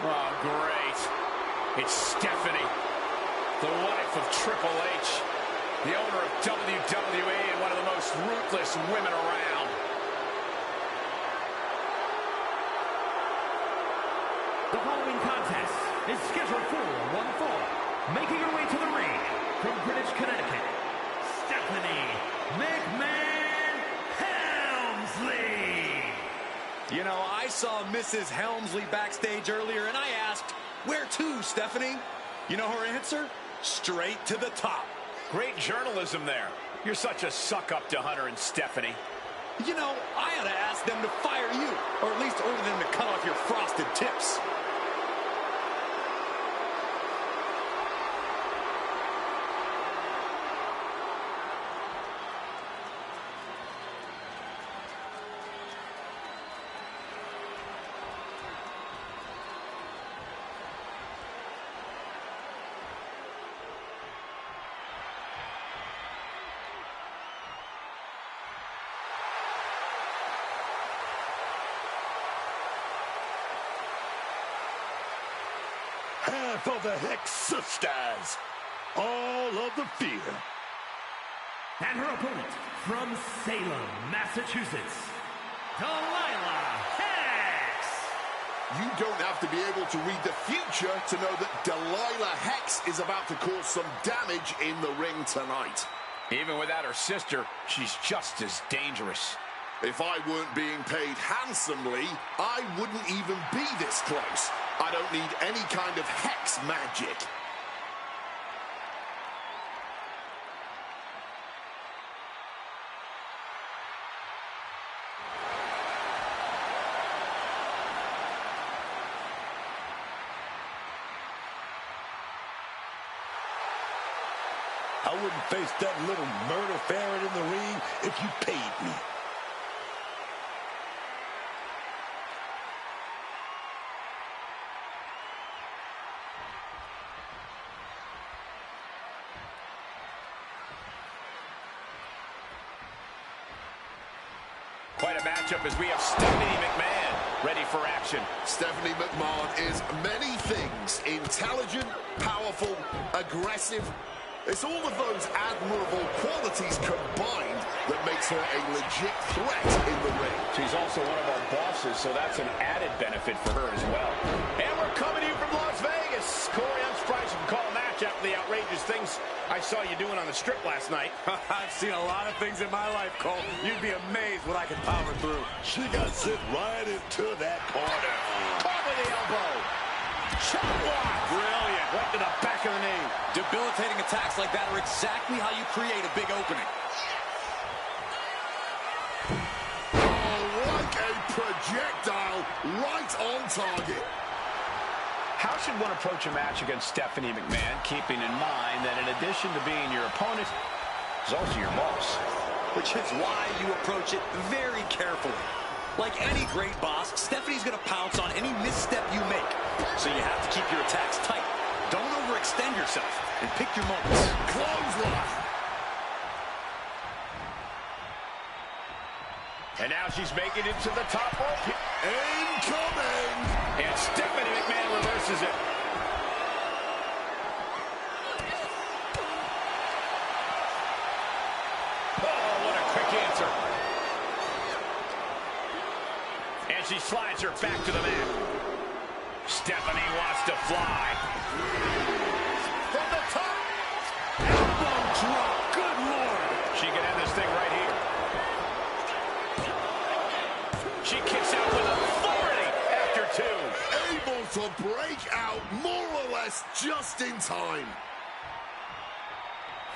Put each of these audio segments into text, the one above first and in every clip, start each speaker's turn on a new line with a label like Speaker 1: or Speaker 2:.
Speaker 1: Oh, great. It's Stephanie, the wife of Triple H, the owner of WWE and one of the most ruthless women around.
Speaker 2: The following contest is scheduled for one fall. Making her way to the ring from Greenwich, Connecticut, Stephanie McMahon Helmsley.
Speaker 3: You know, I saw Mrs. Helmsley backstage earlier, and I asked, where to, Stephanie? You know her answer? Straight to the top.
Speaker 1: Great journalism there. You're such a suck-up to Hunter and Stephanie.
Speaker 3: You know, I ought to ask them to fire you, or at least order them to cut off your frosted tips.
Speaker 4: Half of the Hex Sisters, all of the fear.
Speaker 2: And her opponent from Salem, Massachusetts, Delilah Hex.
Speaker 5: You don't have to be able to read the future to know that Delilah Hex is about to cause some damage in the ring tonight.
Speaker 1: Even without her sister, she's just as dangerous.
Speaker 5: If I weren't being paid handsomely, I wouldn't even be this close. I don't need any kind of hex magic.
Speaker 4: I wouldn't face that little murder ferret in the ring if you paid me.
Speaker 1: Quite a matchup as we have Stephanie McMahon ready for action.
Speaker 5: Stephanie McMahon is many things. Intelligent, powerful, aggressive. It's all of those admirable qualities combined that makes her a legit threat in the ring.
Speaker 1: She's also one of our bosses, so that's an added benefit for her as well. And we're coming to you from Las Vegas. Corey, I'm surprised you can call a match after the outrageous things I saw you doing on the strip last night.
Speaker 3: I've seen a lot of things in my life, Cole. You'd be amazed what I can power through.
Speaker 4: She got sent right into that corner.
Speaker 1: Caught with the elbow. Chop block. Brilliant. Right to the back of the knee.
Speaker 3: Debilitating attacks like that are exactly how you create a big opening.
Speaker 5: Oh, like a projectile right on target.
Speaker 1: How should one approach a match against Stephanie McMahon, keeping in mind that in addition to being your opponent, is also your boss?
Speaker 3: Which is why you approach it very carefully. Like any great boss, Stephanie's going to pounce on any misstep you make. So you have to keep your attacks tight. Don't overextend yourself and pick your moments.
Speaker 5: Clothesline.
Speaker 1: And now she's making it to the top rope.
Speaker 5: Incoming.
Speaker 1: And Stephanie McMahon reverses it. Oh, what a quick answer. And she slides her back to the mat. Stephanie wants to fly. From the top. Elbow drop. Good Lord. She can end this thing right here. She kicks out with authority after two.
Speaker 5: Able to break out more or less just in time.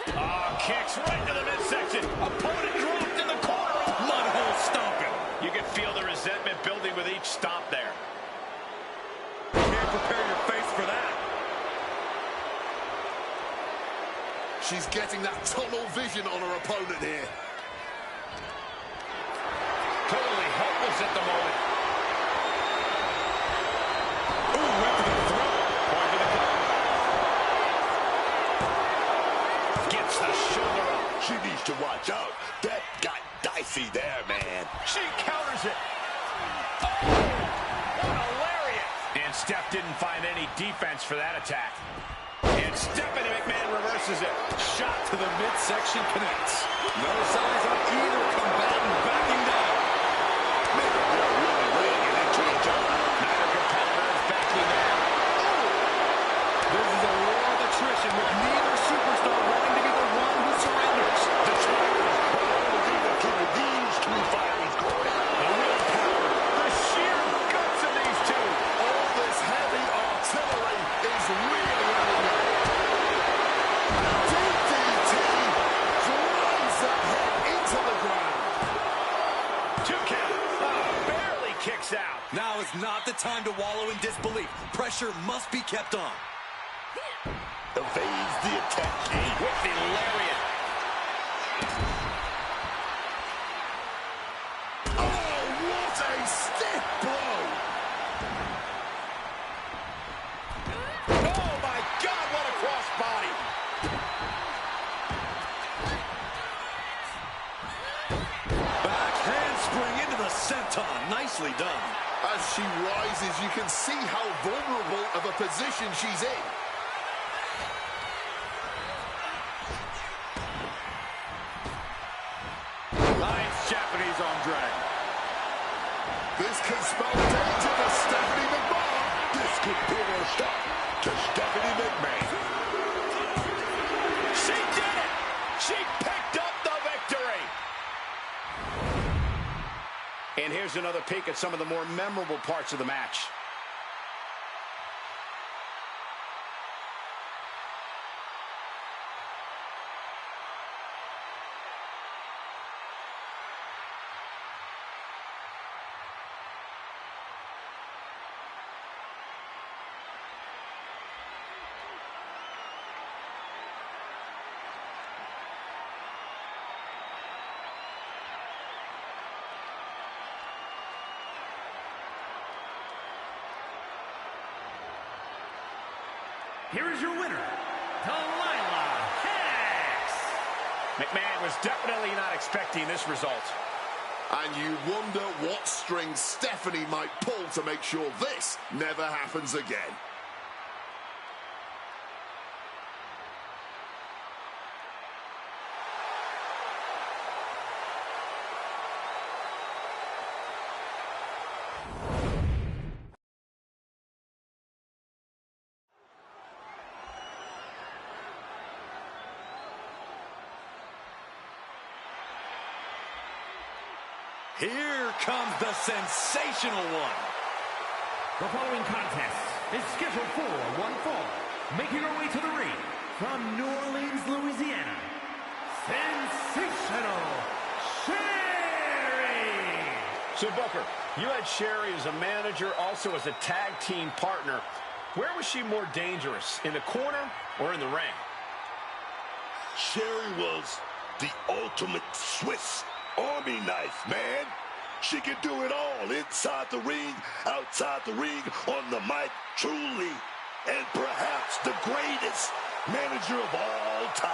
Speaker 1: Oh, kicks right to the midsection. Opponent dropped in the corner. Mudhole stomping. You can feel the resentment building with each stomp there.
Speaker 3: Can't prepare your face for that.
Speaker 5: She's getting that tunnel vision on her opponent here.
Speaker 1: Totally helpless at the moment.
Speaker 3: Ooh, right to the throat.
Speaker 1: Point to the cover. Gets the shoulder up.
Speaker 4: She needs to watch out. That got dicey there, man.
Speaker 1: She counters it. Oh, what a lariat. And Steph didn't find any defense for that attack. And Stephanie McMahon reverses it.
Speaker 3: Shot to the midsection connects. No signs of either combatant backing down.
Speaker 1: Really laying it into each other. Neither competitor is backing down.
Speaker 3: This is a war of attrition with neither superstar wanting to be the one who surrenders.
Speaker 4: The challenge will be between these two fighters going at it.
Speaker 1: The willpower, the sheer guts of these two.
Speaker 5: All this heavy artillery is really running. DDT drives that head into the ground.
Speaker 1: 2 count. Barely kicks out.
Speaker 3: Now is not the time to wallow in disbelief. Pressure must be kept on.
Speaker 4: Evades the attack.
Speaker 1: With the lariat.
Speaker 5: Oh, what a stiff blow.
Speaker 1: Oh, my God, what a crossbody.
Speaker 3: Back handspring into the senton. Nicely done.
Speaker 5: As she rises, you can see how vulnerable of a position she's in.
Speaker 1: Nice Japanese arm drag.
Speaker 5: This can spell danger for Stephanie McMahon.
Speaker 4: This could put a stop to Stephanie McMahon.
Speaker 1: She did it! She picked up the victory! And here's another peek at some of the more memorable parts of the match.
Speaker 2: Here is your winner, Delilah Hicks.
Speaker 1: McMahon was definitely not expecting this result.
Speaker 5: And you wonder what strings Stephanie might pull to make sure this never happens again.
Speaker 3: Here comes the sensational one.
Speaker 2: The following contest is scheduled for one fall. Making her way to the ring from New Orleans, Louisiana, Sensational Sherry.
Speaker 1: So, Booker, you had Sherry as a manager, also as a tag team partner. Where was she more dangerous, in the corner or in the ring?
Speaker 4: Sherry was the ultimate Swiss Army knife, man. She can do it all, inside the ring, outside the ring, on the mic, truly, and perhaps the greatest manager of all time.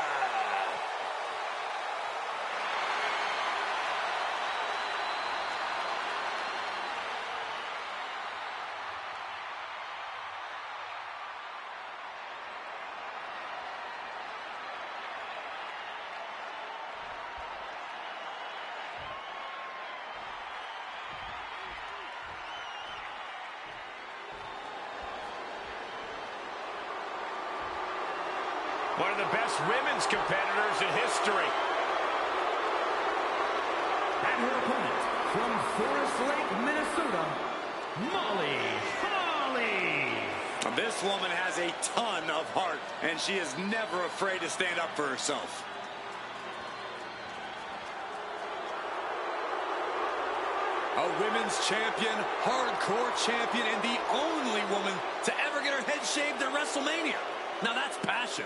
Speaker 1: One of the best women's competitors in history.
Speaker 2: And her opponent from Forest Lake, Minnesota, Molly Holly.
Speaker 3: This woman has a ton of heart, and she is never afraid to stand up for herself. A women's champion, hardcore champion, and the only woman to ever get her head shaved at WrestleMania. Now that's passion.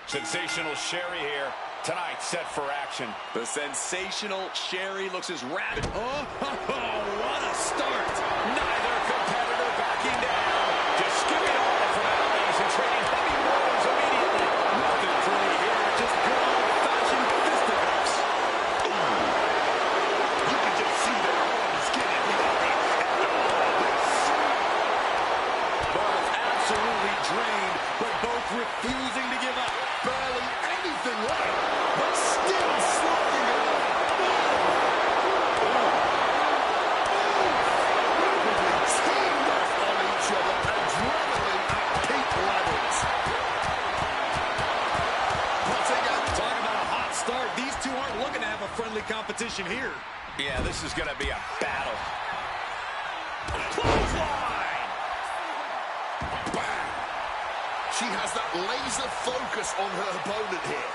Speaker 1: Sensational Sherry here, tonight set for action.
Speaker 3: The sensational Sherry looks as rabid. Oh, what a start.
Speaker 1: Neither competitor backing down. Just skipping all the formalities and trading heavy blows immediately.
Speaker 3: Nothing free here, just go
Speaker 5: competition here.
Speaker 1: Yeah, this is going to be a battle. Clothesline!
Speaker 5: Bang! She has that laser focus on her opponent here.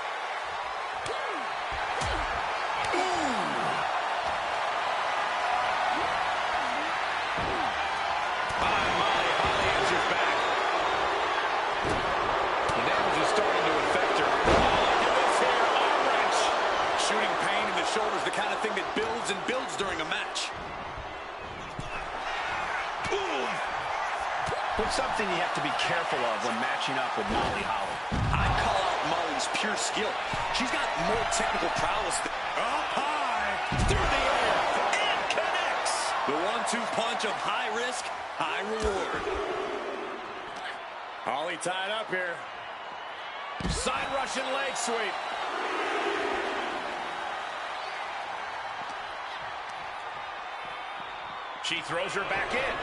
Speaker 3: Shoulders, the kind of thing that builds and builds during a match.
Speaker 1: Boom! But something you have to be careful of when matching up with Molly Holly.
Speaker 3: I call out Molly's pure skill. She's got more technical prowess.
Speaker 1: Up high, through the air, and connects.
Speaker 3: The 1-2 punch of high risk, high reward.
Speaker 1: Holly tied up here. Side Russian leg sweep. She throws her back in.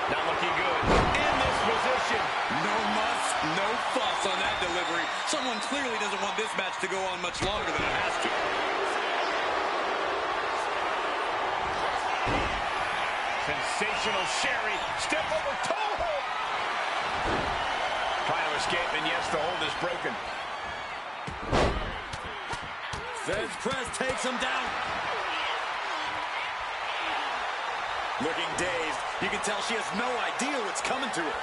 Speaker 1: Not looking good. In this position.
Speaker 3: No muss, no fuss on that delivery. Someone clearly doesn't want this match to go on much longer than it has to.
Speaker 1: Sensational Sherry. Step over toe hold. Trying to escape, and yes, the hold is broken.
Speaker 3: Feds press takes him down. Looking dazed. You can tell she has no idea what's coming to her.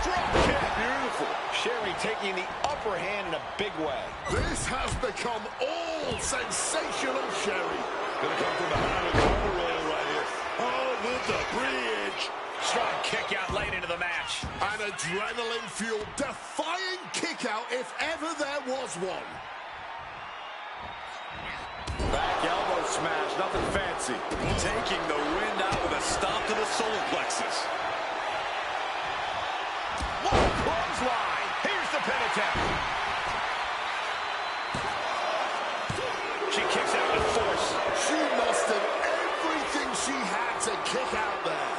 Speaker 1: Drop kick. Beautiful. Sherry taking the upper hand in a big way.
Speaker 5: This has become all sensational Sherry.
Speaker 4: Gonna come from behind with the overroll right here. Over the bridge.
Speaker 1: Strong kick out late into the match.
Speaker 5: An adrenaline-fueled, defying kick-out if ever there was one.
Speaker 1: Back elbow smash, nothing fancy.
Speaker 3: Taking the wind out with a stomp to the solar plexus.
Speaker 1: Whoa, clothesline. Here's the pin attempt. She kicks out with force.
Speaker 5: She mustered everything she had to kick out there.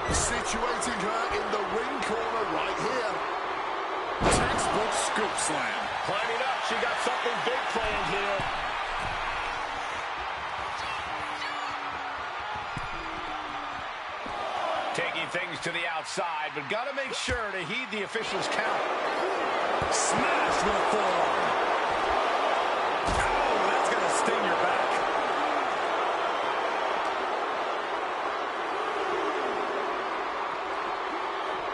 Speaker 5: Situating her in the ring corner right here.
Speaker 3: Textbook scoop slam.
Speaker 1: Climbing up, she got something big planned here. Taking things to the outside, but got to make sure to heed the official's count.
Speaker 3: Smash with a forearm. Oh, that's going to sting your back.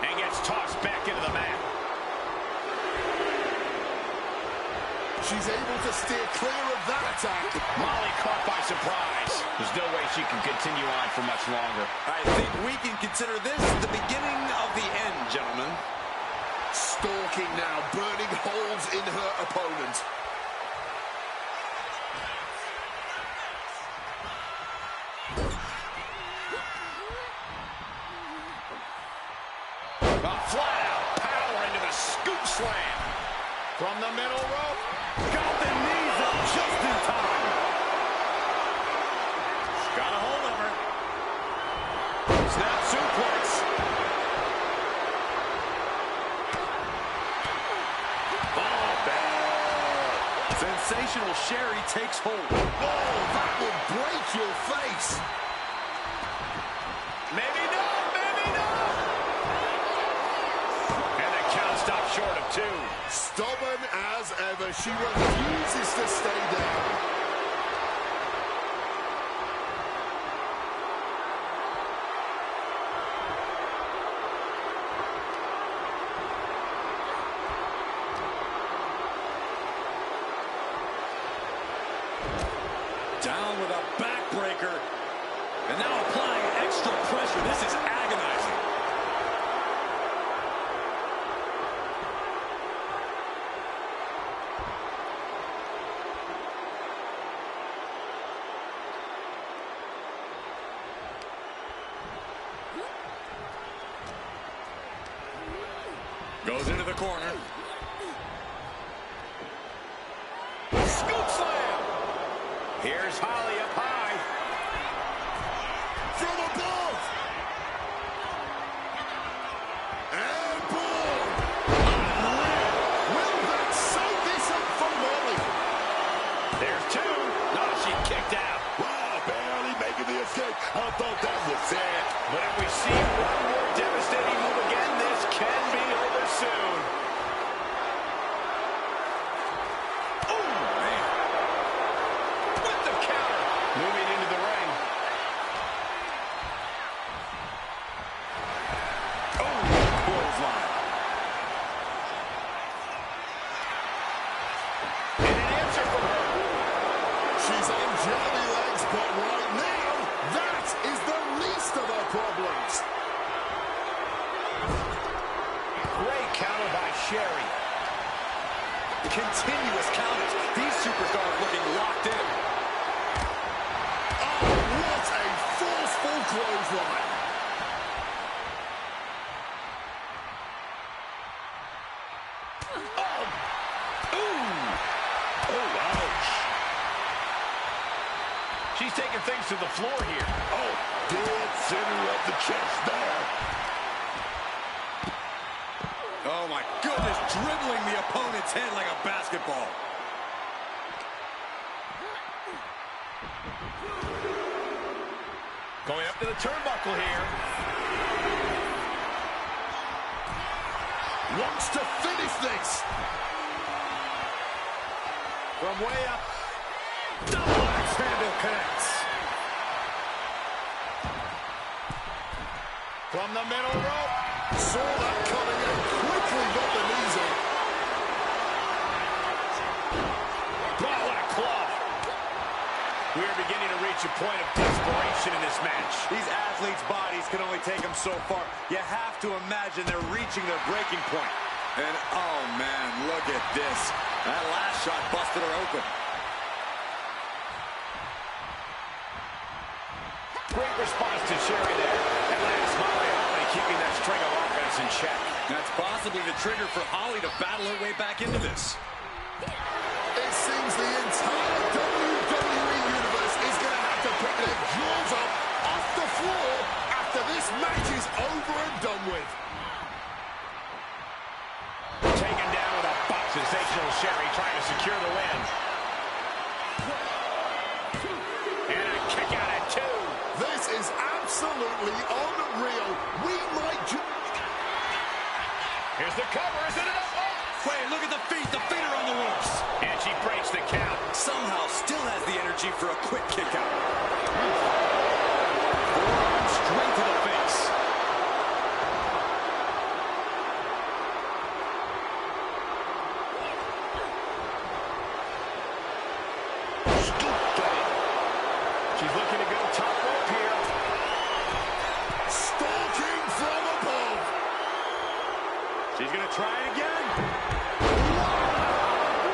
Speaker 1: And gets tossed back into the mat.
Speaker 5: She's able to steer clear of that attack.
Speaker 1: Molly caught by surprise. There's no way she can continue on for much longer.
Speaker 3: I think we can consider this the beginning of the end, gentlemen.
Speaker 5: Stalking now, burning holes in her opponent.
Speaker 1: Flat out power into the scoop slam. From the middle rope. Got the knees up just in time. Got a hold of her. Snap suplex. Oh, bad.
Speaker 3: Sensational Sherry takes hold.
Speaker 5: Oh, that will break your face.
Speaker 1: Maybe not, maybe not. And the count stopped short of 2.
Speaker 5: Stubborn as ever, she refuses to stay down.
Speaker 3: Down with a backbreaker. And now applying extra pressure. This is agonizing. Goes into the corner.
Speaker 1: Scoop slam. Here's Holly up high.
Speaker 5: jelly legs, but right now, that is the least of our problems.
Speaker 1: Great counter by Sherry.
Speaker 3: Continuous counters. These superstars looking locked in.
Speaker 5: Oh, what a forceful clothesline.
Speaker 1: She's taking things to the floor here.
Speaker 4: Oh, dead center of the chest there.
Speaker 3: Oh, my goodness, dribbling the opponent's head like a basketball.
Speaker 1: Going up to the turnbuckle here.
Speaker 5: Wants to finish this.
Speaker 1: From way up. Double axe handle connects. From the middle rope.
Speaker 5: Saw that coming and quickly got the knees in.
Speaker 1: Oh, what a club. We are beginning to reach a point of desperation in this match.
Speaker 3: These athletes' bodies can only take them so far. You have to imagine they're reaching their breaking point. And, oh, man, look at this. That last shot busted her open.
Speaker 1: Great response to Sherry there. At last, Molly Holly keeping that string of offense in check.
Speaker 3: That's possibly the trigger for Holly to battle her way back into this.
Speaker 5: It seems the entire WWE Universe is going to have to pick their jaws up off the floor after this match is over and done with.
Speaker 1: Taken down with a butt. Sensational Sherry trying to secure the win. And a kick out at 2.
Speaker 5: This is absolutely unreal. We might
Speaker 1: Here's the cover. Is it enough? Oh!
Speaker 3: Wait, look at the feet. The feet are on the ropes.
Speaker 1: And she breaks the count.
Speaker 3: Somehow still has the energy for a quick kick out. Forearm straight to the face.
Speaker 1: She's looking to go top rope here.
Speaker 5: stalking from above.
Speaker 1: She's going to try it again.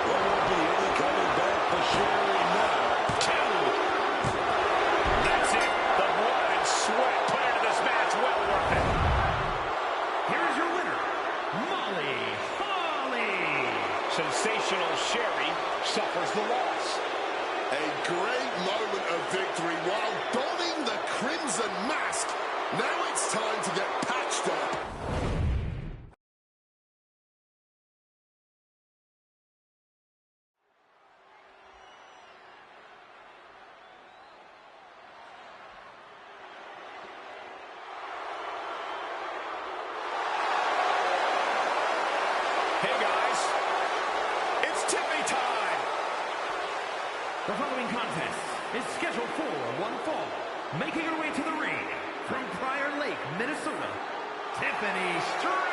Speaker 4: There won't be any coming back for Sherry now.
Speaker 1: 2. That's it. The blood and sweat put into this match. Well worth it.
Speaker 2: Here is your winner, Molly Holly.
Speaker 1: Sensational Sherry suffers the loss.
Speaker 5: A great moment of victory while donning the crimson mask. Now it's time to get patched up.
Speaker 1: Hey, guys. It's Tippy time.
Speaker 2: The following contest is scheduled for one fall. Making her way to the ring from Prior Lake, Minnesota, Tiffany Stratton.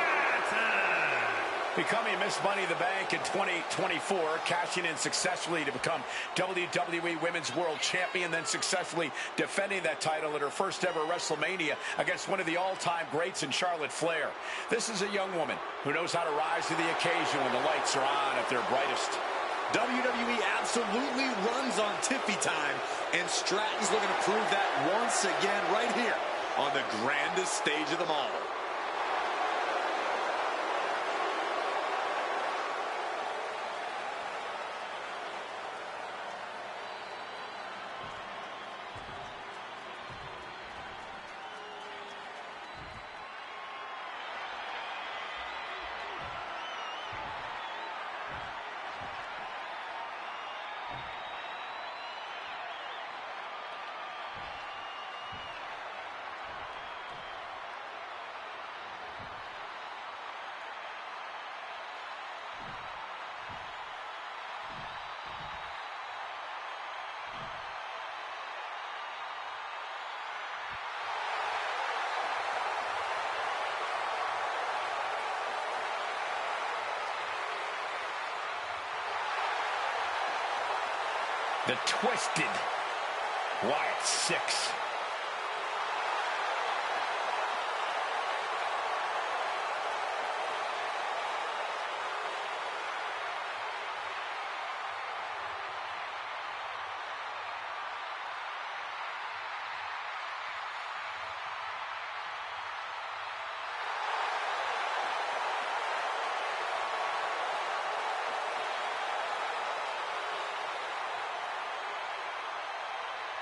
Speaker 1: Becoming Miss Money in the Bank in 2024, cashing in successfully to become WWE Women's World Champion, then successfully defending that title at her first ever WrestleMania against one of the all-time greats in Charlotte Flair. This is a young woman who knows how to rise to the occasion when the lights are on at their brightest.
Speaker 3: WWE absolutely runs on Tiffy time, and Stratton's looking to prove that once again right here on the grandest stage of them all.
Speaker 1: The twisted Wyatt 6.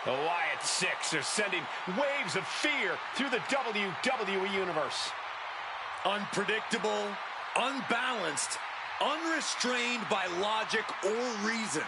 Speaker 1: The Wyatt 6 are sending waves of fear through the WWE Universe.
Speaker 3: Unpredictable, unbalanced, unrestrained by logic or reason.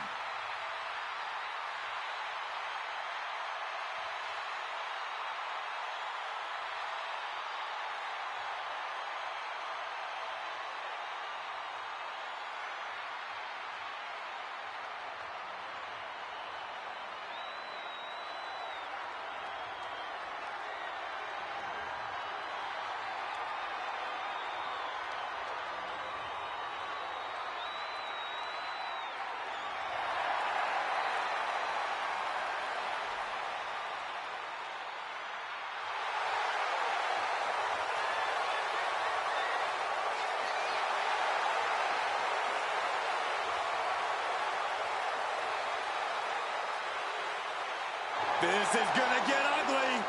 Speaker 3: This is gonna get ugly.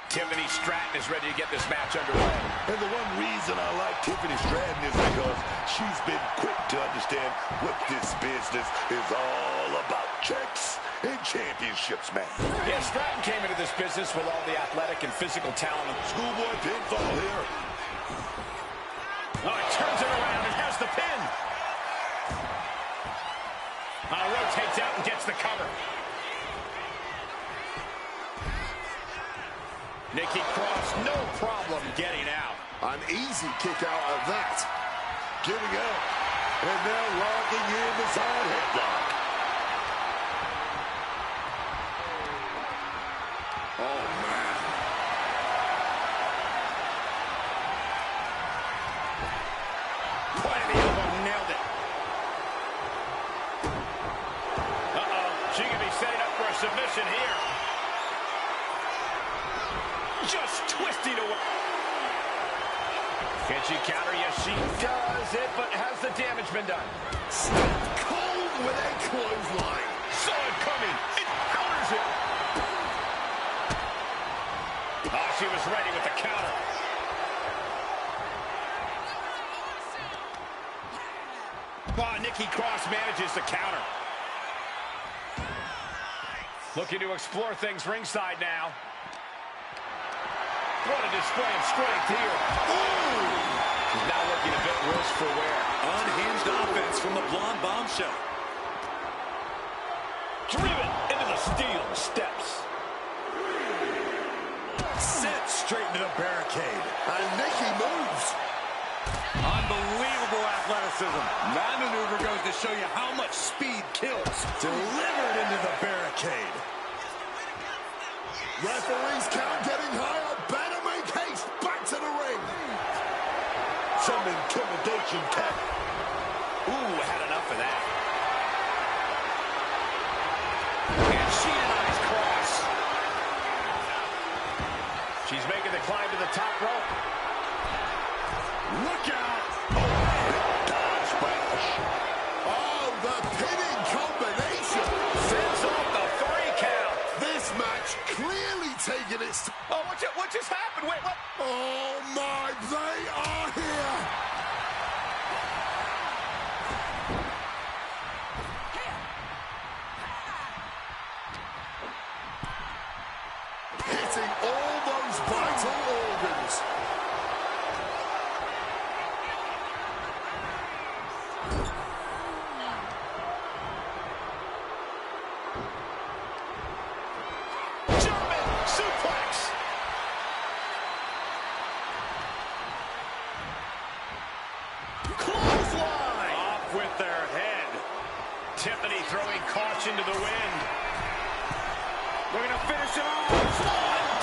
Speaker 1: Tiffany Stratton is ready to get this match underway.
Speaker 4: And the one reason I like Tiffany Stratton is because she's been quick to understand what this business is all about. Checks and championships, man.
Speaker 1: Yeah, Stratton came into this business with all the athletic and physical talent.
Speaker 4: Schoolboy pinfall here.
Speaker 1: Oh, it turns it around and has the pin. Rotates out and gets the cover. Nikki Cross, no problem getting out.
Speaker 5: An easy kick out of that.
Speaker 4: Getting out. And now locking in the side headlock.
Speaker 5: Oh, man.
Speaker 1: Point of the elbow, nailed it. She could be setting up for a submission here. Just twisting away. Can she counter? Yes, she does it, but has the damage been done?
Speaker 5: Stone cold with a clothesline.
Speaker 1: Saw it coming. It counters it. Oh, she was ready with the counter. Oh, Nikki Cross manages the counter. Looking to explore things ringside now. What a display of strength here. Ooh! She's now looking a bit worse for wear.
Speaker 3: Unhinged offense from the blonde bombshell.
Speaker 1: Driven into the steel steps.
Speaker 3: Set straight into the barricade.
Speaker 5: And Nikki moves.
Speaker 3: Unbelievable athleticism. That maneuver goes to show you how much speed kills. Delivered into the barricade.
Speaker 5: Referee's count getting higher. Better make haste. Back to the ring.
Speaker 4: Some intimidation tap.
Speaker 1: Ooh, had enough of that. And she denies Cross. She's making the climb to the top rope.
Speaker 5: Look out.
Speaker 4: Splash.
Speaker 5: Oh, the pinning combination.
Speaker 1: Sends off the 3 count.
Speaker 5: This match clearly taking its...
Speaker 1: Oh, what just happened? Wait, what?
Speaker 5: Oh, my. They are here. Hitting all those vital organs.
Speaker 1: German suplex. Clothesline. Off with their head. Tiffany throwing caution to the wind. We're going to finish it off.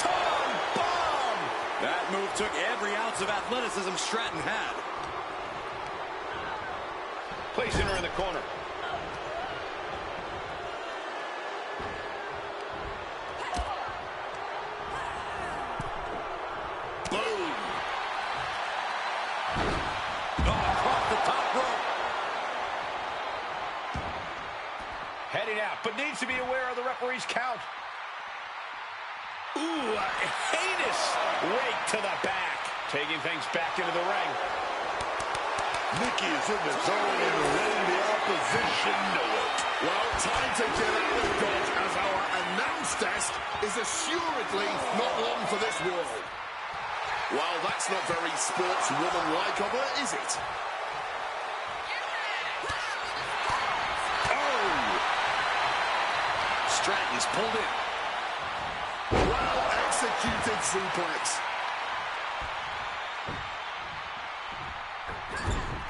Speaker 1: Swan bomb.
Speaker 3: Took every ounce of athleticism Stratton had.
Speaker 1: Placing her in the corner.
Speaker 5: Boom.
Speaker 3: Oh, across the top rope.
Speaker 1: Heading out, but needs to be aware of the referee's count. Ooh, a heinous rake to the back. Taking things back into the ring.
Speaker 4: Nikki is in the zone and letting the opposition know it.
Speaker 5: Well, time to get out of Dodge, as our announce desk is assuredly not long for this world. Well, that's not very sportswoman-like of her, is it?
Speaker 3: Oh! Stratton's pulled in.
Speaker 5: Well-executed suplex.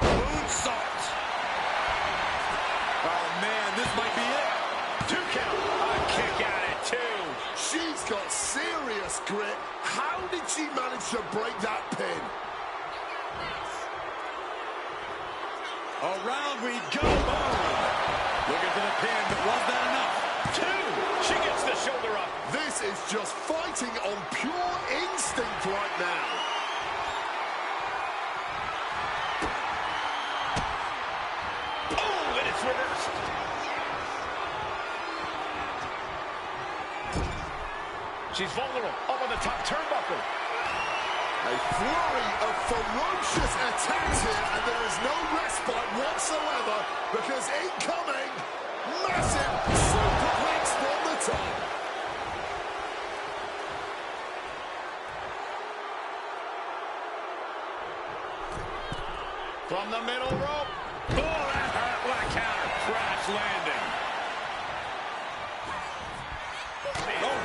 Speaker 3: Moonsault. Oh, man, this might be it.
Speaker 1: 2 count. A kick out at 2.
Speaker 5: She's got serious grit. How did she manage to break that pin?
Speaker 3: Around we go. Boom. Looking for the pin, but was that enough?
Speaker 1: 2. She gets the shoulder up.
Speaker 5: This is just fighting on pure instinct right now.
Speaker 1: Oh, and it's reversed. She's vulnerable up on the top turnbuckle.
Speaker 5: A flurry of ferocious attacks here, and there is no respite whatsoever, because incoming, massive superplex from the top.
Speaker 1: From the middle rope. Oh, that hurt. What a counter. Crash landing. Oh.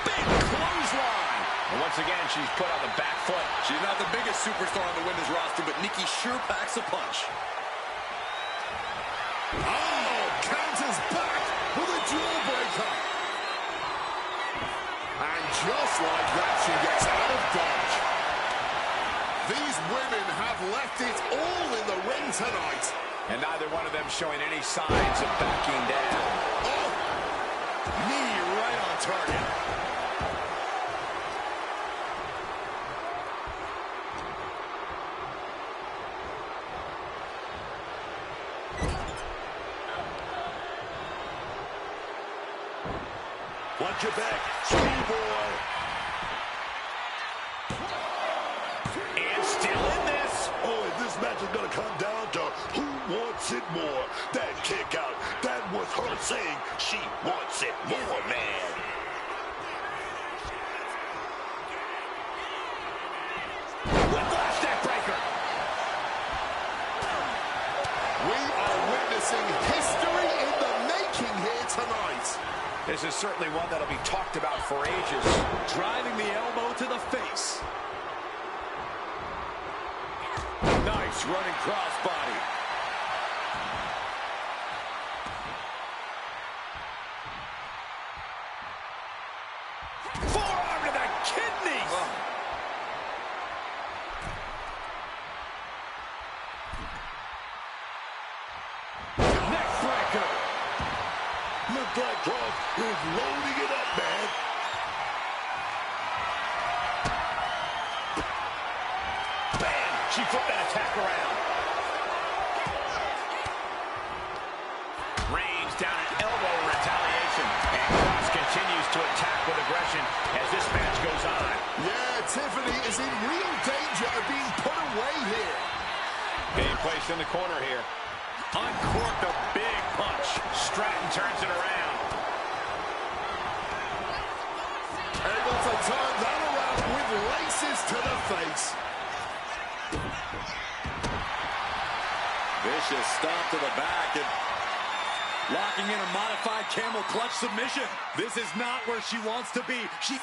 Speaker 1: Big clothesline. And once again, she's put on the back foot.
Speaker 3: She's not the biggest superstar on the women's roster, but Nikki sure packs a punch.
Speaker 5: Oh, counters back with a jawbreaker. And just like that, she gets out of dodge. These women have left it all in the ring tonight.
Speaker 1: And neither one of them showing any signs of backing down.
Speaker 5: Oh,
Speaker 3: Knee right on target.
Speaker 4: Watch your back, schoolboy.
Speaker 1: And still in this.
Speaker 4: Oh, and this match is going to come down to who wants it more. That kick out, that was her saying she wants it more, man.
Speaker 1: Whiplash neck breaker.
Speaker 5: we are witnessing history in the making here tonight.
Speaker 1: This is certainly one that'll be talked about for ages.
Speaker 3: Driving the elbow to the face. Nice running crossbody.
Speaker 1: Forearm to the kidneys.
Speaker 3: Neck breaker.
Speaker 4: Look like Cross is loading it up, man.
Speaker 1: Bam! She flipped that attack around. Reigns down an elbow in retaliation. And Cross continues to attack with aggression as this match goes on.
Speaker 5: Yeah, Tiffany is in real danger of being put away here.
Speaker 1: Being placed in the corner here. Uncorked a big punch. Stratton turns it around.
Speaker 5: Able to turn that around with laces to the face.
Speaker 3: Vicious stomp to the back and locking in a modified camel clutch submission. This is not where she wants to be. She's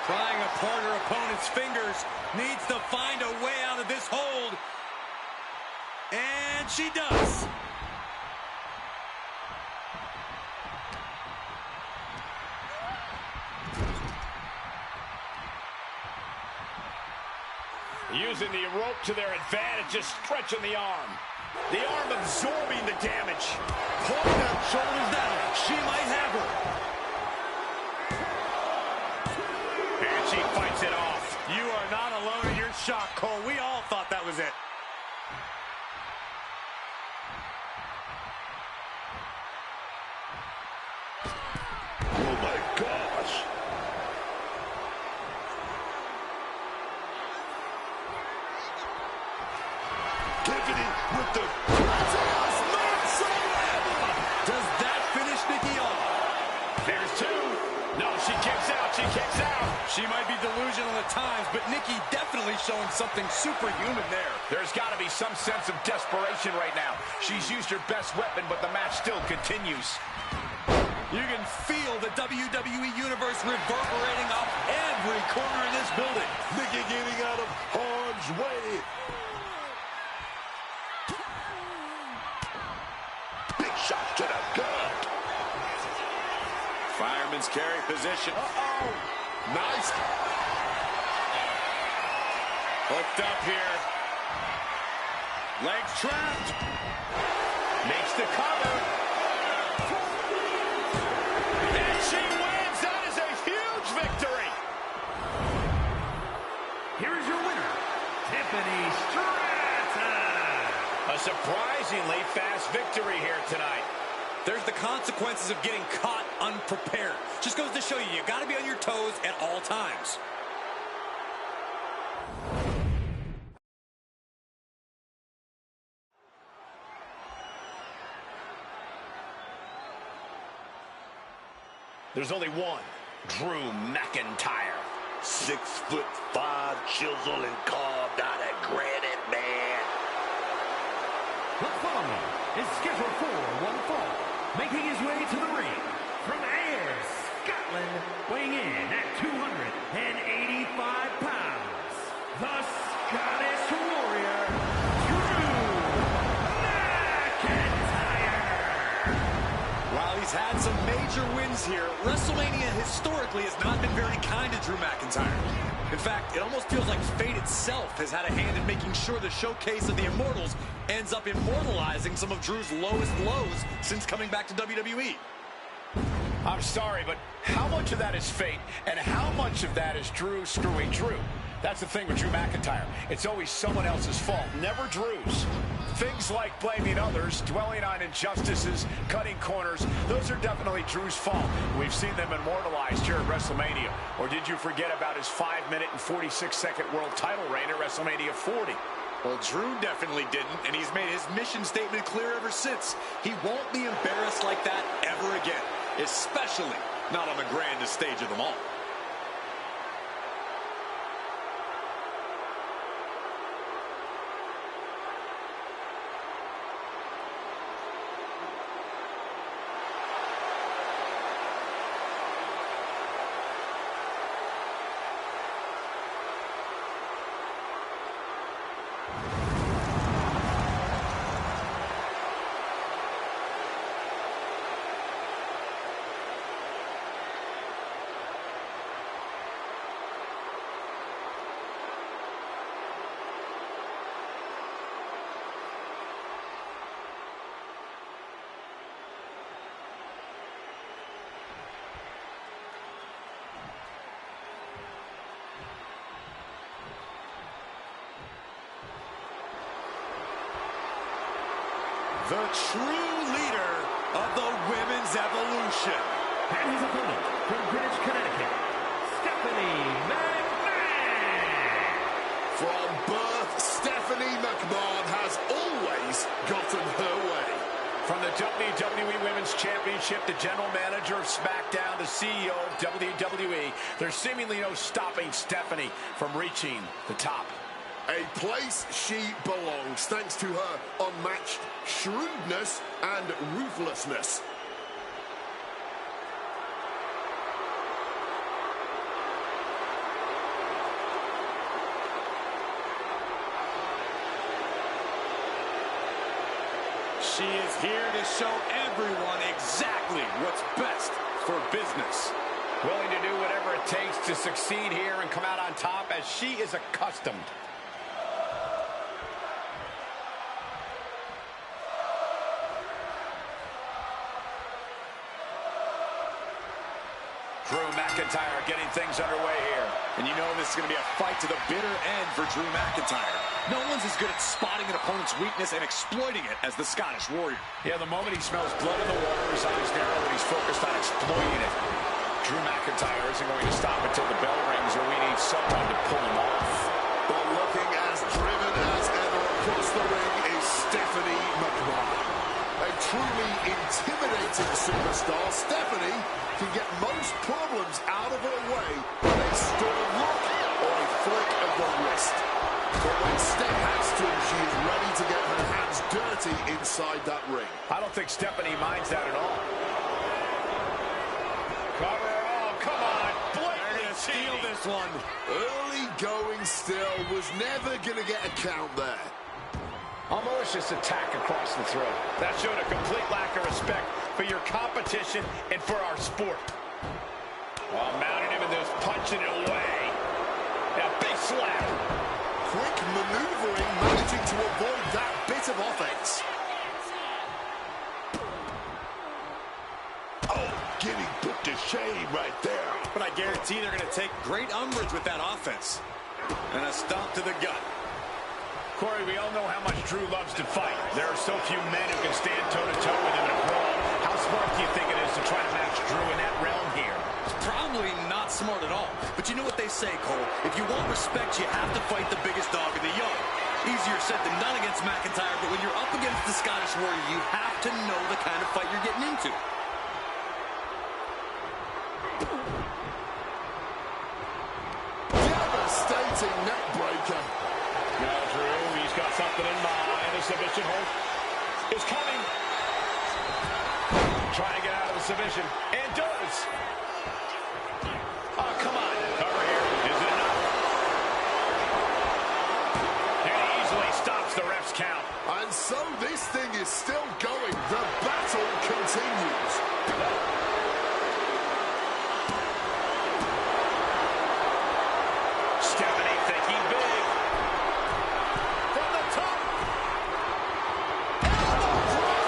Speaker 3: prying apart her opponent's fingers. Needs to find a way out of this hold. And she does.
Speaker 1: Using the rope to their advantage, just stretching the arm. The arm absorbing the damage.
Speaker 3: Pulling her shoulders down. She might have her.
Speaker 1: And she fights it off.
Speaker 3: You are not alone in your shock, Cole. We all thought that was it.
Speaker 4: Oh my gosh. Tiffany with the
Speaker 3: Does that finish Nikki off?
Speaker 1: There's two. No, she kicks out. She kicks out.
Speaker 3: She might be delusional at times, but Nikki definitely showing something superhuman there.
Speaker 1: There's got to be some sense of desperation right now. She's used her best weapon, but the match still continues.
Speaker 3: You can feel the WWE Universe reverberating off every corner in this building.
Speaker 4: Nikki getting out of harm's way. Big shot to the gut.
Speaker 3: Fireman's carry position.
Speaker 4: Uh-oh. Nice.
Speaker 3: Hooked up here. Legs trapped.
Speaker 1: Makes the cover. And she wins. That is a huge victory.
Speaker 2: Here is your winner, Tiffany Stratton.
Speaker 1: A surprisingly fast victory here tonight.
Speaker 3: There's the consequences of getting caught unprepared. Just goes to show you, you got to be on your toes at all times.
Speaker 1: There's only one, Drew McIntyre.
Speaker 4: 6'5" chiseled and carved out of granite, man.
Speaker 2: The following is scheduled for one fall, making his way to the ring from Ayr, Scotland, weighing in at 285 pounds, the Scottish Warrior, Drew McIntyre.
Speaker 3: While he's had some major wins here, WrestleMania historically has not been very kind to Drew McIntyre. In fact, it almost feels like fate itself has had a hand in making sure the showcase of the Immortals ends up immortalizing some of Drew's lowest lows since coming back to WWE.
Speaker 1: I'm sorry, but how much of that is fate and how much of that is Drew screwing Drew? That's the thing with Drew McIntyre. It's always someone else's fault, never Drew's. Things like blaming others, dwelling on injustices, cutting corners, those are definitely Drew's fault. We've seen them immortalized here at WrestleMania. Or did you forget about his 5-minute and 46-second world title reign at WrestleMania 40?
Speaker 3: Well, Drew definitely didn't, and he's made his mission statement clear ever since. He won't be embarrassed like that ever again, especially not on the grandest stage of them all. The true leader of the women's evolution.
Speaker 2: And his opponent from Greenwich, Connecticut, Stephanie McMahon.
Speaker 5: From birth, Stephanie McMahon has always gotten her way.
Speaker 1: From the WWE Women's Championship, the general manager of SmackDown, the CEO of WWE, there's seemingly no stopping Stephanie from reaching the top.
Speaker 5: A place she belongs thanks to her unmatched shrewdness and ruthlessness.
Speaker 3: She is here to show everyone exactly what's best for business.
Speaker 1: Willing to do whatever it takes to succeed here and come out on top as she is accustomed. Drew McIntyre getting things underway here.
Speaker 3: And you know this is going to be a fight to the bitter end for Drew McIntyre. No one's as good at spotting an opponent's weakness and exploiting it as the Scottish Warrior.
Speaker 1: Yeah, the moment he smells blood in the water, his eyes narrow and he's focused on exploiting it. Drew McIntyre isn't going to stop until the bell rings, or we need someone to pull him off.
Speaker 5: But looking as driven as ever across the ring is Stephanie McMahon. A truly intimidating superstar, Stephanie can get most problems out of her way with a stern look or a flick of the wrist. But when Steph has to, she is ready to get her hands dirty inside that ring.
Speaker 1: I don't think Stephanie minds that at all. Cover, oh, come on, blatantly steal this one.
Speaker 5: Early going still, was never going to get a count there.
Speaker 1: A malicious attack across the throat. That showed a complete lack of respect for your competition and for our sport. While mounting him and just punching it away. Yeah, big slap.
Speaker 5: Quick maneuvering, managing to avoid that bit of offense.
Speaker 4: Oh, getting put to shame right there.
Speaker 3: But I guarantee they're going to take great umbrage with that offense. And a stomp to the gut.
Speaker 1: Corey, we all know how much Drew loves to fight. There are so few men who can stand toe-to-toe with him in a brawl. How smart do you think it is to try to match Drew in that realm here?
Speaker 3: It's probably not smart at all. But you know what they say, Cole? If you want respect, you have to fight the biggest dog in the yard. Easier said than done against McIntyre, but when you're up against the Scottish Warrior, you have to know the kind of fight you're getting into.
Speaker 5: Devastating neck breaker.
Speaker 1: Now Drew, he's got something in mind. A submission hold is coming. Trying to get out of the submission, and does. Oh, come on. Cover here. Is it enough? And he easily stops the ref's count.
Speaker 5: And so this thing is still going. The battle continues.
Speaker 1: Stephanie thinking big. From the top. Elbow drop.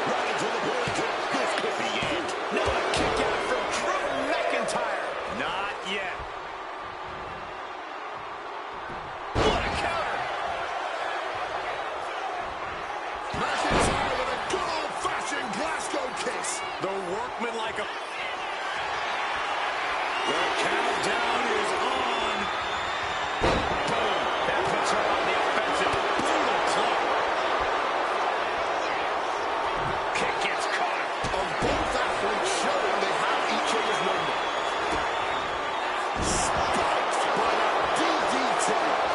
Speaker 1: Right into the point. This could be it. Now a kick out from Drew McIntyre. Not yet. What a counter.
Speaker 5: McIntyre with a good old-fashioned Glasgow kiss.
Speaker 3: The workman like a... The countdown is on.
Speaker 1: Boom. That puts her on the offensive. Brutal club. Kick gets caught.
Speaker 5: Of both athletes showing they have each other's number. Spiked by that DDT.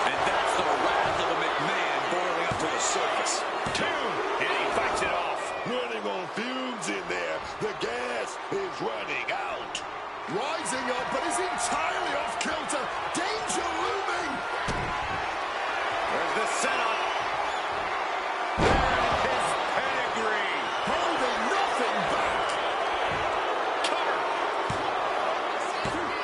Speaker 3: And that's the wrath of a McMahon boiling up to the surface.
Speaker 1: Two. And he fights it off.
Speaker 4: Running on fumes in there. The gas is running out.
Speaker 5: Rising up, but is entirely off kilter. Danger looming.
Speaker 3: There's the setup. There's his pedigree.
Speaker 5: Holding nothing back.
Speaker 1: Cover.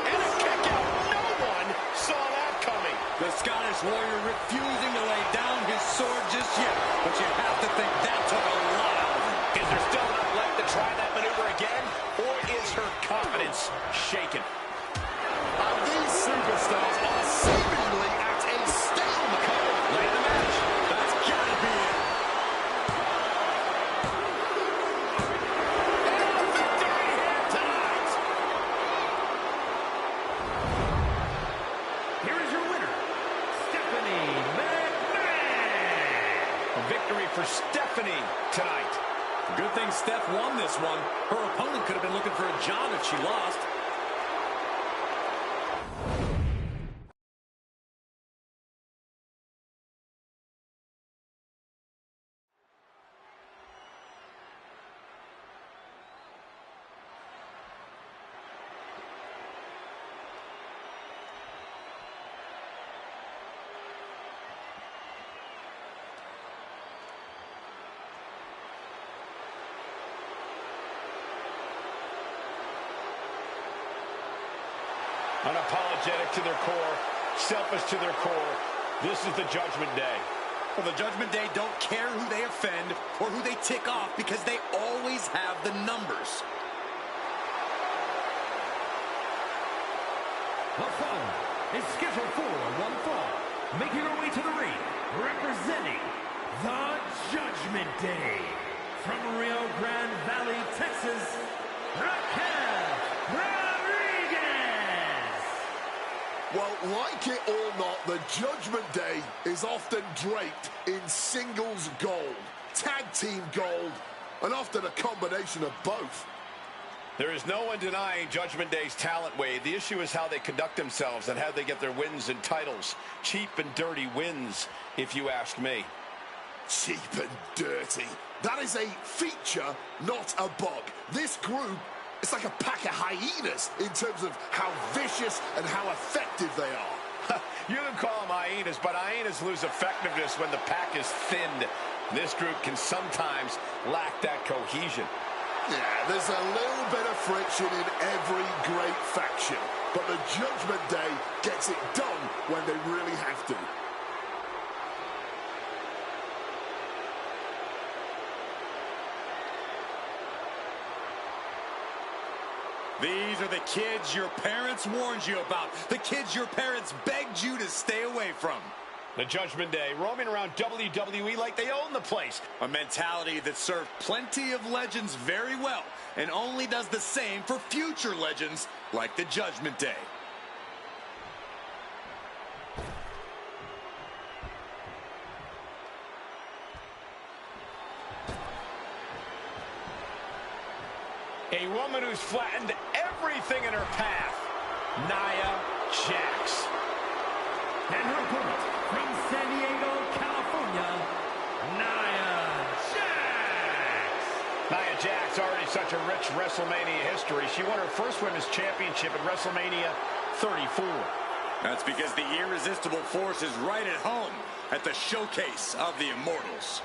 Speaker 1: And a kick out. No one saw that coming.
Speaker 3: The Scottish Warrior refusing to lay down his sword just yet. But you have to think that took a lot out of him.
Speaker 1: Is there still enough left to try that maneuver again? Or is her confidence shaken?
Speaker 5: And these superstars are seemingly at a stalemate.
Speaker 1: Late in the match.
Speaker 3: That's gotta be it.
Speaker 1: And a victory here tonight.
Speaker 2: Here is your winner, Stephanie McMahon.
Speaker 1: A victory for Stephanie tonight.
Speaker 3: Good thing Steph won this one. Her opponent could have been looking for a job if she lost.
Speaker 1: Unapologetic to their core, selfish to their core. This is the Judgment Day.
Speaker 3: Well, the Judgment Day don't care who they offend or who they tick off because they always have the numbers.
Speaker 2: The following is scheduled for one fall, making her way to the ring, representing the Judgment Day, from Rio Grande Valley, Texas, Raquel Rodriguez.
Speaker 5: Well, like it or not, the Judgment Day is often draped in singles gold, tag team gold, and often a combination of both.
Speaker 1: There is no one denying Judgment Day's talent, Wade. The issue is how they conduct themselves and how they get their wins and titles. Cheap and dirty wins, if you ask me.
Speaker 5: Cheap and dirty. That is a feature, not a bug. This group, it's like a pack of hyenas in terms of how vicious and how effective they are.
Speaker 1: You can call them hyenas, but hyenas lose effectiveness when the pack is thinned. This group can sometimes lack that cohesion.
Speaker 5: Yeah, there's a little bit of friction in every great faction, but the Judgment Day gets it done when they really have to.
Speaker 3: These are the kids your parents warned you about. The kids your parents begged you to stay away from.
Speaker 1: The Judgment Day roaming around WWE like they own the place.
Speaker 3: A mentality that served plenty of legends very well and only does the same for future legends like the Judgment Day.
Speaker 1: A woman who's flattened everything in her path, Nia Jax.
Speaker 2: And her opponent, from San Diego, California, Nia Jax.
Speaker 1: Nia Jax, already such a rich WrestleMania history. She won her first women's championship at WrestleMania 34.
Speaker 3: That's because the irresistible force is right at home at the showcase of the Immortals.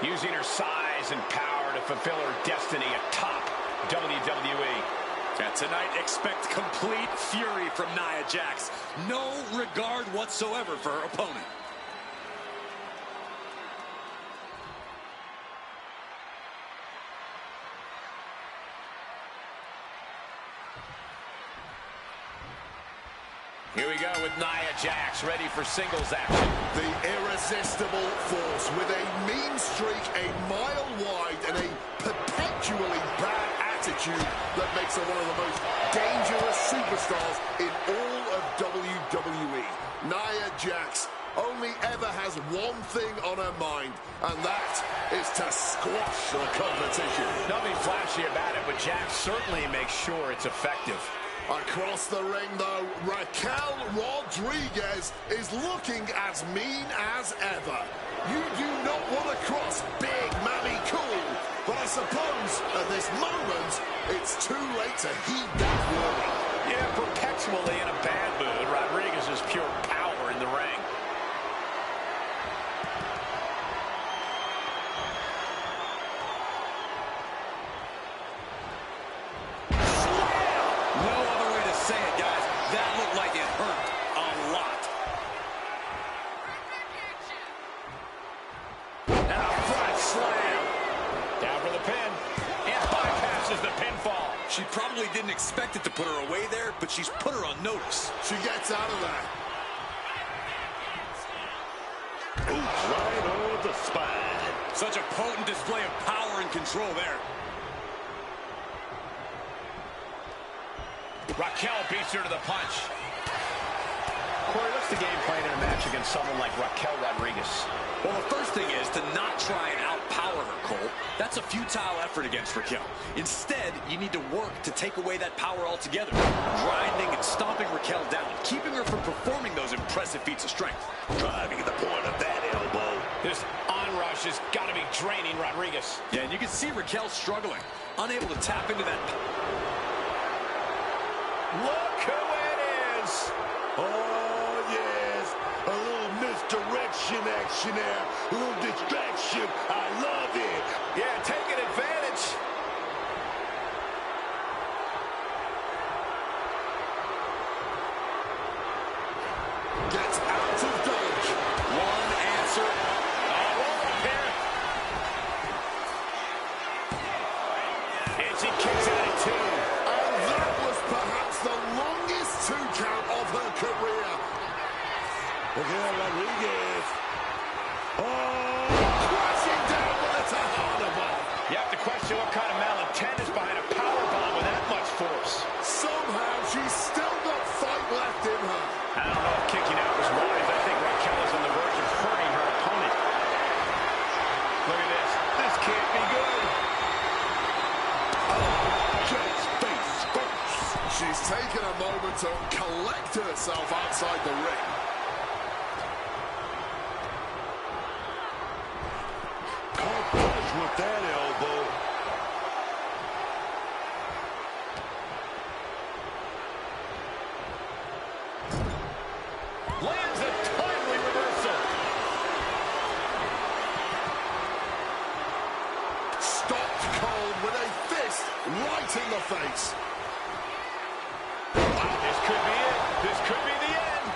Speaker 1: Using her size and power to fulfill her destiny atop WWE.
Speaker 3: And tonight, expect complete fury from Nia Jax. No regard whatsoever for her opponent.
Speaker 1: Here we go with Nia Jax, ready for singles action.
Speaker 5: The irresistible force with a mean streak a mile wide and a perpetually bad attitude that makes her one of the most dangerous superstars in all of WWE. Nia Jax only ever has one thing on her mind, and that is to squash the competition.
Speaker 1: Nothing flashy about it, but Jax certainly makes sure it's effective.
Speaker 5: Across the ring, though, Raquel Rodriguez is looking as mean as ever. You do not want to cross Big Mammy Cool, but I suppose at this moment, it's too late to heed that warning.
Speaker 1: Yeah, perpetually in a bad mood. Rodriguez is pure power in the ring.
Speaker 3: She probably didn't expect it to put her away there, but she's put her on notice.
Speaker 5: She gets out of that.
Speaker 4: Oops, right on the spine.
Speaker 3: Such a potent display of power and control there.
Speaker 1: Raquel beats her to the punch. Corey, what's the game plan in a match against someone like Raquel Rodriguez?
Speaker 3: Well, the first thing is to not try and outpower her, Cole. That's a futile effort against Raquel. Instead, you need to work to take away that power altogether. Grinding and stomping Raquel down, keeping her from performing those impressive feats of strength.
Speaker 4: Driving the point of that elbow.
Speaker 1: This onrush has got to be draining Rodriguez.
Speaker 3: Yeah, and you can see Raquel struggling, unable to tap into that.
Speaker 1: Look who it is!
Speaker 4: Oh, yes. A little misdirection there. A little distraction. I love it.
Speaker 1: Yeah, taking advantage.
Speaker 5: Gets out of dodge.
Speaker 3: One answer.
Speaker 1: Roll up here. And she kicks out at 2.
Speaker 5: And that was perhaps the longest 2 count of her career.
Speaker 4: Again, Rodriguez. Oh!
Speaker 5: Crashing down with a Tejada bomb.
Speaker 1: You have to question what kind of malintent is behind a power bomb with that much force.
Speaker 5: Somehow she's still got fight left in her.
Speaker 1: I don't know if kicking out was wise. I think Raquel is on the verge of hurting her opponent. Look at this. This can't be good.
Speaker 4: Just face first.
Speaker 5: She's taken a moment to collect herself outside the ring.
Speaker 4: Caught flush with that elbow.
Speaker 1: Lands a timely reversal.
Speaker 5: Stopped cold with a fist right in the face.
Speaker 1: This could be it. This could be the end.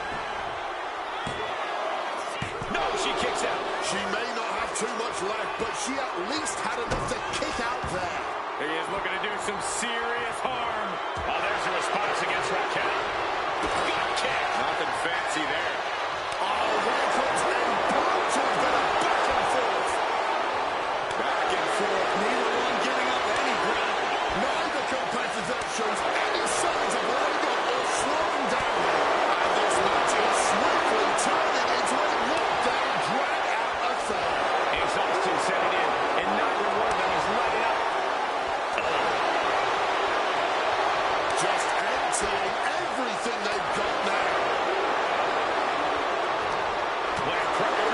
Speaker 1: No, she kicks out.
Speaker 5: She may not have too much left, but she at least had enough to kick out there.
Speaker 1: He is looking to do some serious harm. Oh, there's a response against Raquel. Good kick. Nothing fancy there.
Speaker 5: Oh, here comes a brutal bit of back and forth.
Speaker 3: Back and forth. Neither one giving up any ground.
Speaker 5: Neither competitor shows any signs of letting up or slowing down. And this match is swiftly turning into a knockdown, drag-out affair.
Speaker 1: Exhaustion setting in, and neither one of them is letting up.
Speaker 5: Just emptying everything they've got now.
Speaker 1: Leg cracker.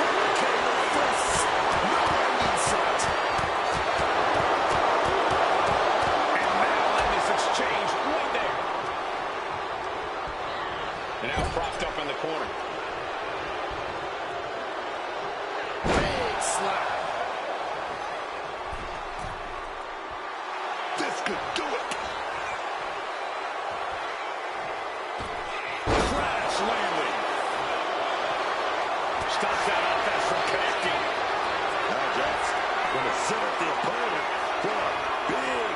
Speaker 5: Hurricane of fists. No end in sight.
Speaker 1: And now in this exchange, right there. And now propped up in the corner.
Speaker 5: Big slap.
Speaker 4: This could do it.
Speaker 1: Crash landing. Stops that offense from connecting.
Speaker 4: Now Jack's going to set up the opponent for a big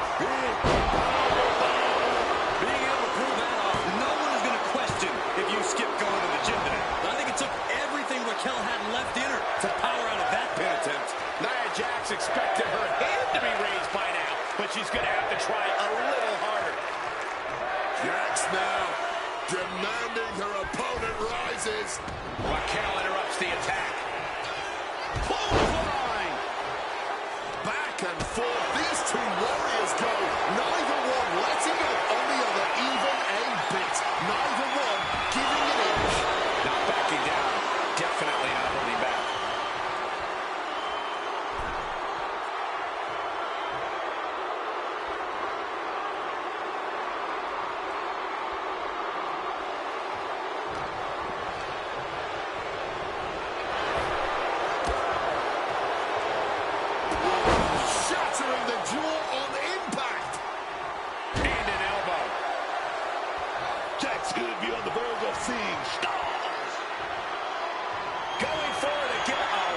Speaker 3: Being able to pull that off, no one is going to question if you skip going to the gym today. But I think it took everything Raquel had left in her to power out of that pin attempt.
Speaker 1: Nia Jax expected her hand to be raised by now, but she's going to have to try a little harder.
Speaker 5: Jax now demanding her opponent rises.
Speaker 1: Raquel interrupts the attack. Clothesline.
Speaker 5: Back and forth, these two warriors go. Neither one letting up on the other even a bit. Neither one giving an inch.
Speaker 1: Not backing down. Definitely not holding back.
Speaker 5: Shattering the jaw on impact.
Speaker 1: And an elbow.
Speaker 4: Jax could be on the verge of seeing stars.
Speaker 1: Going for it again. Oh.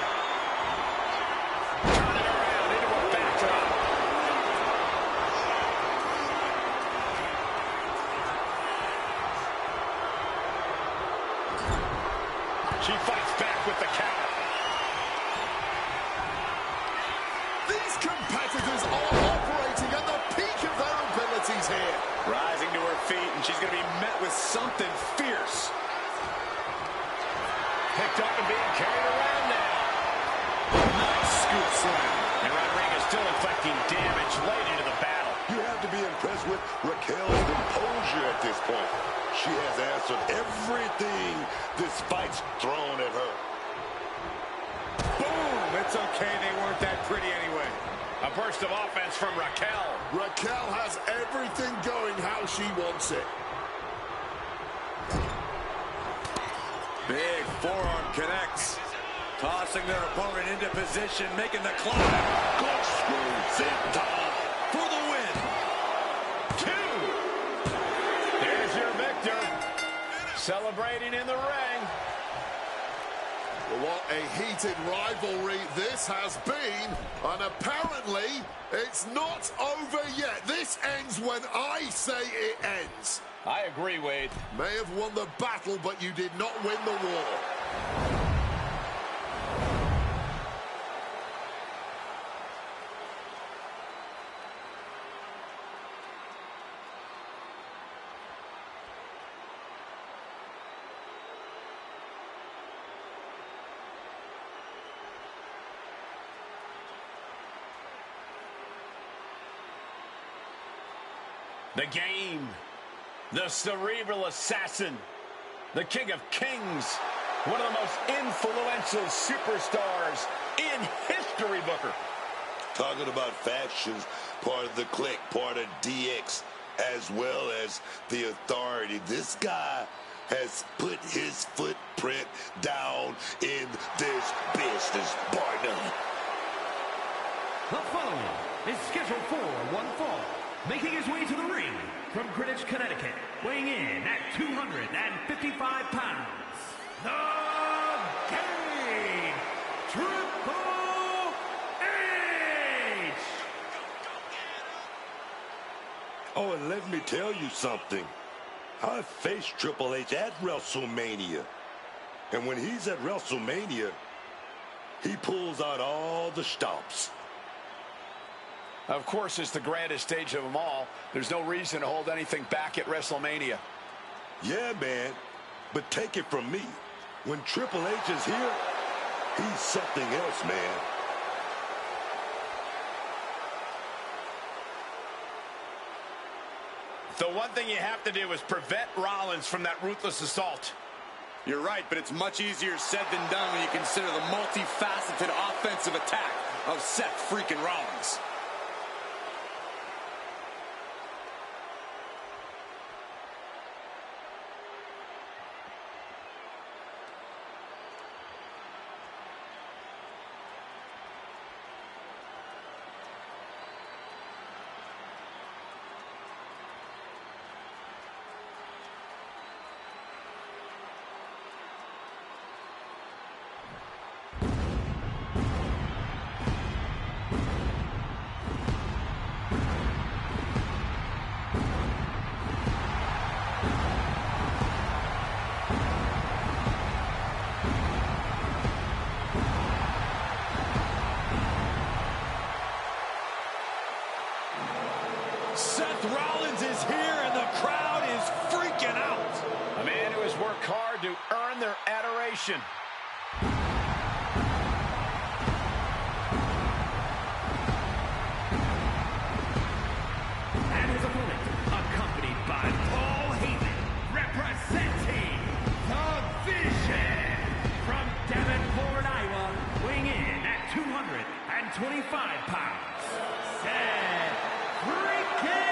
Speaker 1: Turning around into a backdrop. She fights back with the counter.
Speaker 5: These competitors are operating at the peak of their abilities here.
Speaker 3: Rising to her feet, and she's going to be met with something fierce.
Speaker 1: Picked up and being carried around now.
Speaker 3: Nice scoop slam.
Speaker 1: And Rodriguez still inflicting damage late into the battle.
Speaker 4: You have to be impressed with Raquel's composure at this point. She has answered everything this fight's thrown at her.
Speaker 1: Boom! It's okay, they weren't that pretty anyway. A burst of offense from Raquel.
Speaker 5: Raquel has everything going how she wants it.
Speaker 3: Big forearm connects. Tossing their opponent into position, making the climb.
Speaker 4: Corkscrew, senton
Speaker 3: For the win.
Speaker 1: 2. There's your victor. Celebrating in the ring.
Speaker 5: What a heated rivalry this has been, and apparently it's not over yet. This ends when I say it ends.
Speaker 1: I agree, Wade.
Speaker 5: May have won the battle, but you did not win the war.
Speaker 1: The Game, the cerebral assassin, the king of kings, one of the most influential superstars in history, Booker.
Speaker 4: Talking about factions, part of the clique, part of DX, as well as the Authority. This guy has put his footprint down in this business, partner.
Speaker 2: The following is scheduled for one fall. Making his way to the ring from Greenwich, Connecticut, weighing in at 255 pounds, The Game, Triple H!
Speaker 4: Oh, and let me tell you something. I faced Triple H at WrestleMania. And when he's at WrestleMania, he pulls out all the stops.
Speaker 1: Of course, it's the grandest stage of them all. There's no reason to hold anything back at WrestleMania.
Speaker 4: Yeah, man. But take it from me. When Triple H is here, he's something else, man.
Speaker 1: The one thing you have to do is prevent Rollins from that ruthless assault.
Speaker 3: You're right, but it's much easier said than done when you consider the multifaceted offensive attack of Seth freaking Rollins. Seth Rollins is here and the crowd is freaking out.
Speaker 1: A man who has worked hard to earn their adoration.
Speaker 2: And his opponent, accompanied by Paul Heyman, representing The Vision from Davenport, Iowa, weighing in at 225 pounds, Seth freaking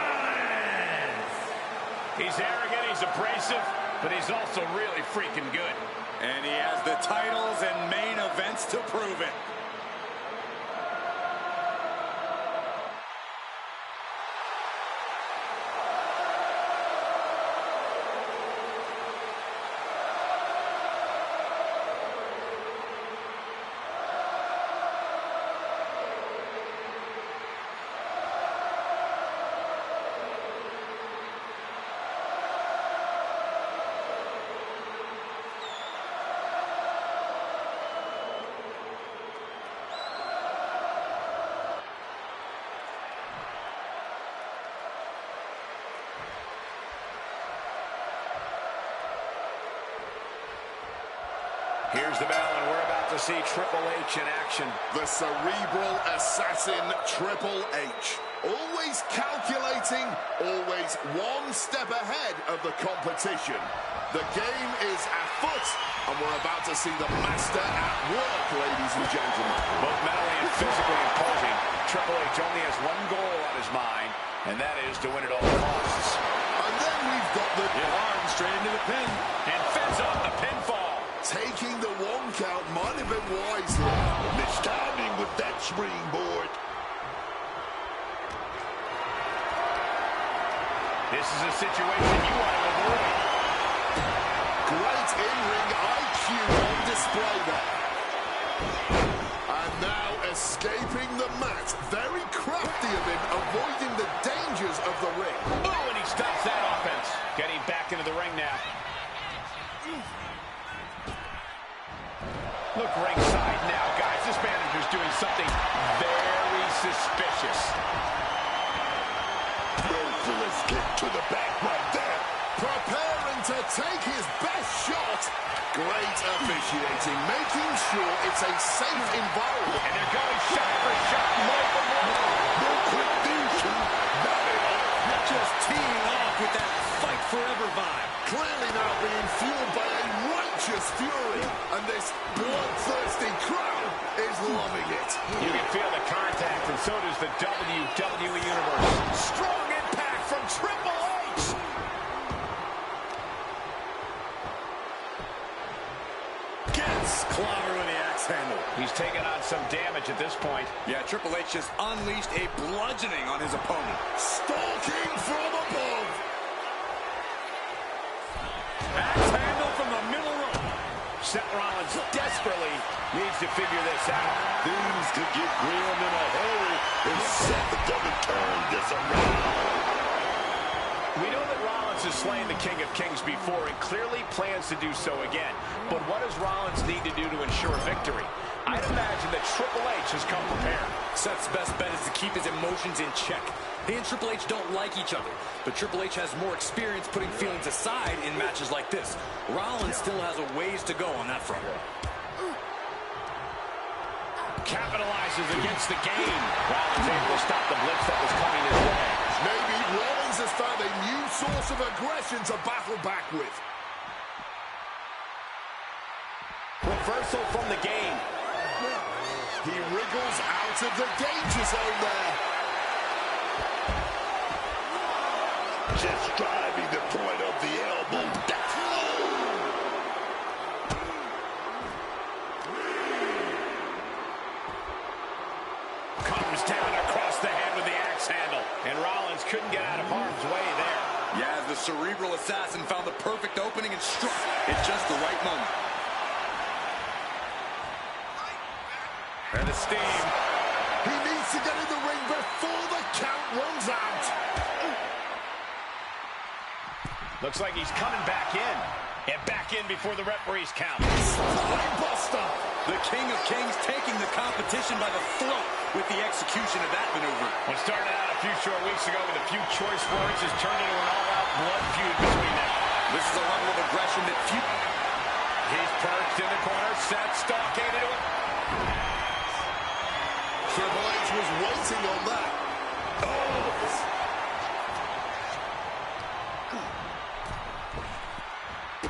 Speaker 2: Rollins!
Speaker 1: He's arrogant, he's abrasive, but he's also really freaking good.
Speaker 3: And he has the titles and main events to prove it.
Speaker 1: Here's the bell, and we're about to see Triple H in action.
Speaker 5: The cerebral assassin, Triple H. Always calculating, always one step ahead of the competition. The game is afoot, and we're about to see the master at work, ladies and gentlemen.
Speaker 1: Both mentally and physically imposing, Triple H only has one goal on his mind, and that is to win at all costs.
Speaker 5: And then we've got the
Speaker 3: Arm straight into the pin.
Speaker 1: And fends off the pinfall.
Speaker 5: Taking the 1 count might have been wise here.
Speaker 4: Mistiming with that springboard.
Speaker 1: This is a situation you want to avoid.
Speaker 5: Great in-ring IQ on display there. And now escaping the mat. Very crafty of him, avoiding the dangers of the ring.
Speaker 1: Oh, and he stops that offense. Getting back into the ring now. Look ringside now, guys. This manager's doing something very suspicious.
Speaker 4: Merciless kick to the back right there.
Speaker 5: Preparing to take his best shot. Great officiating, making sure it's a safe environment.
Speaker 1: And they're going shot for shot. More for more.
Speaker 4: No quick these two. Not at all.
Speaker 3: Just teeing off with that fight forever vibe.
Speaker 5: Clearly now being fueled by a righteous fury. And this bloodthirsty crowd is loving it.
Speaker 1: You can feel the contact, and so does the WWE Universe. Strong impact from Triple H.
Speaker 3: Gets clobbered with the axe handle.
Speaker 1: He's taken on some damage at this point.
Speaker 3: Yeah, Triple H just unleashed a bludgeoning on his opponent.
Speaker 5: Stalking from above.
Speaker 3: Axe handle from the middle rope.
Speaker 1: Seth Rollins desperately needs to figure this out.
Speaker 4: Things could get grim in a hurry if Seth doesn't turn this around.
Speaker 1: We know that Rollins has slain the King of Kings before and clearly plans to do so again. But what does Rollins need to do to ensure victory? I'd imagine that Triple H has come prepared.
Speaker 3: Seth's best bet is to keep his emotions in check. He and Triple H don't like each other, but Triple H has more experience putting feelings aside in matches like this. Rollins still has a ways to go on that front.
Speaker 1: Capitalizes against the game. Rollins able to stop the blitz that was coming his way.
Speaker 5: Maybe Rollins has found a new source of aggression to battle back with.
Speaker 1: Reversal from the game.
Speaker 5: He wriggles out of the danger zone there.
Speaker 4: Just driving the point of the elbow down.
Speaker 1: Comes down across the head with the axe handle. And Rollins couldn't get out of harm's way there.
Speaker 3: Yeah, the cerebral assassin found the perfect opening and struck at just the right moment. And the steam.
Speaker 5: He needs to get in the ring before the count runs out.
Speaker 1: Looks like he's coming back in. And back in before the referees count.
Speaker 5: Buster.
Speaker 3: The King of Kings taking the competition by the throat with the execution of that maneuver.
Speaker 1: What started out a few short weeks ago with a few choice words has turned into an all-out blood feud between them.
Speaker 3: This is a level of aggression that few...
Speaker 1: He's perched in the corner. Seth stalking into it.
Speaker 5: Triple H was waiting on that. Oh!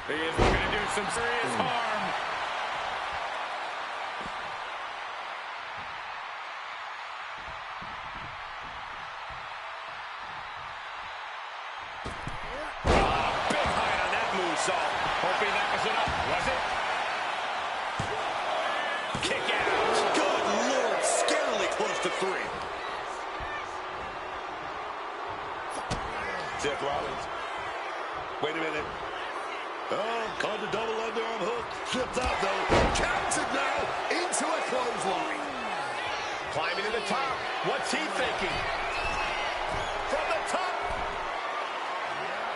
Speaker 1: He is looking to do some serious harm. Big height on that moonsault. Hoping that was enough. Was it? Kick out.
Speaker 3: Good Lord, scarily close to 3.
Speaker 4: Seth Rollins. Wait a minute. Oh, caught the double underarm hook. Slipped out, though.
Speaker 5: Counted now into a clothesline.
Speaker 1: Climbing to the top. What's he thinking? From the top.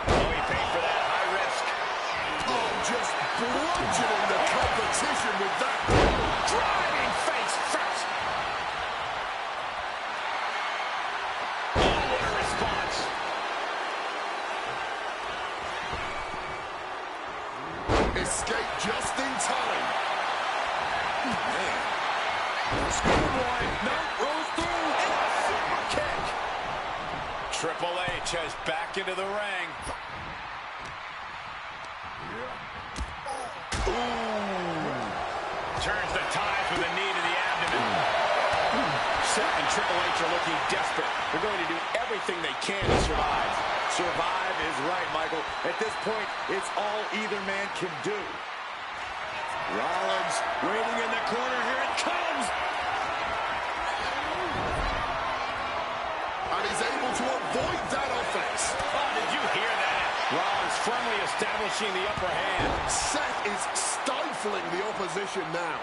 Speaker 1: Oh, he paid for that. High risk.
Speaker 5: Oh, just bludgeoning the competition with that.
Speaker 1: Driving face first. Oh, what a response.
Speaker 5: Escape just in time.
Speaker 1: Schoolboy. No, rolls through. And a super kick. Triple H has back into the ring. Ooh. Turns the ties with a knee to the abdomen. Seth and Triple H are looking desperate. They're going to do everything they can to survive.
Speaker 6: Survive is right, Michael. At this point, it's all either man can do.
Speaker 3: Rollins waiting in the corner. Here it comes.
Speaker 5: And he's able to avoid that offense.
Speaker 1: Oh, did you hear that?
Speaker 3: Rollins firmly establishing the upper hand.
Speaker 5: Seth is stifling the opposition now.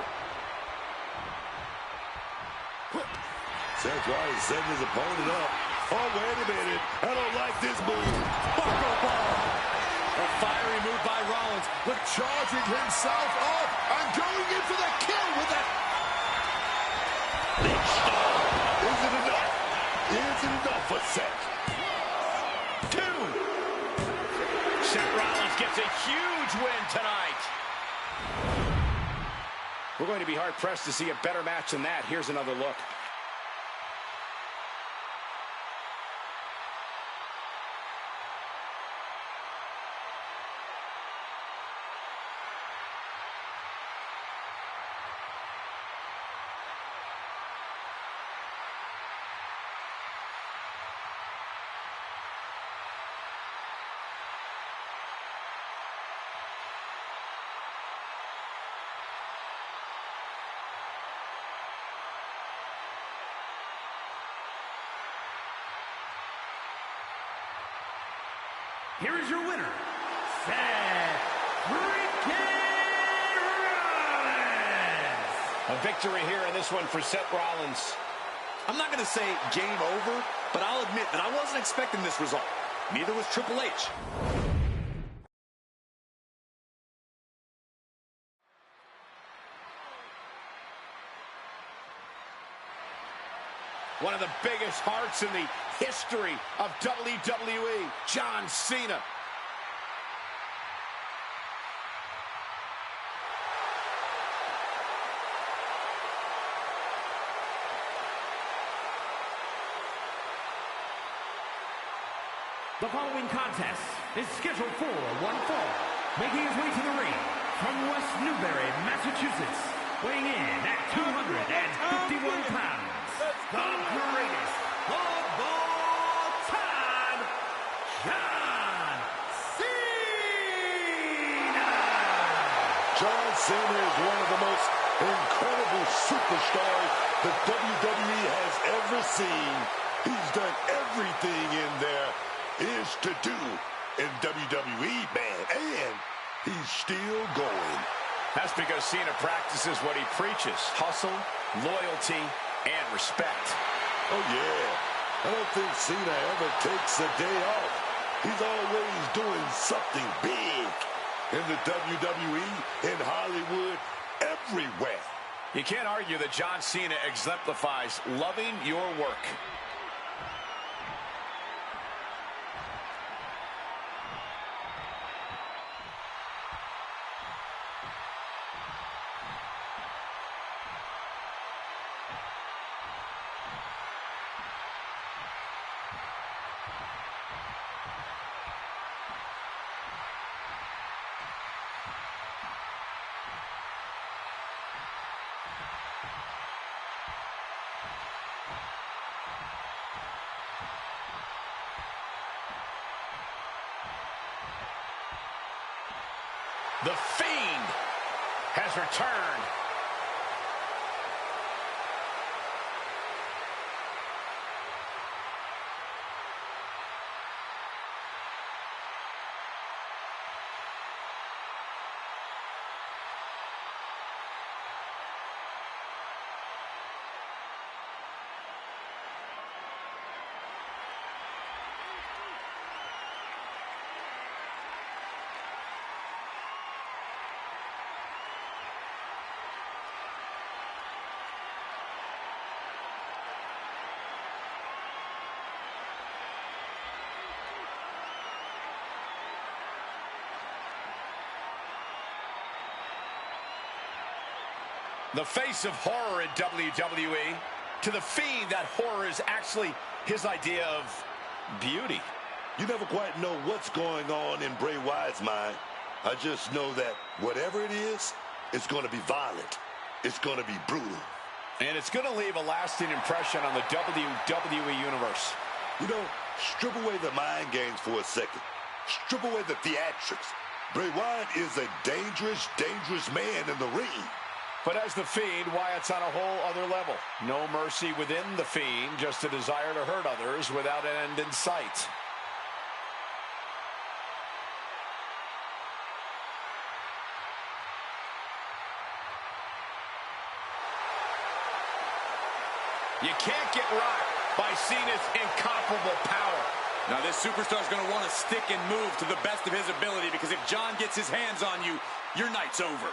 Speaker 4: Seth Rollins setting his opponent up. Oh, wait a minute. I don't like this move.
Speaker 3: Buckle bomb. A fiery move by Rollins.
Speaker 5: But charging himself up and going in for the kill with that.
Speaker 4: Is it enough? Is it enough for Seth?
Speaker 1: 2. Seth Rollins gets a huge win tonight.
Speaker 3: We're going to be hard-pressed to see a better match than that. Here's another look.
Speaker 2: Here is your winner, Seth freaking Rollins.
Speaker 1: A victory here in this one for Seth Rollins.
Speaker 3: I'm not going to say game over, but I'll admit that I wasn't expecting this result. Neither was Triple H.
Speaker 1: One of the biggest hearts in the history of WWE, John Cena.
Speaker 2: The following contest is scheduled for one fall. Making his way to the ring from West Newbury, Massachusetts, weighing in at 251 pounds. The greatest of all time, John Cena!
Speaker 4: John Cena is one of the most incredible superstars the WWE has ever seen. He's done everything in there is to do in WWE, man, and he's still going.
Speaker 1: That's because Cena practices what he preaches: hustle, loyalty, and respect.
Speaker 4: Oh, yeah. I don't think Cena ever takes a day off. He's always doing something big in the WWE, in Hollywood, everywhere.
Speaker 1: You can't argue that John Cena exemplifies loving your work. The Fiend has returned. The face of horror in WWE. To the Fiend, that horror is actually his idea of beauty.
Speaker 4: You never quite know what's going on in Bray Wyatt's mind. I just know that whatever it is, it's going to be violent. It's going to be brutal.
Speaker 1: And it's going to leave a lasting impression on the WWE Universe.
Speaker 4: You know, strip away the mind games for a second. Strip away the theatrics. Bray Wyatt is a dangerous, dangerous man in the ring.
Speaker 1: But as the Fiend, Wyatt's on a whole other level. No mercy within the Fiend, just a desire to hurt others without an end in sight. You can't get rocked by Cena's incomparable power.
Speaker 3: Now this superstar's going to want to stick and move to the best of his ability, because if John gets his hands on you, your night's over.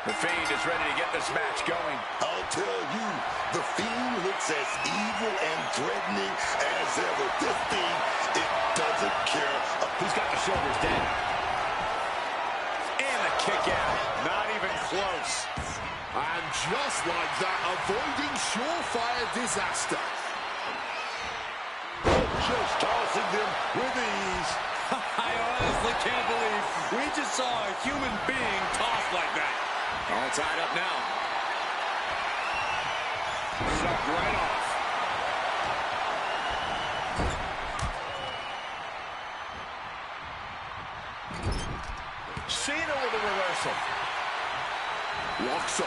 Speaker 1: The Fiend is ready to get this match going.
Speaker 4: I'll tell you, the Fiend looks as evil and threatening as ever. This thing, it doesn't care.
Speaker 1: He's got the shoulders down. And a kick out. Not even close.
Speaker 5: And just like that, avoiding surefire disaster.
Speaker 4: Just tossing them with ease.
Speaker 3: I honestly can't believe we just saw a human being tossed like that. All tied up now. Shot right off.
Speaker 1: Cena with a reversal.
Speaker 5: Locks up.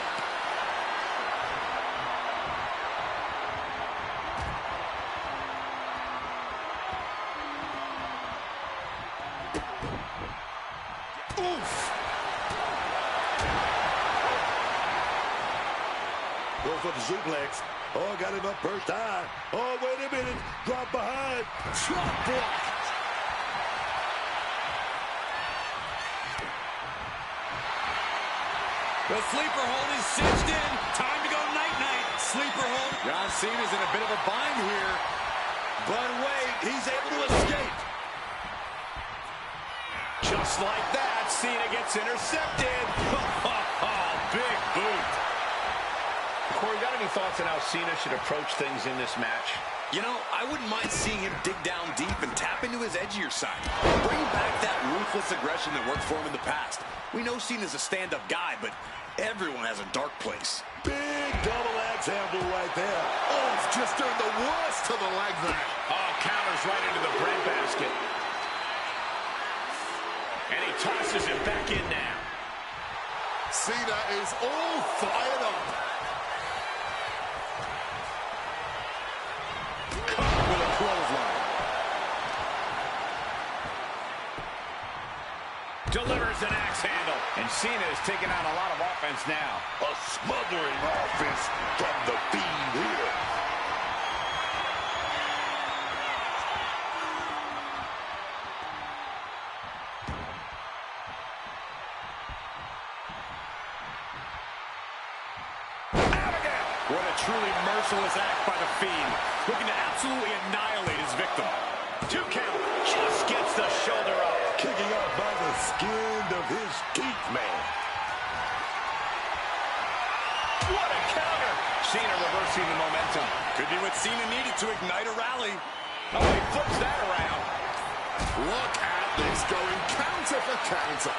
Speaker 4: Oof. Goes for the suplex. Oh, got him up first time. Oh, wait a minute. Drop behind. Chop block.
Speaker 3: The sleeper hold is cinched in. Time to go night-night. Sleeper hold. John Cena's in a bit of a bind here.
Speaker 4: But wait, he's able to escape.
Speaker 1: Just like that, Cena gets intercepted. Big boot. Corey, got any thoughts on how Cena should approach things in this match?
Speaker 3: You know, I wouldn't mind seeing him dig down deep and tap into his edgier side. Bring back that ruthless aggression that worked for him in the past. We know Cena's a stand-up guy, but everyone has a dark place.
Speaker 4: Big double axe handle right there.
Speaker 5: Oh, it's just doing the worst to the leg there.
Speaker 1: Oh, counters right into the bread basket. And he tosses him back in now.
Speaker 5: Cena is all fired up.
Speaker 1: Caught with a clothesline. Delivers an axe handle. And Cena is taking on a lot of offense now.
Speaker 4: A smothering offense from the Fiend here.
Speaker 1: What a truly merciless act by the Fiend, looking to absolutely annihilate his victim. 2 count, just gets the shoulder up.
Speaker 4: Kicking out by the skin of his teeth, man.
Speaker 1: What a counter! Cena reversing the momentum.
Speaker 3: Could be what Cena needed to ignite a rally.
Speaker 1: Oh, he flips that around.
Speaker 5: Look at this, going counter for counter.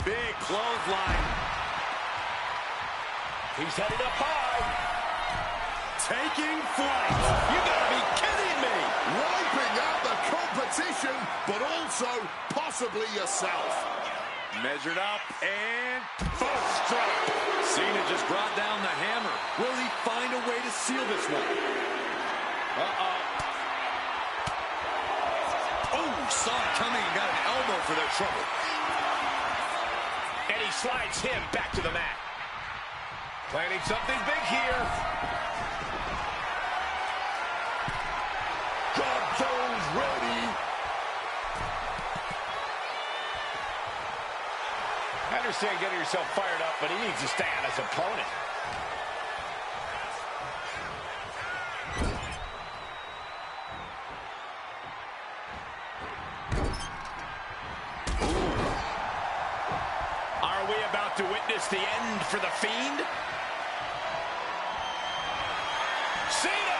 Speaker 3: Big clothesline.
Speaker 1: He's headed up high.
Speaker 3: Taking flight. You gotta be kidding me.
Speaker 5: Wiping out the competition, but also possibly yourself.
Speaker 3: Measured up and first strike. Cena just brought down the hammer. Will he find a way to seal this one? Oh, saw it coming and got an elbow for their trouble.
Speaker 1: And he slides him back to the mat. Planning something big here.
Speaker 4: Drop those ready.
Speaker 1: I understand getting yourself fired up, but he needs to stay on his opponent. Are we about to witness the end for the Fiend? Cena!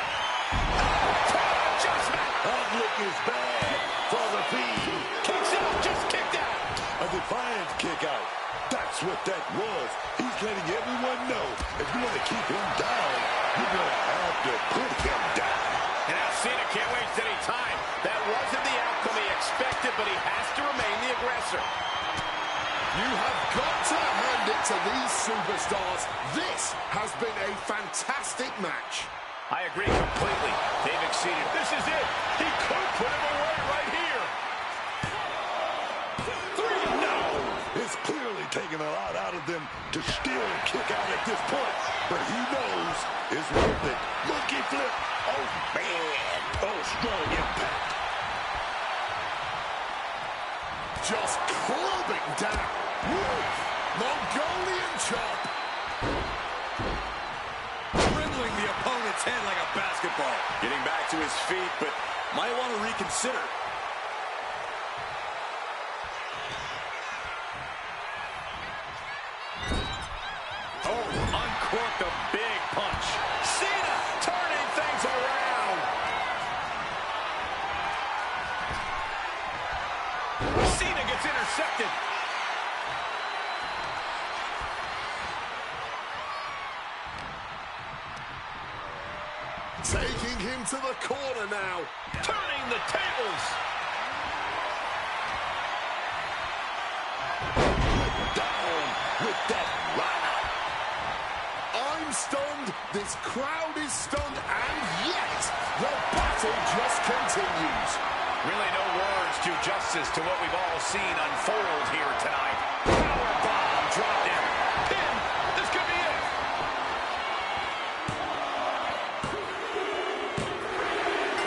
Speaker 1: Adjustment!
Speaker 4: That look is bad for the Fiend.
Speaker 1: Kicks out, just kicked out.
Speaker 4: A defiant kick out. That's what that was. He's letting everyone know if you want to keep him down, you're going to have to put him down.
Speaker 1: And now Cena can't waste any time. That wasn't the outcome he expected, but he has to remain the aggressor.
Speaker 5: You have got to hand it to these superstars. This has been a fantastic match.
Speaker 1: I agree completely. They've exceeded. This is it. He could put him away right here. 3, no.
Speaker 4: It's clearly taking a lot out of them to still kick out at this point, but he knows it's worth it. Monkey flip. Oh, man. Oh, strong impact.
Speaker 5: Just clubbing down. Woo! Mongolian chop.
Speaker 3: Dribbling the opponent's head like a basketball. Getting back to his feet, but might want to reconsider.
Speaker 1: Oh, uncorked a big punch. Cena turning things around. Cena gets intercepted.
Speaker 5: Taking him to the corner now.
Speaker 1: Turning the tables.
Speaker 4: Down with that right.
Speaker 5: I'm stunned, this crowd is stunned, and yet the battle just continues.
Speaker 1: Really no words do justice to what we've all seen unfold here tonight. Powerbomb dropped in. Pin. This could be it.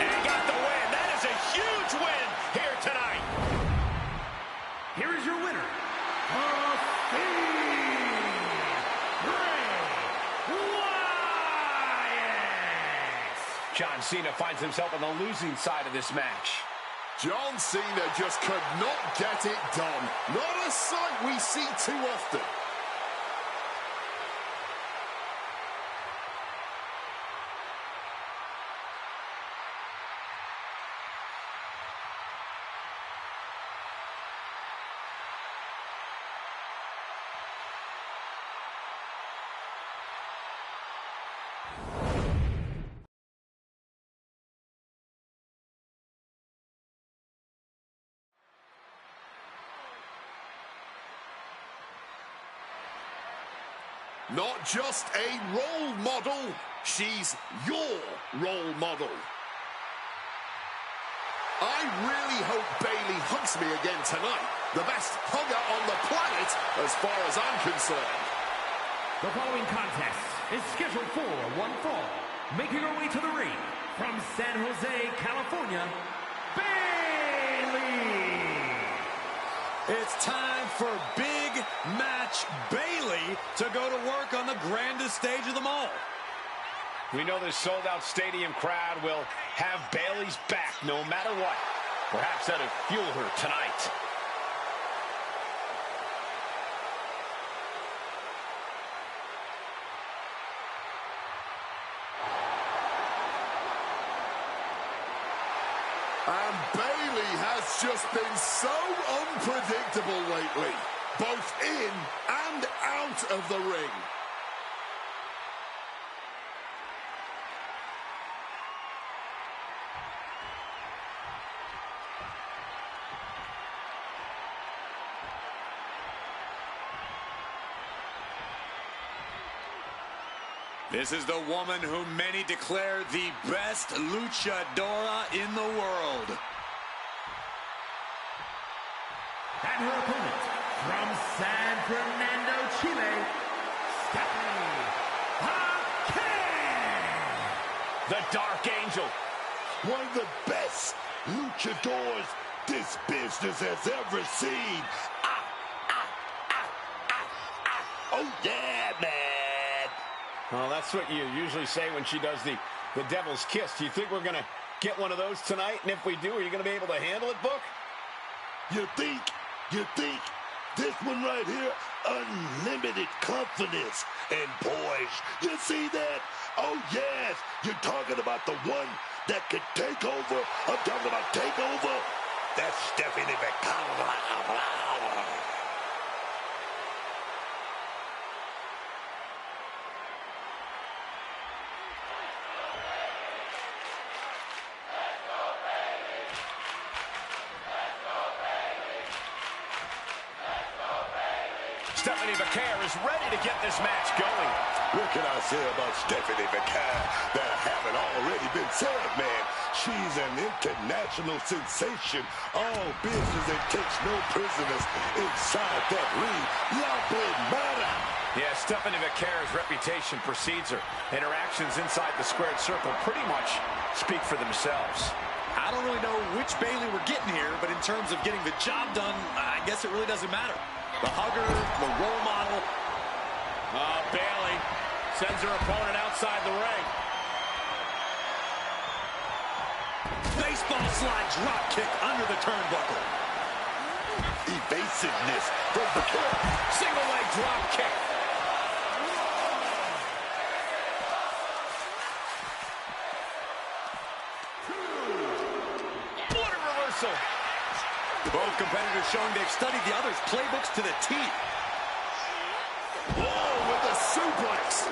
Speaker 1: And got the win. That is a huge win here tonight.
Speaker 2: Here is your winner, the Fiend, Bray Wyatt.
Speaker 1: John Cena finds himself on the losing side of this match.
Speaker 5: John Cena just could not get it done. Not a sight we see too often. Not just a role model, she's your role model. I really hope Bayley hugs me again tonight. The best hugger on the planet, as far as I'm concerned.
Speaker 2: The following contest is scheduled for one fall. Making her way to the ring from San Jose, California, Bayley.
Speaker 3: It's time for Big Match Bayley to go to work on the grandest stage of them all.
Speaker 1: We know this sold-out stadium crowd will have Bayley's back no matter what. Perhaps that'll fuel her tonight.
Speaker 5: And Bayley has just been so unpredictable lately, both in and out of the ring.
Speaker 3: This is the woman whom many declare the best luchadora in the world.
Speaker 2: And her opponent from San Fernando, Chile, Stephanie Hackett.
Speaker 1: The Dark Angel.
Speaker 4: One of the best luchadors this business has ever seen. Oh, yeah, man.
Speaker 1: Well, that's what you usually say when she does the devil's kiss. Do you think we're going to get one of those tonight? And if we do, are you going to be able to handle it, Book?
Speaker 4: You think this one right here, unlimited confidence and poise. You see that? Oh, yes. You're talking about the one that could take over. I'm talking about take over. That's Stephanie McCollum.
Speaker 1: Stephanie McCare is ready to get this match going.
Speaker 4: What can I say about Stephanie McCare that haven't already been said, man? She's an international sensation. All business and takes no prisoners inside that ring. La Primera.
Speaker 1: Yeah, Stephanie McCare's reputation precedes her, and her actions inside the squared circle pretty much speak for themselves.
Speaker 3: I don't really know which Bayley we're getting here, but in terms of getting the job done, I guess it really doesn't matter. The hugger, the role model.
Speaker 1: Bayley sends her opponent outside the ring.
Speaker 3: Baseball slide drop kick under the turnbuckle.
Speaker 4: Evasiveness from the kick.
Speaker 1: Single leg drop kick. What a reversal.
Speaker 3: Both competitors showing they've studied the other's playbooks to the T.
Speaker 5: Oh, with a suplex.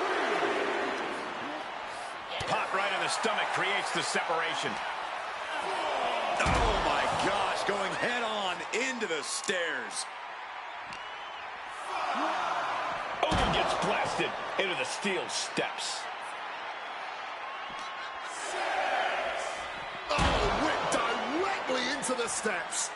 Speaker 1: Pop right in the stomach creates the separation.
Speaker 3: Oh, my gosh, going head on into the stairs.
Speaker 1: Oh, he gets blasted into the steel steps.
Speaker 5: Oh, went directly into the steps.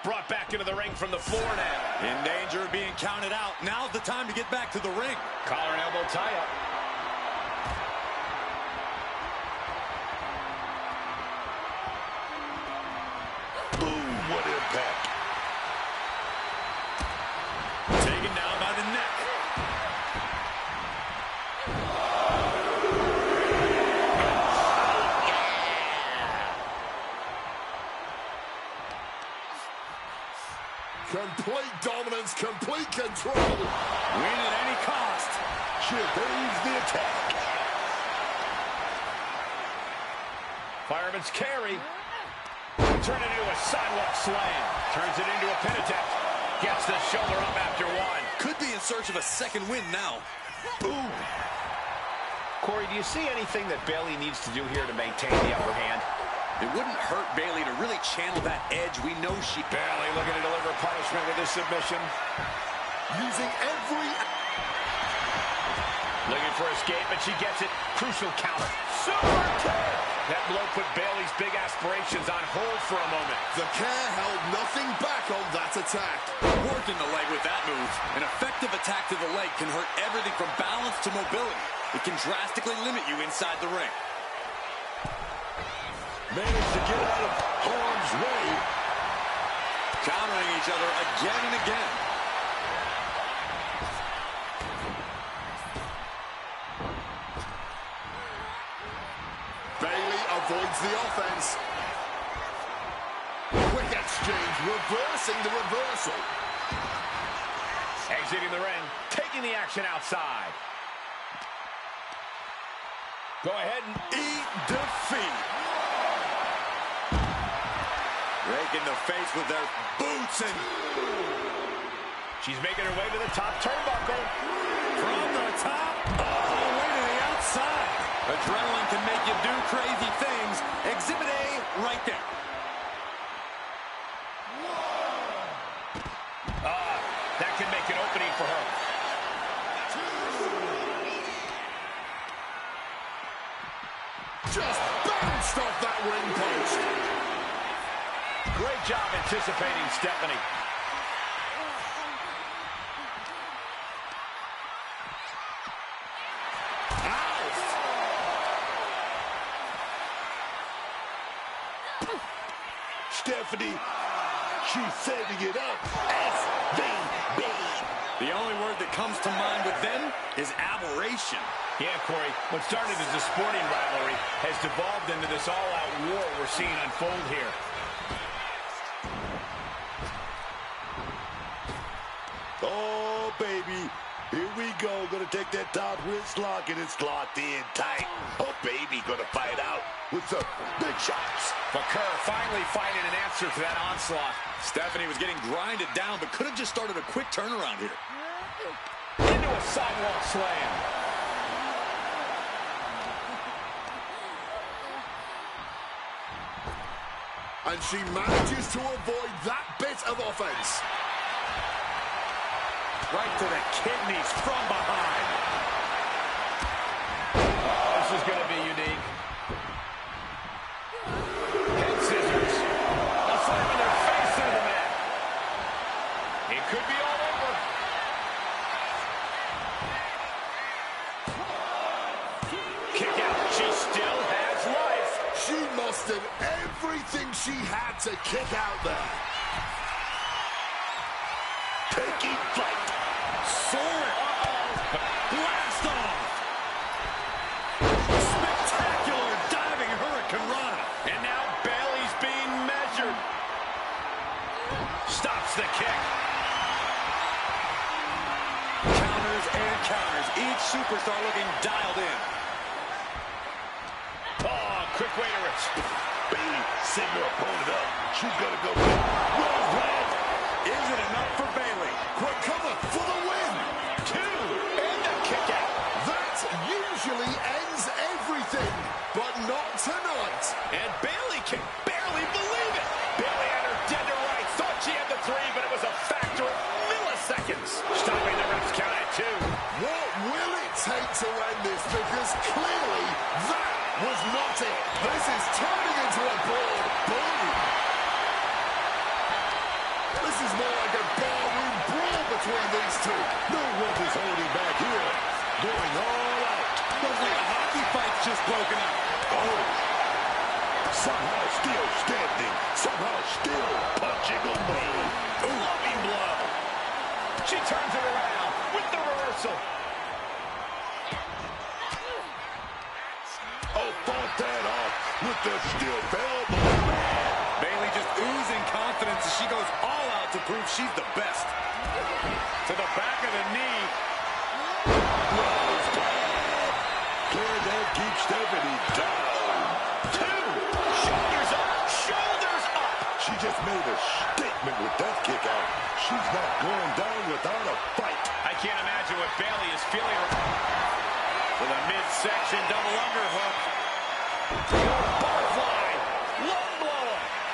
Speaker 1: Brought back into the ring from the floor now.
Speaker 3: In danger of being counted out. Now's the time to get back to the ring.
Speaker 1: Collar and elbow tie-up.
Speaker 4: Boom, what impact.
Speaker 3: Taken down by the neck.
Speaker 5: Complete dominance, complete control.
Speaker 3: Win at any cost.
Speaker 4: She evades the attack.
Speaker 1: Fireman's carry. Turn it into a sidewalk slam. Turns it into a pin attempt. Gets the shoulder up after one.
Speaker 3: Could be in search of a second win now.
Speaker 1: Ooh. Corey, do you see anything that Bayley needs to do here to maintain the upper hand?
Speaker 3: It wouldn't hurt Bayley to really channel that edge. We know she...
Speaker 1: Bayley looking to deliver punishment with this submission.
Speaker 5: Using every...
Speaker 1: Looking for escape, but she gets it. Crucial counter. Super kick! That blow put Bayley's big aspirations on hold for a moment.
Speaker 5: The Care held nothing back on that attack.
Speaker 3: Worked in the leg with that move. An effective attack to the leg can hurt everything from balance to mobility. It can drastically limit you inside the ring.
Speaker 4: Managed to get out of harm's way.
Speaker 3: Countering each other again and again.
Speaker 5: Bayley avoids the offense. Quick exchange, reversing the reversal.
Speaker 1: Exiting the ring, taking the action outside. Go ahead and
Speaker 3: Eat defeat. Rake in the face with their boots, and
Speaker 1: she's making her way to the top turnbuckle.
Speaker 3: from the top all the way to the outside. Adrenaline can make you do crazy things. Exhibit A right there.
Speaker 1: That can make an opening for her.
Speaker 5: Just bounced off that ring post.
Speaker 1: Great job anticipating Stephanie.
Speaker 4: Stephanie She's setting it up. SVB.
Speaker 3: The only word that comes to mind with them is aberration.
Speaker 1: Yeah, Corey, what started as a sporting rivalry has devolved into this all-out war we're seeing unfold here.
Speaker 4: Oh, baby. Here we go. Gonna take that top wrist lock, and it's locked in tight. Oh, baby, gonna fight out with some big shots.
Speaker 1: McCurr finally finding an answer to that onslaught.
Speaker 3: Stephanie was getting grinded down, but could have just started a quick turnaround here.
Speaker 1: Into a sidewalk slam.
Speaker 5: And she manages to avoid that bit of offense.
Speaker 1: Right to the kidneys from behind. This is going to be unique. Head scissors. A slam in their face into the mat. It could be all over. Kick out. She still has life.
Speaker 5: She mustered everything she had to kick out there.
Speaker 4: Taking flight.
Speaker 3: Soaring. Blast off. Spectacular diving Hurricane Rana.
Speaker 1: And now Bayley's being measured. Stops the kick.
Speaker 3: Counters and counters. Each superstar looking dialed in.
Speaker 1: Oh, quick way to rich.
Speaker 4: Bailey setting her opponent up. She's gonna go Rose Red.
Speaker 3: Is it enough for Bayley?
Speaker 5: Quick cover for the win.
Speaker 1: 2, and the kick out.
Speaker 5: That usually ends everything, but not tonight.
Speaker 1: And Bayley can barely believe it. Bayley had her dead to rights. Thought she had the 3, but it was a factor of milliseconds. Stopping the ref's count at 2.
Speaker 5: What will it take to end this? Because clearly that was not it. This is turning into a brawl. Boom. This is more like a barroom brawl between these two.
Speaker 4: No one is holding back here. Going all out.
Speaker 3: Looks like a hockey fight's just broken out.
Speaker 4: Oh. Somehow still standing. Somehow still punching away.
Speaker 1: Loving blow. She turns it around with the reversal.
Speaker 4: Oh, fought that off with the stiff elbow.
Speaker 3: Bayley just oozing confidence as she goes all out to prove she's the best.
Speaker 1: To the back of the knee.
Speaker 4: Can that keep Stephanie down?
Speaker 1: 2. Shoulders up. Shoulders up.
Speaker 4: She just made a statement with that kick out. She's not going down without a fight.
Speaker 1: I can't imagine what Bayley is feeling. With a midsection double underhook. Butterfly. Low blow.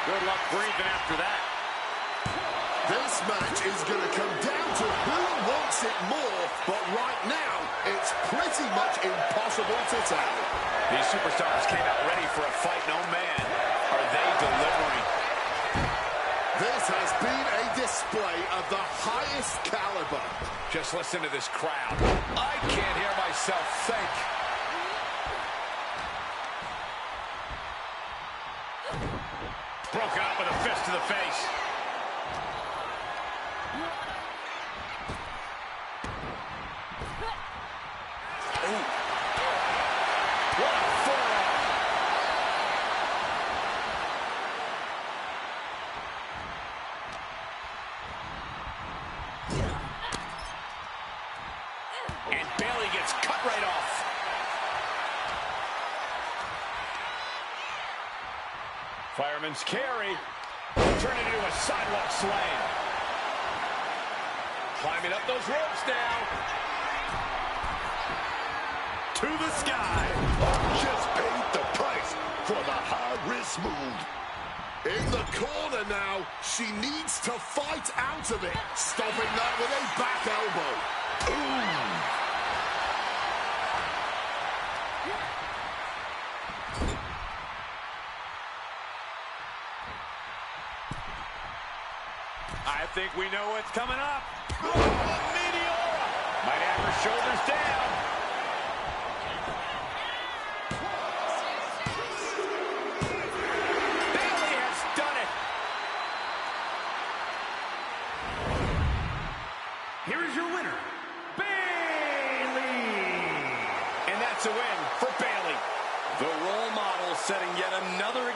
Speaker 1: Good luck breathing after that.
Speaker 5: This match is going to come down to who wants it more, but right now, it's pretty much impossible to tell.
Speaker 1: These superstars came out ready for a fight. No man, are they delivering.
Speaker 5: This has been a display of the highest caliber.
Speaker 1: Just listen to this crowd. I can't hear myself think. Broken up with a fist to the face. Ooh. What a forearm. And Bayley gets cut right off. Fireman's carry. Turn it into a sidewalk slam. Climbing up those ropes now. To the sky.
Speaker 4: Just paid the price for the high-risk move.
Speaker 5: In the corner now, she needs to fight out of it. Stopping that with a back elbow.
Speaker 4: Ooh.
Speaker 1: I think we know what's coming up. Oh, Meteora. Might have her shoulders down. Bayley has done it.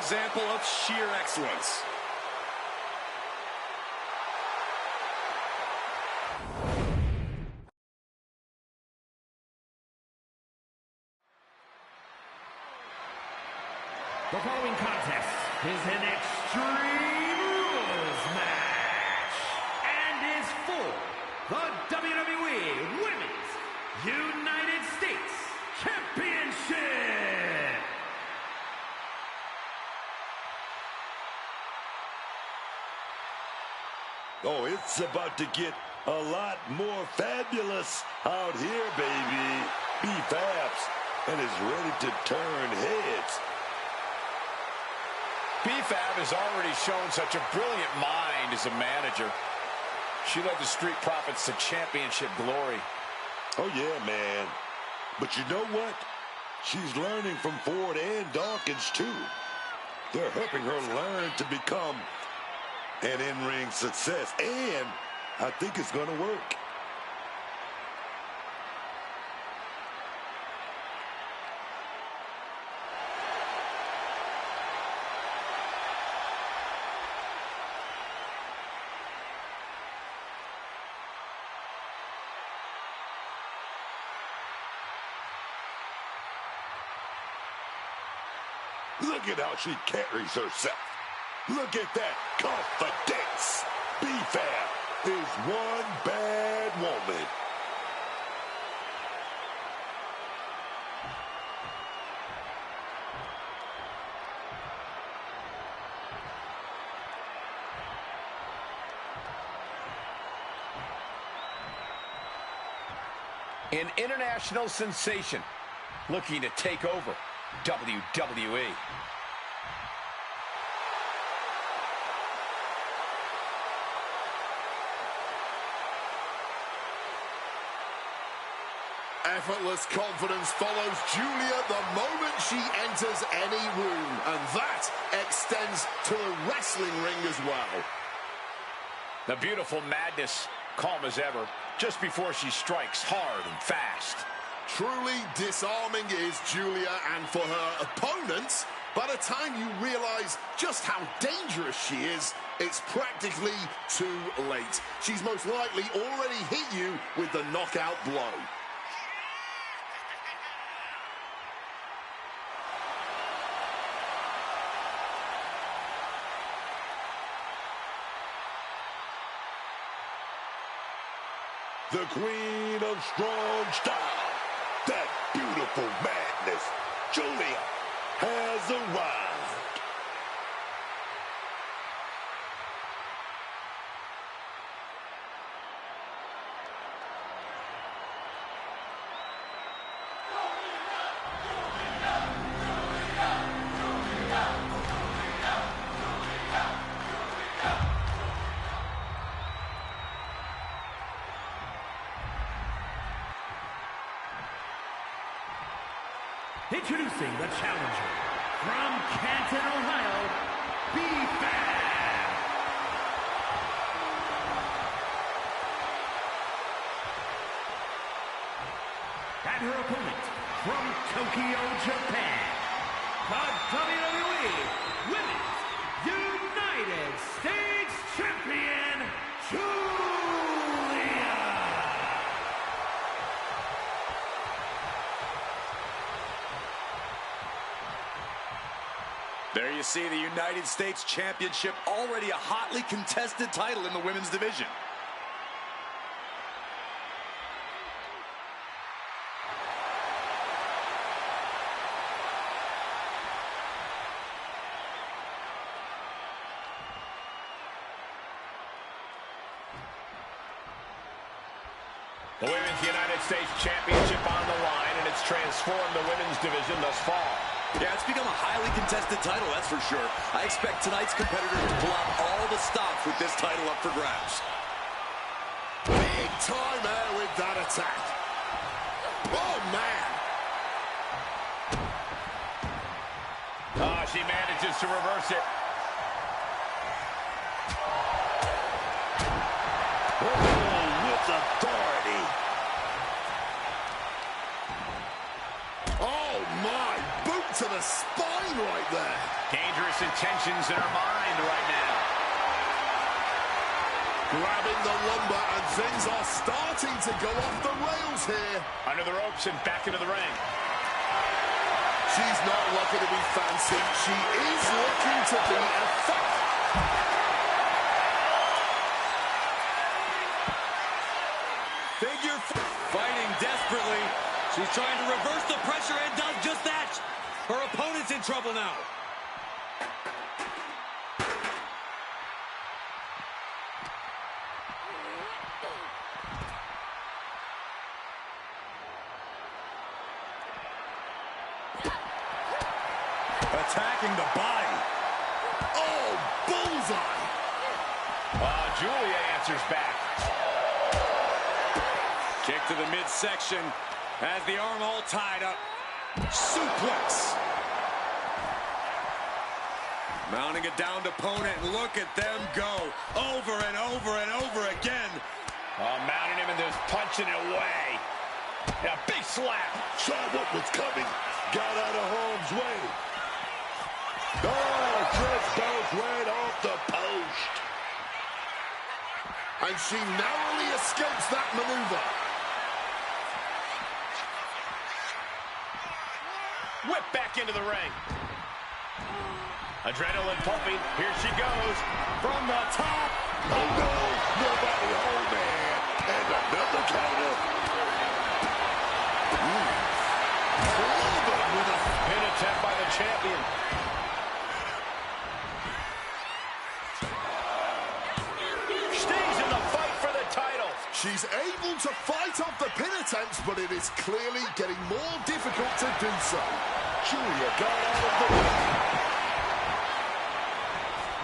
Speaker 3: example of sheer excellence.
Speaker 2: The following contest is an Extreme Rules match and is for the WWE Women's United States Championship.
Speaker 4: Oh, it's about to get a lot more fabulous out here, baby. B-Fabs and is ready to turn heads.
Speaker 1: B-Fab has already shown such a brilliant mind as a manager. She led the Street Profits to championship glory.
Speaker 4: Oh, yeah, man. But you know what? She's learning from Ford and Dawkins, too. They're helping her learn to become an in-ring success, and I think it's going to work. Look at how she carries herself. Look at that confidence. B-Fab is one bad woman.
Speaker 1: An international sensation looking to take over WWE.
Speaker 5: Effortless confidence follows Julia the moment she enters any room, and that extends to the wrestling ring as well.
Speaker 1: The beautiful madness, calm as ever, just before she strikes hard and fast.
Speaker 5: Truly disarming is Julia, and for her opponents, by the time you realize just how dangerous she is, it's practically too late. She's most likely already hit you with the knockout blow.
Speaker 4: The queen of strong style, that beautiful madness, Julia, has arrived.
Speaker 2: Introducing the challenger from Canton, Ohio, B-Fab. And her opponent from Tokyo, Japan, the WWE Women's United States Champion, Julia.
Speaker 3: There you see the United States Championship, already a hotly contested title in the women's division.
Speaker 1: The Women's United States Championship on the line, and it's transformed the women's division thus far.
Speaker 3: Yeah, it's become a highly contested title, that's for sure. I expect tonight's competitors to pull out all the stops with this title up for grabs.
Speaker 5: Big time there with that attack. Oh, man.
Speaker 1: Oh, she manages to reverse it.
Speaker 4: Oh, with authority.
Speaker 5: Oh, my. Boot to the spine. game right there.
Speaker 1: Dangerous intentions in her mind right now.
Speaker 5: Grabbing the lumber, and things are starting to go off the rails here.
Speaker 1: Under the ropes and back into the ring.
Speaker 5: She's not looking to be fancy. She is looking to be effective.
Speaker 3: Figure fighting desperately. She's trying to reverse the pressure and does just that. Her opponent's in trouble now. Attacking the body.
Speaker 5: Oh, bullseye.
Speaker 1: Julia answers back.
Speaker 3: Kick to the midsection. Has the arm all tied up. Suplex. Mounting a downed opponent. Look at them go. Over and over and over again.
Speaker 1: Mounting him and just punching it away. Yeah, big slap.
Speaker 4: Saw what was coming. Got out of harm's way. Oh, just goes right off the post.
Speaker 5: And she narrowly escapes that maneuver.
Speaker 1: Whip back into the ring. Adrenaline pumping. Here she goes. From the top.
Speaker 4: Oh, no. Nobody home, man. And another counter.
Speaker 5: Clover with a
Speaker 1: Pin attempt by the champion. Stays in the fight for the title.
Speaker 5: She's able to fight off the pin attempts, but it is clearly getting more difficult to do so.
Speaker 4: Julia got out of the ring.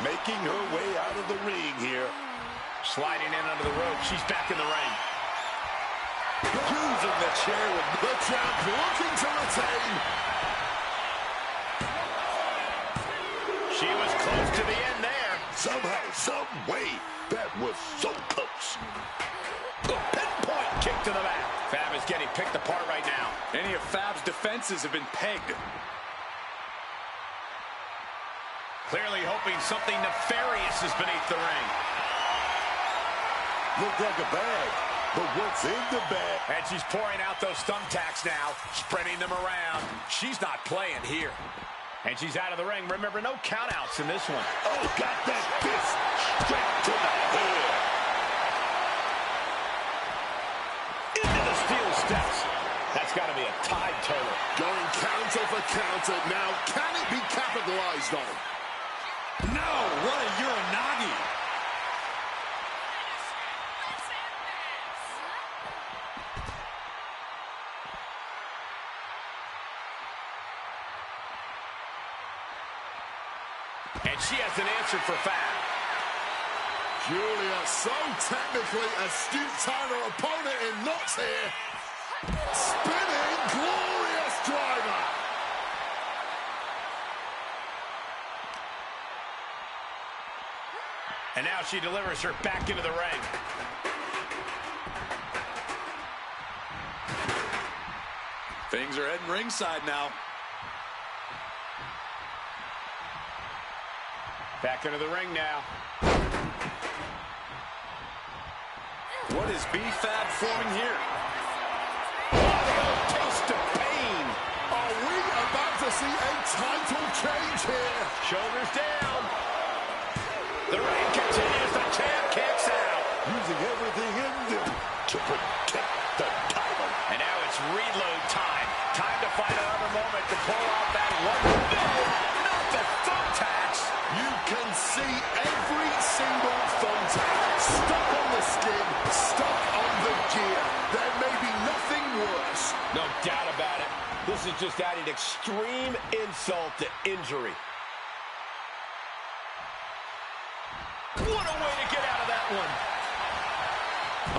Speaker 4: Making her way out of the ring here.
Speaker 1: Sliding in under the rope. She's back in the ring.
Speaker 5: Using the chair with the champ looking to retain.
Speaker 1: She was close to the end there.
Speaker 4: Somehow, some way, that was so close.
Speaker 1: A pinpoint kick to the back. Fab is getting picked apart right now.
Speaker 3: Any of Fab's defenses have been pegged.
Speaker 1: Clearly hoping something nefarious is beneath the ring.
Speaker 4: Looked like a bag, but what's in the bag?
Speaker 1: And she's pouring out those thumbtacks now, spreading them around. She's not playing here. And she's out of the ring. Remember, no countouts in this one.
Speaker 4: Oh, got that fist straight to the head.
Speaker 1: Into the steel steps. That's got to be a tide turtle.
Speaker 5: Going counter for counter. Now, can it be capitalized on?
Speaker 3: No, what a Uranagi.
Speaker 1: And she has an answer for Fab.
Speaker 5: Julia so technically astute, tying her opponent in knots here. Spinning, glorious driver.
Speaker 1: And now she delivers her back into the ring.
Speaker 3: Things are heading ringside now.
Speaker 1: Back into the ring now.
Speaker 3: What is B-Fab forming here?
Speaker 1: Taste of pain.
Speaker 5: Are we about to see a title change here?
Speaker 1: Shoulders down. The reign continues. The champ kicks out.
Speaker 4: Using everything in them to protect the title.
Speaker 1: And now it's reload time. Time to find another moment to pull out that one. No, not the thumbtacks.
Speaker 5: You can see every single thumbtack stuck on the skin, stuck on the gear. There may be nothing worse.
Speaker 1: No doubt about it. This is just adding extreme insult to injury. What a way to get out of that one.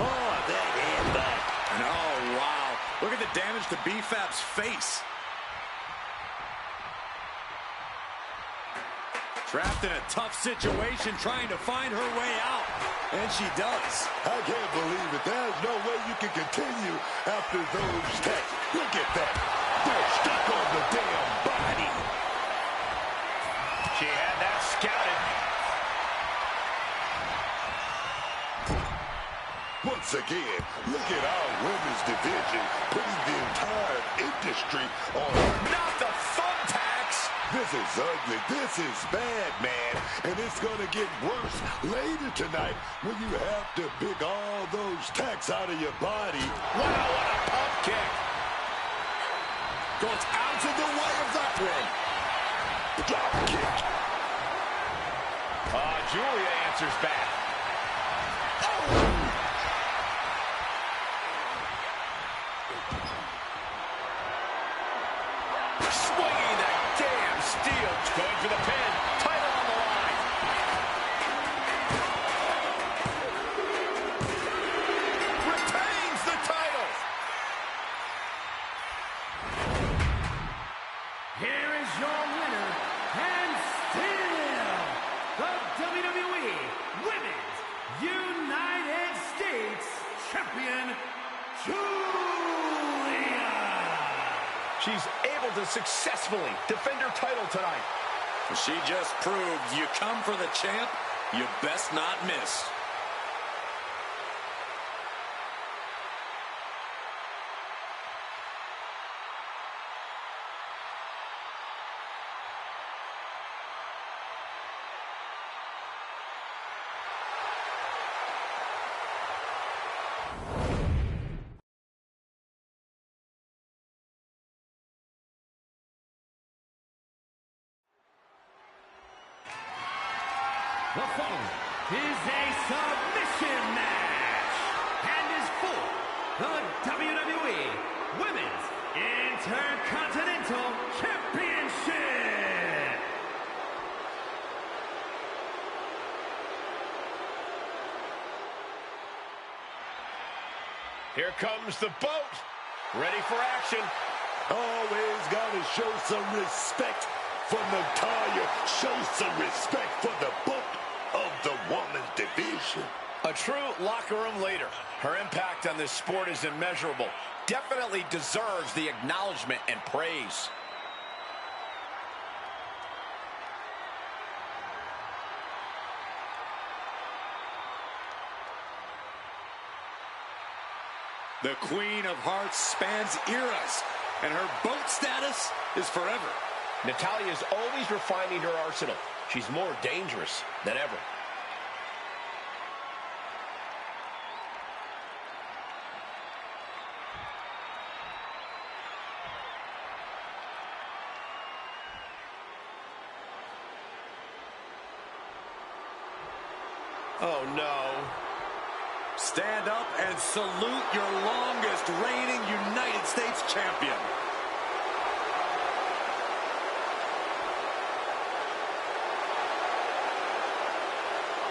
Speaker 4: Oh, that headbutt.
Speaker 3: And oh, wow. Look at the damage to B-Fab's face. Trapped in a tough situation, trying to find her way out. And she does.
Speaker 4: I can't believe it. There's no way you can continue after those attacks. Look at that. They're stuck on the damn body.
Speaker 1: She had that scouted.
Speaker 4: Once again, look at our women's division putting the entire industry on.
Speaker 1: Not the thumbtacks.
Speaker 4: This is ugly. This is bad, man. And it's going to get worse later tonight when you have to pick all those tacks out of your body.
Speaker 1: Wow, what a pump kick.
Speaker 5: Got out of the way of that one.
Speaker 4: Drop kick.
Speaker 1: Julia answers back. Swinging that damn steel. Going for the pin. Title on the line. Retains the title.
Speaker 2: Here is your winner, and still the WWE Women's United States Champion, Julia.
Speaker 1: She's able to successfully defend her title tonight.
Speaker 3: She just proved you come for the champ, you best not miss.
Speaker 2: The following is a submission match and is for the WWE Women's Intercontinental Championship.
Speaker 1: Here comes the boat. Ready for action.
Speaker 4: Always got to show some respect for Natalya. Show some respect for the book of the women's division.
Speaker 1: A true locker room leader. Her impact on this sport is immeasurable. Definitely deserves the acknowledgement and praise.
Speaker 3: The Queen of Hearts spans eras, and her boat status is forever.
Speaker 1: Natalya is always refining her arsenal. She's more dangerous than ever. Oh, no.
Speaker 3: Stand up and salute your longest reigning United States champion.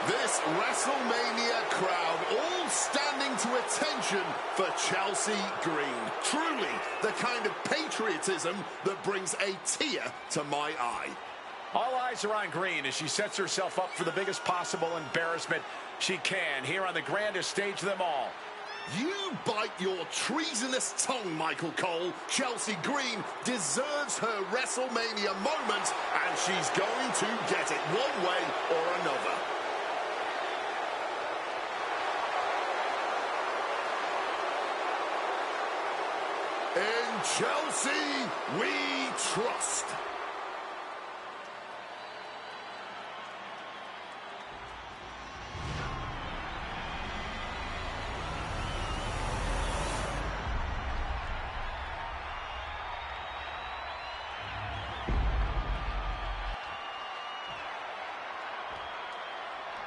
Speaker 5: This WrestleMania crowd all standing to attention for Chelsea Green. Truly the kind of patriotism that brings a tear to my eye.
Speaker 1: All eyes are on Green as she sets herself up for the biggest possible embarrassment she can here on the grandest stage of them all.
Speaker 5: You bite your treasonous tongue, Michael Cole. Chelsea Green deserves her WrestleMania moment, and she's going to get it one way or another. In Chelsea, we trust.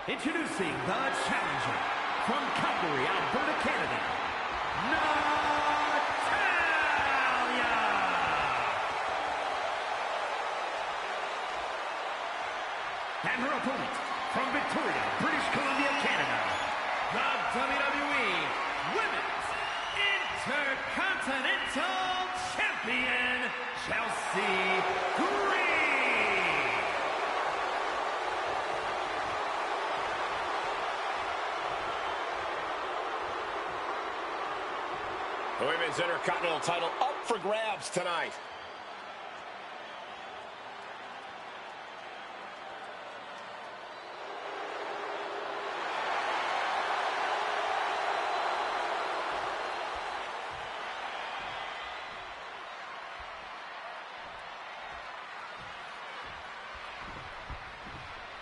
Speaker 2: Introducing the challenger from Calgary, Alberta, Canada, Natalya. And her opponent from Victoria, British Columbia, Canada, the WWE Women's Intercontinental Champion, Chelsea Green.
Speaker 1: The Women's Intercontinental title up for grabs tonight.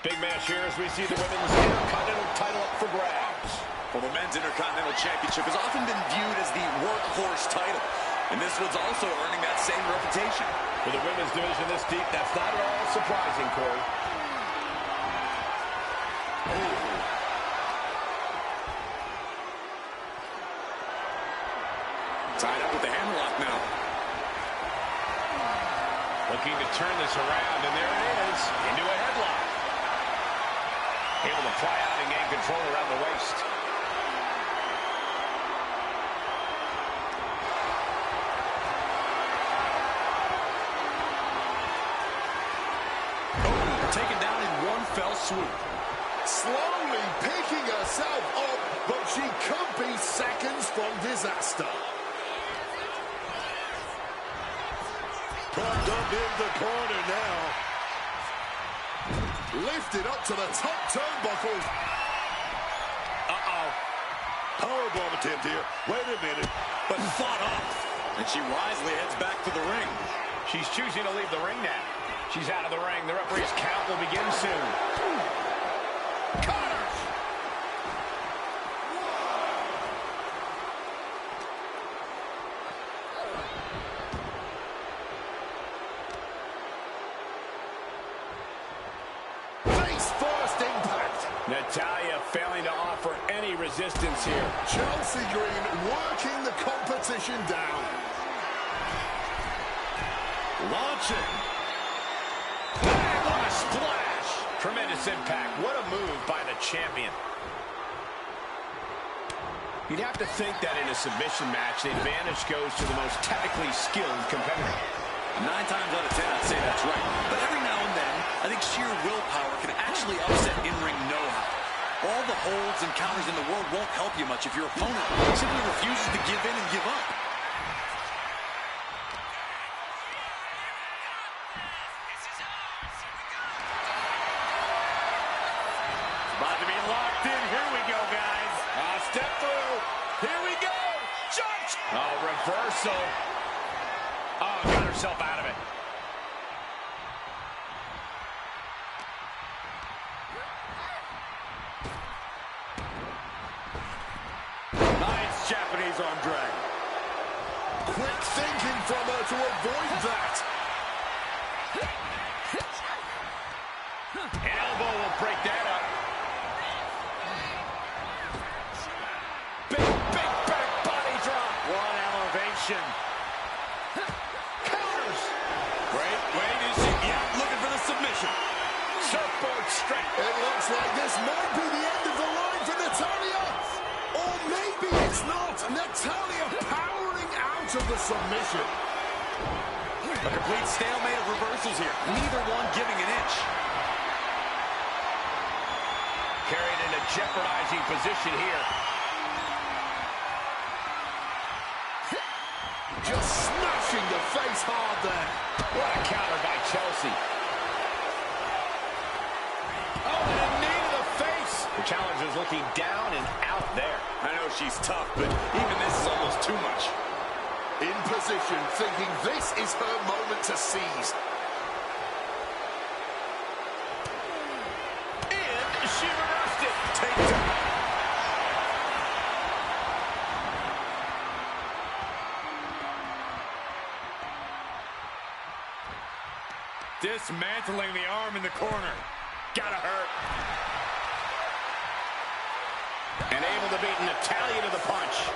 Speaker 1: Big match here as we see the women's Intercontinental title up for grabs.
Speaker 3: Well, the men's Intercontinental Championship has often been viewed as the workhorse title, and this one's also earning that same reputation.
Speaker 1: For the women's division this deep, that's not at all surprising, Corey.
Speaker 3: Tied up with the hammerlock now.
Speaker 1: Looking to turn this around, and there it is, into a headlock. Able to fly out and gain control around the waist.
Speaker 3: Oh, taken down in one fell swoop.
Speaker 5: Slowly picking herself up, but she could be seconds from disaster. Propped up in the corner now. Lifted up to the top turnbuckle.
Speaker 4: Uh-oh. Powerbomb attempt here. Wait a minute.
Speaker 3: But fought off. And she wisely heads back to the ring.
Speaker 1: She's choosing to leave the ring now. She's out of the ring. The referee's count will begin soon.
Speaker 5: Cutters!
Speaker 1: Natalya failing to offer any resistance here.
Speaker 5: Chelsea Green working the competition down.
Speaker 1: Launching. Bang, what a splash. Tremendous impact. What a move by the champion. You'd have to think that in a submission match, the advantage goes to the most technically skilled competitor.
Speaker 3: 9 times out of 10, I'd say that's right. But every now and then, I think sheer willpower can actually upset in-ring know-how. All the holds and counters in the world won't help you much if your opponent simply refuses to give in and give up.
Speaker 1: About to be locked in. Here we go, guys. Step through. Here we go. Jump. Oh, reversal. Oh, got herself out of it. Nice Japanese arm drag.
Speaker 5: Quick thinking from her to avoid that.
Speaker 1: An elbow will break that up. Big back body drop. One elevation. Counters. Great way to see. Yeah, looking for the submission. Surfboard straight.
Speaker 5: It looks like this might be the end of the line for Natalya. Or maybe it's not. Natalya powering out of the submission.
Speaker 3: A complete stalemate of reversals here. Neither one giving an inch.
Speaker 1: Carried in a jeopardizing position here.
Speaker 5: Just smashing the face hard there.
Speaker 1: What a counter by Chelsea. Oh, and a knee to the face. The challenger's looking down and out there.
Speaker 3: I know she's tough, but even this is almost too much.
Speaker 5: In position, thinking this is her moment to seize.
Speaker 1: And she reversed it. Takedown. Dismantling the arm in the corner. Gotta hurt. And able to beat Natalya to the punch.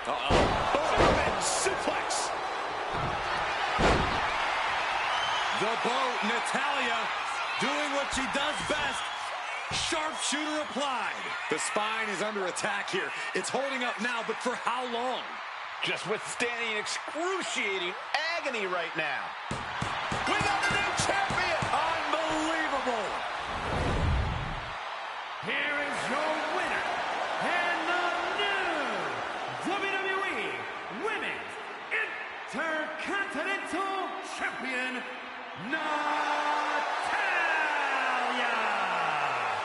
Speaker 1: Uh-oh. Oh, suplex.
Speaker 3: The boat, Natalya, doing what she does best. Sharpshooter applied. The spine is under attack here. It's holding up now, but for how long?
Speaker 1: Just withstanding excruciating agony right now. We got a new champion!
Speaker 3: Unbelievable!
Speaker 2: Here is your winner, and the new WWE Women's Intercontinental Champion, Natalya!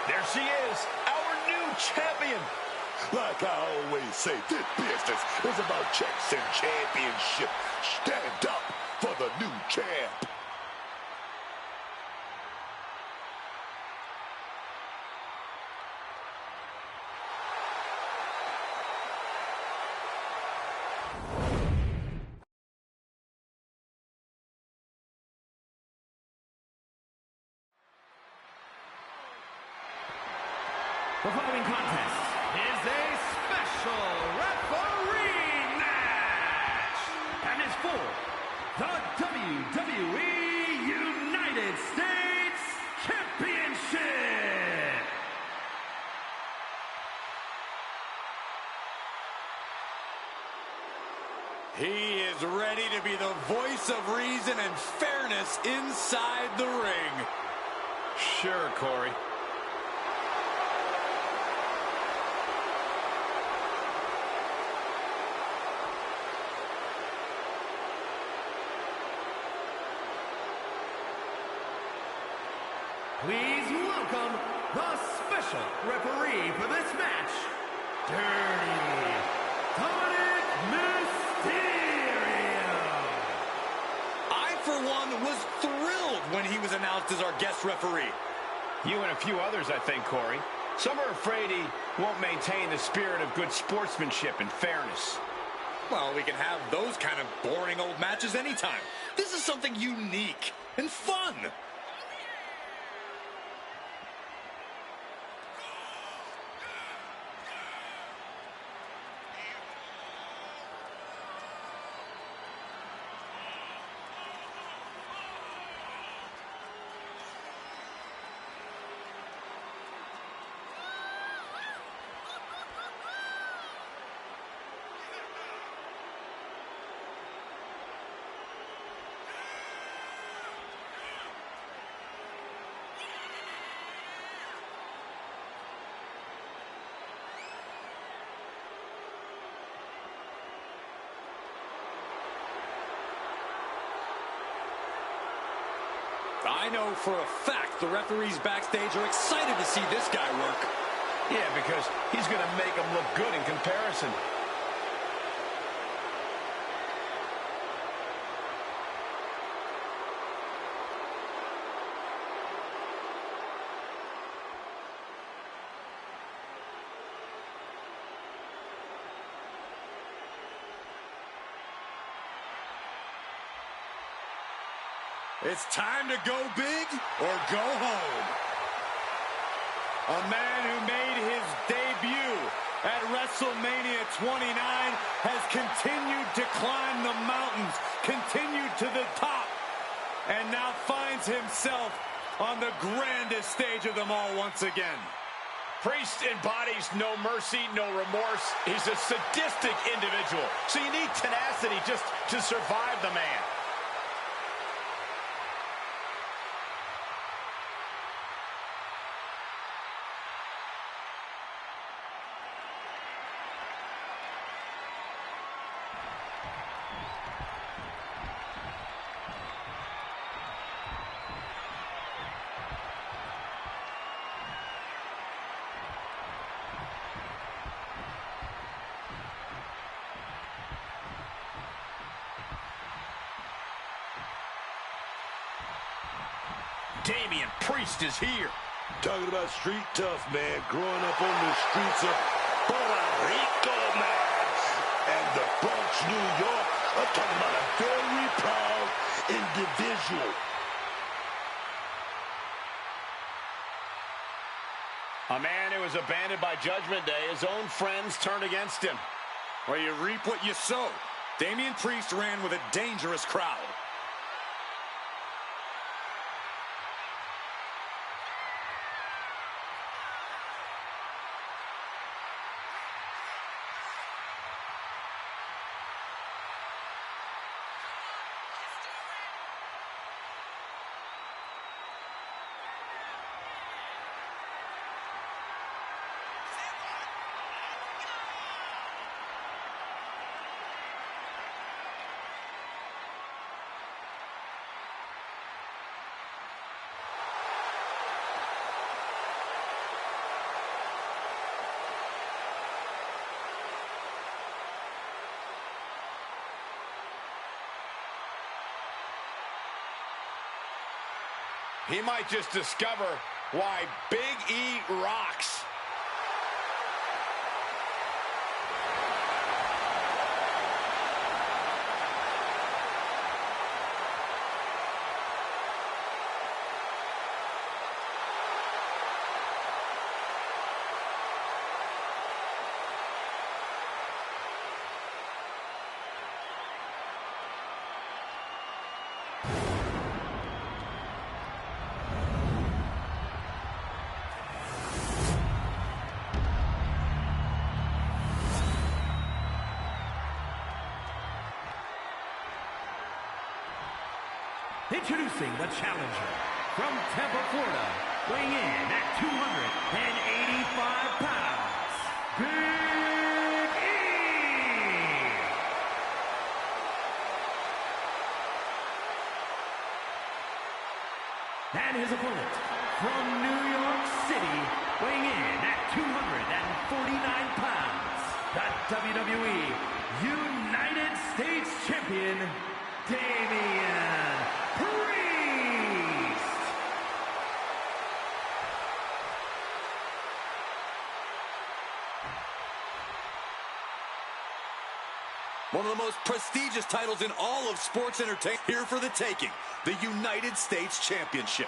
Speaker 1: There she is, our new champion.
Speaker 4: Like I always say, this business is about checks and championship. Stand up for the new champ.
Speaker 2: The following contest is a special referee match and is for the WWE United States Championship.
Speaker 3: He is ready to be the voice of reason and fairness inside the ring.
Speaker 1: Sure, Corey.
Speaker 2: Please welcome the special referee for this match, Dirty Dominic Mysterio.
Speaker 3: I, for one, was thrilled when he was announced as our guest referee.
Speaker 1: You and a few others, I think, Corey. Some are afraid he won't maintain the spirit of good sportsmanship and fairness.
Speaker 3: Well, we can have those kind of boring old matches anytime. This is something unique and fun. I know for a fact the referees backstage are excited to see this guy work.
Speaker 1: Yeah, because he's going to make him look good in comparison.
Speaker 3: It's time to go big or go home. A man who made his debut at WrestleMania 29 has continued to climb the mountains, continued to the top, and now finds himself on the grandest stage of them all once again.
Speaker 1: Priest embodies no mercy, no remorse. He's a sadistic individual, so you need tenacity just to survive the man. Damian Priest is here.
Speaker 4: Talking about street tough, man. Growing up on the streets of Puerto Rico, man. And the Bronx, New York. I'm talking about a very proud individual.
Speaker 1: A man who was abandoned by Judgment Day. His own friends turned against him.
Speaker 3: Well, you reap what you sow. Damian Priest ran with a dangerous crowd.
Speaker 1: He might just discover why Big E rocks.
Speaker 2: Introducing the challenger from Tampa, Florida, weighing in at 285 pounds, Big E! And his opponent from New York City, weighing in at 249 pounds, the WWE United States Champion, Damian Priest.
Speaker 3: One of the most prestigious titles in all of sports entertainment, here for the taking, the United States Championship.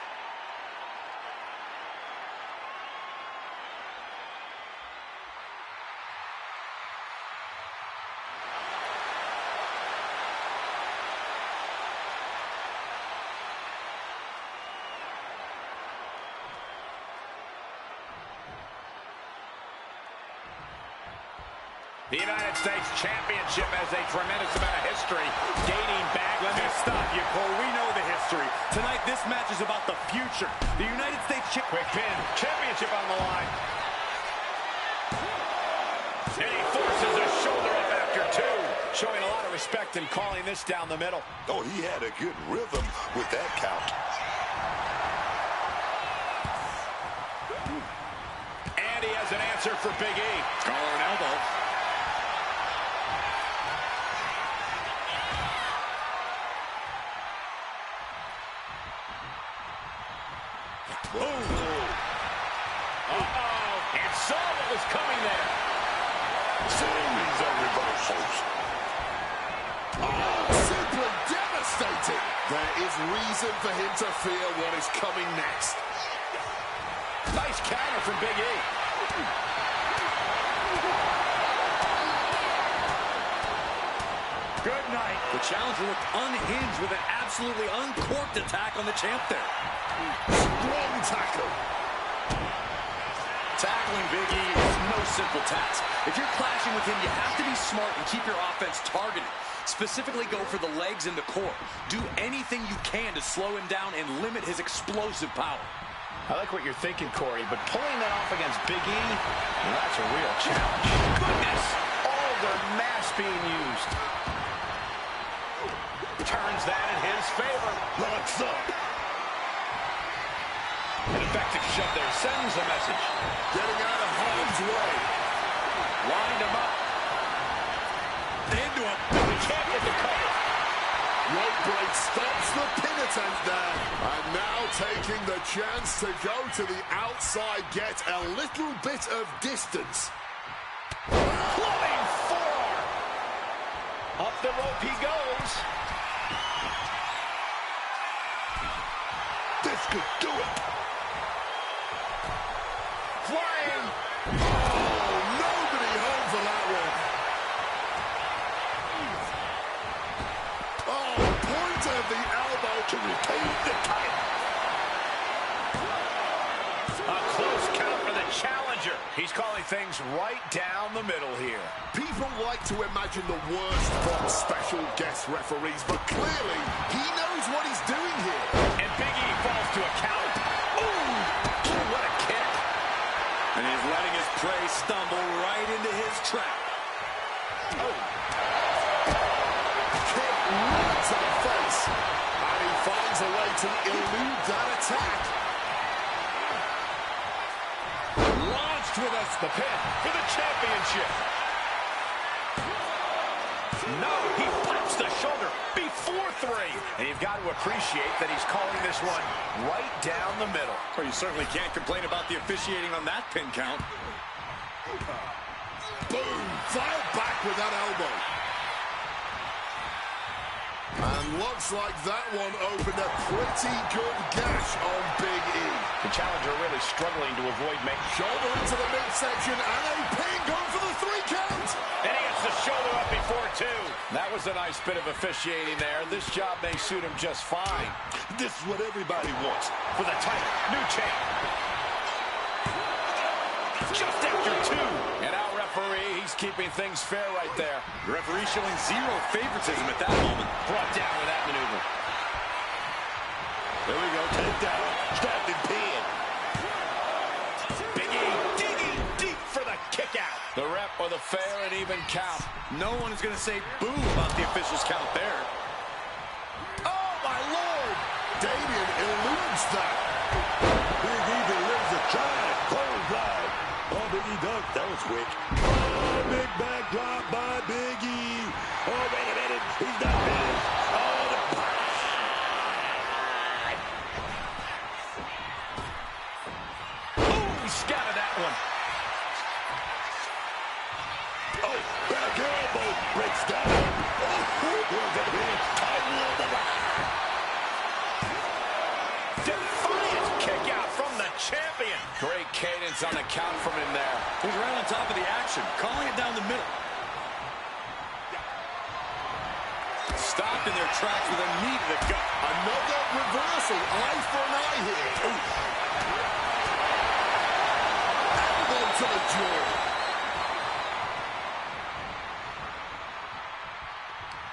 Speaker 1: The United States Championship has a tremendous amount of history dating back.
Speaker 3: Let me stop you, Cole. We know the history. Tonight, this match is about the future. The United States
Speaker 1: Quick pin. Championship on the line. And he forces a shoulder up after two. Showing a lot of respect and calling this down the middle.
Speaker 4: Oh, he had a good rhythm with that count.
Speaker 1: And he has an answer for Big E.
Speaker 3: collar and elbow.
Speaker 1: Boom. Uh-oh. And saw what was coming there.
Speaker 4: Series of reversals.
Speaker 5: Oh, simply devastating. There is reason for him to fear what is coming next.
Speaker 1: Nice counter from Big E.
Speaker 2: Good night.
Speaker 3: The challenger looked unhinged with an absolutely uncorked attack on the champ there.
Speaker 5: Strong tackle.
Speaker 3: Tackling Big E is no simple task. If you're clashing with him, you have to be smart and keep your offense targeted. Specifically go for the legs and the core. Do anything you can to slow him down and limit his explosive power.
Speaker 1: I like what you're thinking, Corey, but pulling that off against Big E, well, that's a real challenge. Goodness! All the mass being used. Turns that in his favor.
Speaker 4: Locks up.
Speaker 1: An effective shove there sends a message.
Speaker 5: Getting out of harm's way.
Speaker 1: Lined him up. Into him. The champ with the cover.
Speaker 5: Rope break stops the pin attempt there. And now taking the chance to go to the outside, get a little bit of distance.
Speaker 1: Flying forearm. Up the rope he goes.
Speaker 4: This could do it.
Speaker 1: Flying.
Speaker 5: Oh, nobody home for that one. Oh, point of the elbow
Speaker 4: To retain the title.
Speaker 1: A close count for the challenger. He's calling things right down the middle here.
Speaker 5: People like to imagine the worst from special guest referees, but clearly he knows what he's doing here.
Speaker 1: And Big E falls to a count. Ooh, what a kick.
Speaker 3: And he's letting his prey stumble right into his trap.
Speaker 1: Oh.
Speaker 5: Kick right to the face. And he finds a way to elude that attack.
Speaker 1: Launched with us the pin for the championship. No, he pops the shoulder before 3. And you've got to appreciate that he's calling this one right down the middle.
Speaker 3: Well, you certainly can't complain about the officiating on that pin count.
Speaker 5: Boom! Fire back with that elbow. And looks like that one opened a pretty good gash on Big E.
Speaker 1: The challenger really struggling to avoid making...
Speaker 5: Shoulder into the midsection and a pin going for the 3 count.
Speaker 1: And he gets the shoulder up before 2. That was a nice bit of officiating there. This job may suit him just fine.
Speaker 4: This is what everybody wants.
Speaker 1: For the title, new champ. Just after 2. And our referee, he's keeping things fair right there.
Speaker 3: The referee showing zero favoritism at that moment.
Speaker 1: Brought down with that maneuver.
Speaker 4: There we go, take down, strapped and pinned.
Speaker 1: Big E digging deep for the kick out. The rep with a fair and even count.
Speaker 3: No one is going to say boo about the official's count there.
Speaker 1: Oh, my Lord!
Speaker 5: Damien eludes that.
Speaker 4: Big E delivers a giant clothesline. Oh, Big E ducked. That was quick. Oh, big back drop by Big E. Oh, wait a minute. He's not finished. Oh, the
Speaker 1: Ooh, he scattered that one.
Speaker 4: oh, back elbow breaks down. Oh, we're going to be title of the line.
Speaker 1: Defiant kick out from the champion. Great cadence on the count from him there.
Speaker 3: He's right on top of the action, calling it down the middle. Stopped in their tracks with a knee to the gut.
Speaker 5: Another reversal. Eye for an eye here. Ooh. Elbow to the jaw.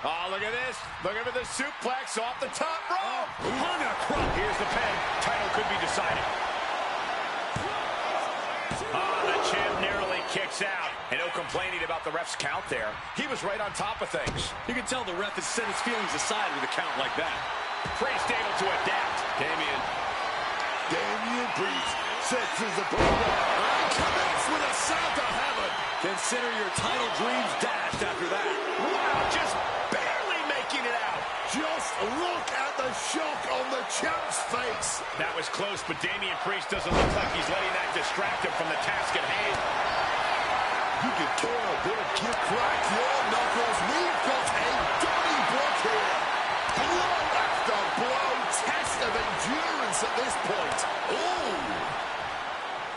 Speaker 1: Oh, look at this. Look at the suplex off the top rope. Hung across. Here's the pin. Title could be decided. Oh, the champ narrowly kicks out. And no complaining about the ref's count there. He was right on top of things.
Speaker 3: You can tell the ref has set his feelings aside with a count like that.
Speaker 1: Priest able to adapt.
Speaker 3: Damien.
Speaker 4: Damian Priest sets his opponent
Speaker 5: And connects with a sound to heaven.
Speaker 3: Consider your title dreams dashed after that.
Speaker 1: Wow, just barely making it out.
Speaker 5: Just look at the shock on the champ's face.
Speaker 1: That was close, but Damian Priest doesn't look like he's letting that distract him from the task at hand.
Speaker 4: You can tell they're
Speaker 5: Crack your knuckles. We've got a Donnybrook here. Blow after blow. Test of endurance at this point. Ooh.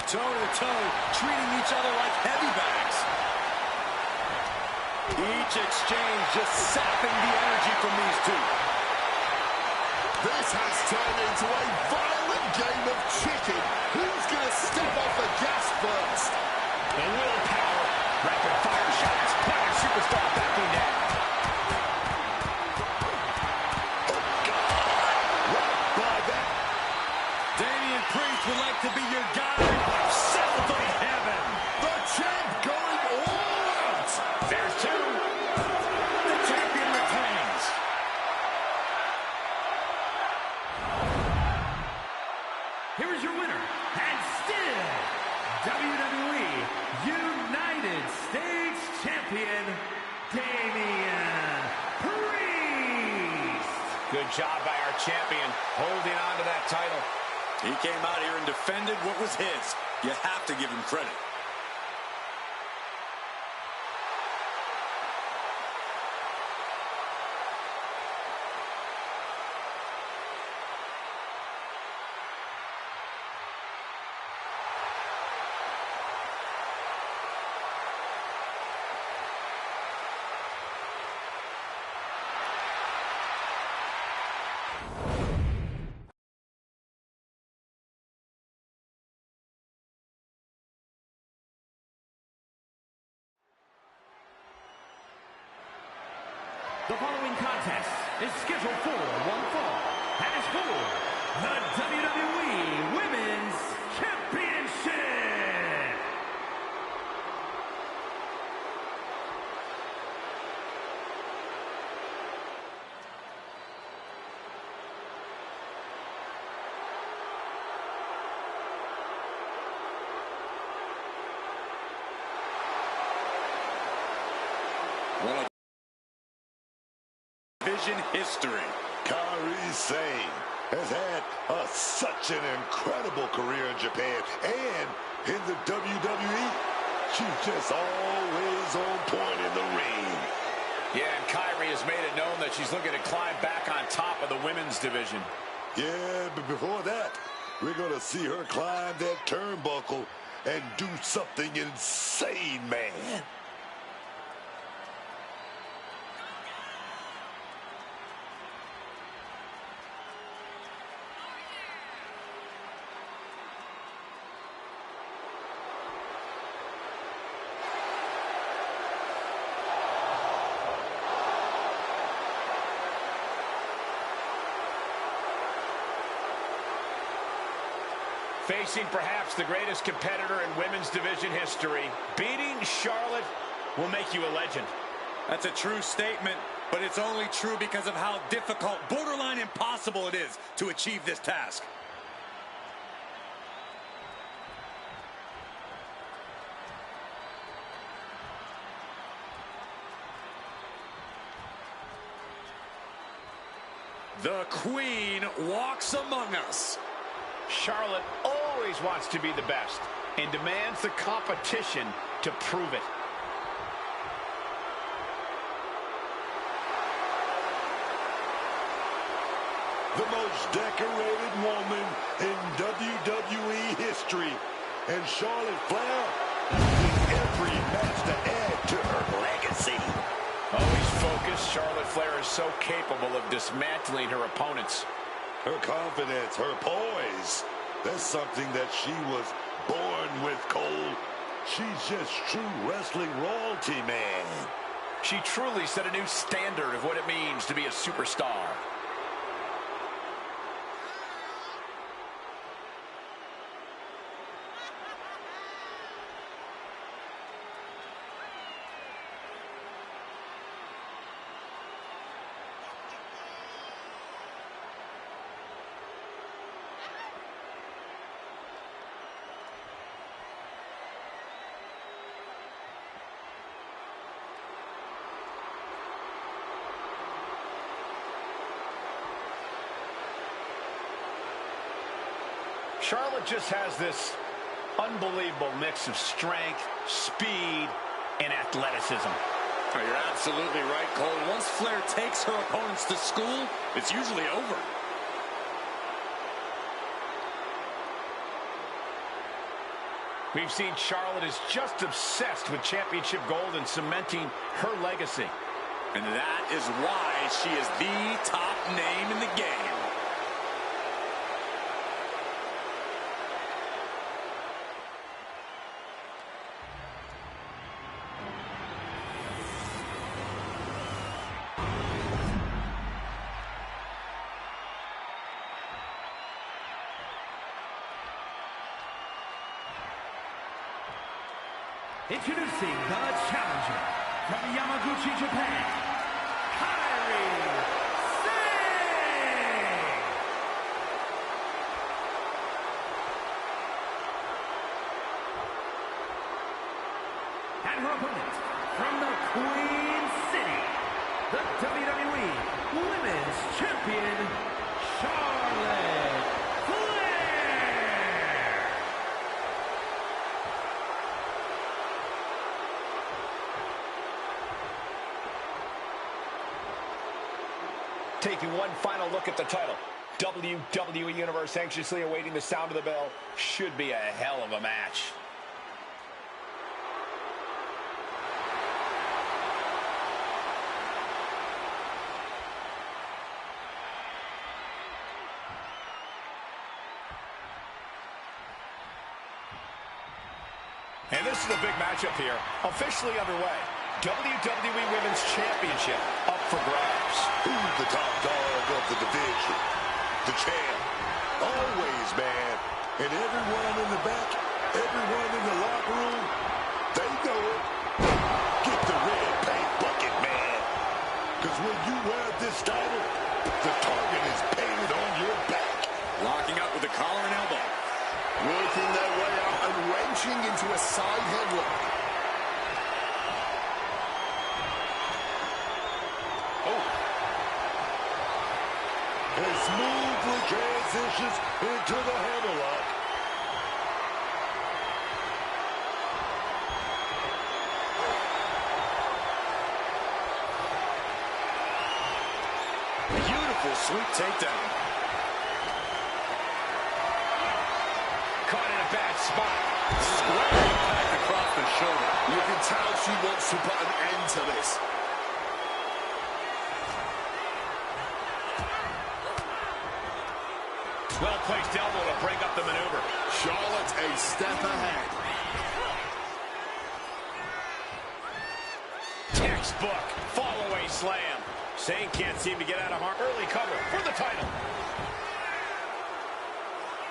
Speaker 3: Toe to toe, treating each other like heavy bags. Each exchange just sapping the energy from these two.
Speaker 5: This has turned into a violent game of chicken. Who's going to step off the gas first?
Speaker 1: The willpower, rapid fire shots, putting superstar backing down.
Speaker 3: Damian Priest would like to be your guide. South of heaven.
Speaker 5: The champ going all out.
Speaker 1: There's 2.
Speaker 3: The champion retains.
Speaker 2: Here is your winner, and still WWE United States Champion, Damian Priest.
Speaker 1: Good job by our champion, holding on to that title.
Speaker 3: He came out here and defended what was his. You have to give him credit.
Speaker 2: The following contest is scheduled for one fall and is for the WWE Women's Championship.
Speaker 3: division history.
Speaker 4: Kairi Sane has had such an incredible career in Japan and in the WWE. She's just always on point in the ring.
Speaker 1: Yeah, and Kairi has made it known that she's looking to climb back on top of the women's division.
Speaker 4: Yeah, but before that, we're going to see her climb that turnbuckle and do something insane, man.
Speaker 1: Facing perhaps the greatest competitor in women's division history, beating Charlotte will make you a legend.
Speaker 3: That's a true statement, but it's only true because of how difficult, borderline impossible it is to achieve this task. The Queen walks among us.
Speaker 1: Charlotte always wants to be the best and demands the competition to prove it.
Speaker 4: The most decorated woman in WWE history. And Charlotte Flair using every match to add to her legacy.
Speaker 1: Always focused, Charlotte Flair is so capable of dismantling her opponents.
Speaker 4: Her confidence, her poise, that's something that she was born with, Cole. She's just true wrestling royalty, man.
Speaker 1: She truly set a new standard of what it means to be a superstar. Charlotte just has this unbelievable mix of strength, speed, and athleticism.
Speaker 3: Oh, you're absolutely right, Cole. Once Flair takes her opponents to school, it's usually over.
Speaker 1: We've seen Charlotte is just obsessed with championship gold and cementing her legacy.
Speaker 3: And that is why she is the top name in the game.
Speaker 2: Introducing the challenger from Yamaguchi, Japan, Kairi Sane! And her opponent from the Queen City, the WWE Women's Champion, Charlotte Flair!
Speaker 1: Taking one final look at the title. WWE Universe anxiously awaiting the sound of the bell. Should be a hell of a match. And this is a big matchup here. Officially underway. WWE Women's Championship up for grabs.
Speaker 4: Who's the top dog of the division? The champ. Always, man. And everyone in the back, everyone in the locker room, they know it. Get the red paint bucket, man. Because when you wear this title, the target is painted on your back.
Speaker 3: Locking up with the collar and elbow.
Speaker 5: Working their way out and wrenching into a side headlock.
Speaker 4: and smoothly transitions into the hammerlock.
Speaker 3: Beautiful sweep takedown.
Speaker 1: Caught in a bad spot.
Speaker 3: Square impact across the shoulder.
Speaker 5: You can tell she wants to put an end to this.
Speaker 1: Well-placed elbow to break up the maneuver.
Speaker 5: Charlotte a step ahead.
Speaker 1: Textbook fall-away slam. Sane can't seem to get out of harm. Early cover for the title.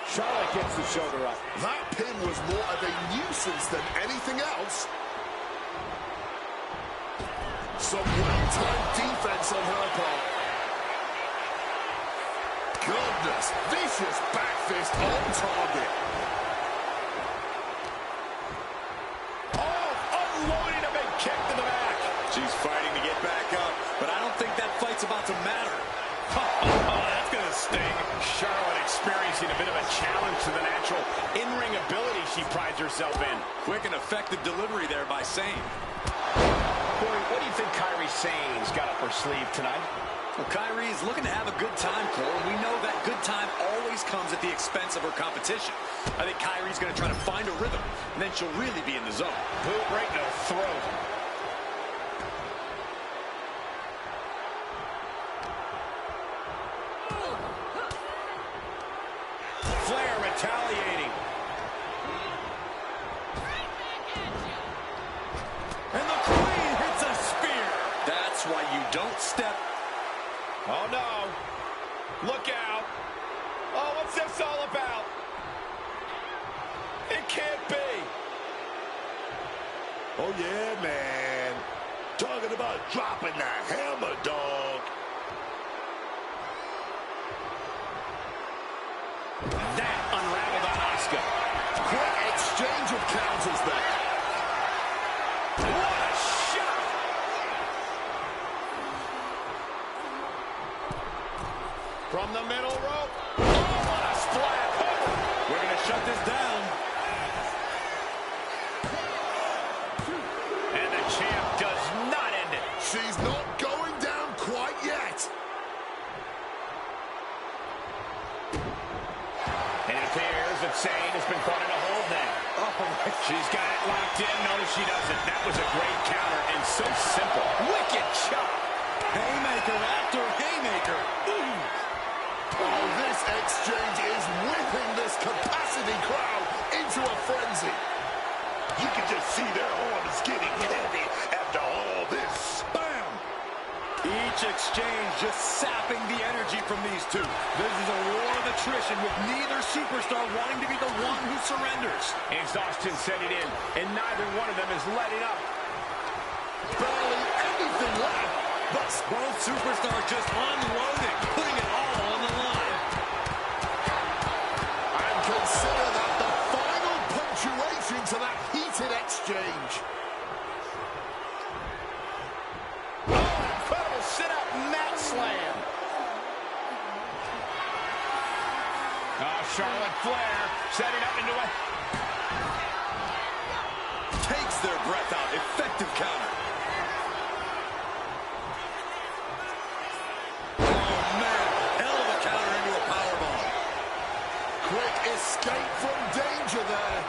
Speaker 6: Charlotte gets the shoulder up.
Speaker 5: That pin was more of a nuisance than anything else. Some well-timed defense on her part. Goodness, vicious back fist on target.
Speaker 1: Oh, unloading a big kick to the back.
Speaker 3: She's fighting to get back up, but I don't think that fight's about to matter.
Speaker 1: Oh, that's going to sting. Charlotte experiencing a bit of a challenge to the natural in-ring ability she prides herself in.
Speaker 3: Quick and effective delivery there by Sane.
Speaker 1: Corey, what do you think Kairi Sane's got up her sleeve tonight?
Speaker 3: Well, Kairi is looking to have a good time, Cole, and we know that good time always comes at the expense of her competition. I think Kairi's going to try to find a rhythm, and then she'll really be in the zone.
Speaker 1: Boot right in the throat. Flair retaliating.
Speaker 2: And the Queen hits a spear.
Speaker 3: That's why you don't step.
Speaker 1: Oh, no. Look out. Oh, what's this all about? It can't be.
Speaker 4: Oh, yeah, man. Talking about dropping the hammer, dog.
Speaker 1: That unraveled on Asuka.
Speaker 5: Quick exchange of counters there.
Speaker 1: What a shot! From the middle rope. Oh, what a splat. Oh.
Speaker 3: We're going to shut this down.
Speaker 1: And the champ does not end it.
Speaker 5: She's not going down quite yet.
Speaker 1: And it appears that Sane has been caught in a hold now. She's got it locked in. No, she doesn't. That was a great counter and so simple. Wicked chop.
Speaker 3: Haymaker after haymaker.
Speaker 5: Oh, this exchange is whipping this capacity crowd into a frenzy.
Speaker 4: You can just see their arms getting heavy after all this.
Speaker 3: Bam! Each exchange just sapping the energy from these two. This is a war of attrition with neither superstar wanting to be the one who surrenders.
Speaker 1: Exhaustion setting in, and neither one of them is letting up.
Speaker 5: Barely anything left, but
Speaker 3: Both superstars just unloading, putting it all on the line.
Speaker 5: and consider that the final punctuation to that heated exchange.
Speaker 1: Oh, incredible sit-up mat slam. Charlotte Flair setting up into a...
Speaker 3: Takes their breath out. Effective counter. Oh, man. Hell of a counter into a powerbomb.
Speaker 5: Quick escape from danger there.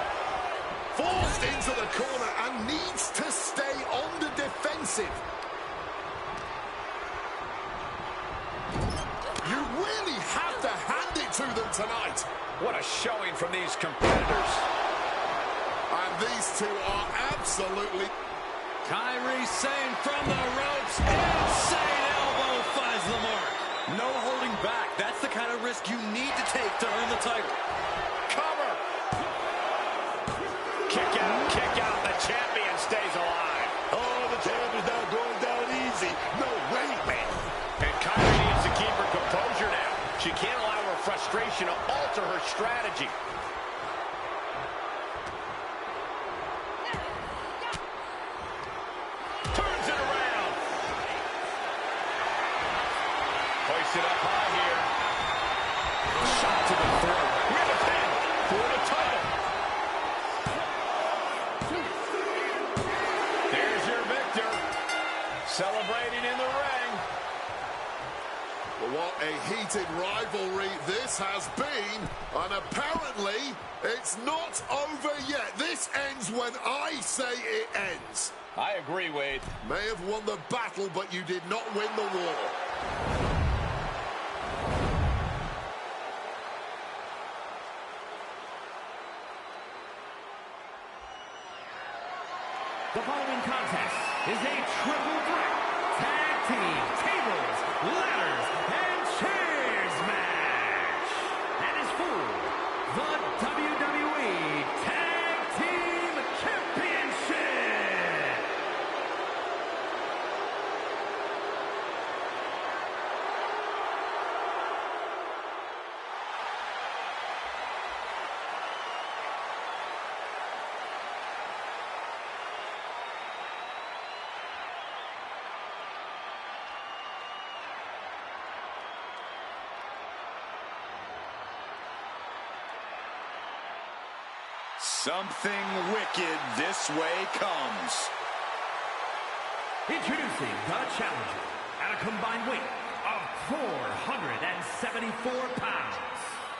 Speaker 5: Forced into the corner and needs to stay on the defensive. You really have to hand it to them tonight.
Speaker 1: What a showing from these competitors.
Speaker 5: And these two are absolutely...
Speaker 2: Kairi Sane from the ropes. Insane elbow finds the mark.
Speaker 3: No holding back. That's the kind of risk you need to take to earn the title.
Speaker 1: Cover. Kick out. The champion stays alive.
Speaker 4: Oh, the champ is not going down easy. No way, man.
Speaker 1: And Kairi needs to keep her composure now. She can't allow her frustration to alter her strategy. Turns it around. Hoist it up high here.
Speaker 3: to the throat.
Speaker 1: With a pin for the title. There's your victor. Celebrating in the ring.
Speaker 5: What a heated rivalry this has been, and apparently it's not over yet. This ends when I say it ends.
Speaker 1: I agree, Wade.
Speaker 5: May have won the battle, but you did not win the war.
Speaker 2: The following contest is a triple threat tag team tables, ladders, and chairs match. And is for the WWE Tag Team Championship.
Speaker 3: Something wicked this way comes.
Speaker 2: Introducing the challenger at a combined weight of 474 pounds,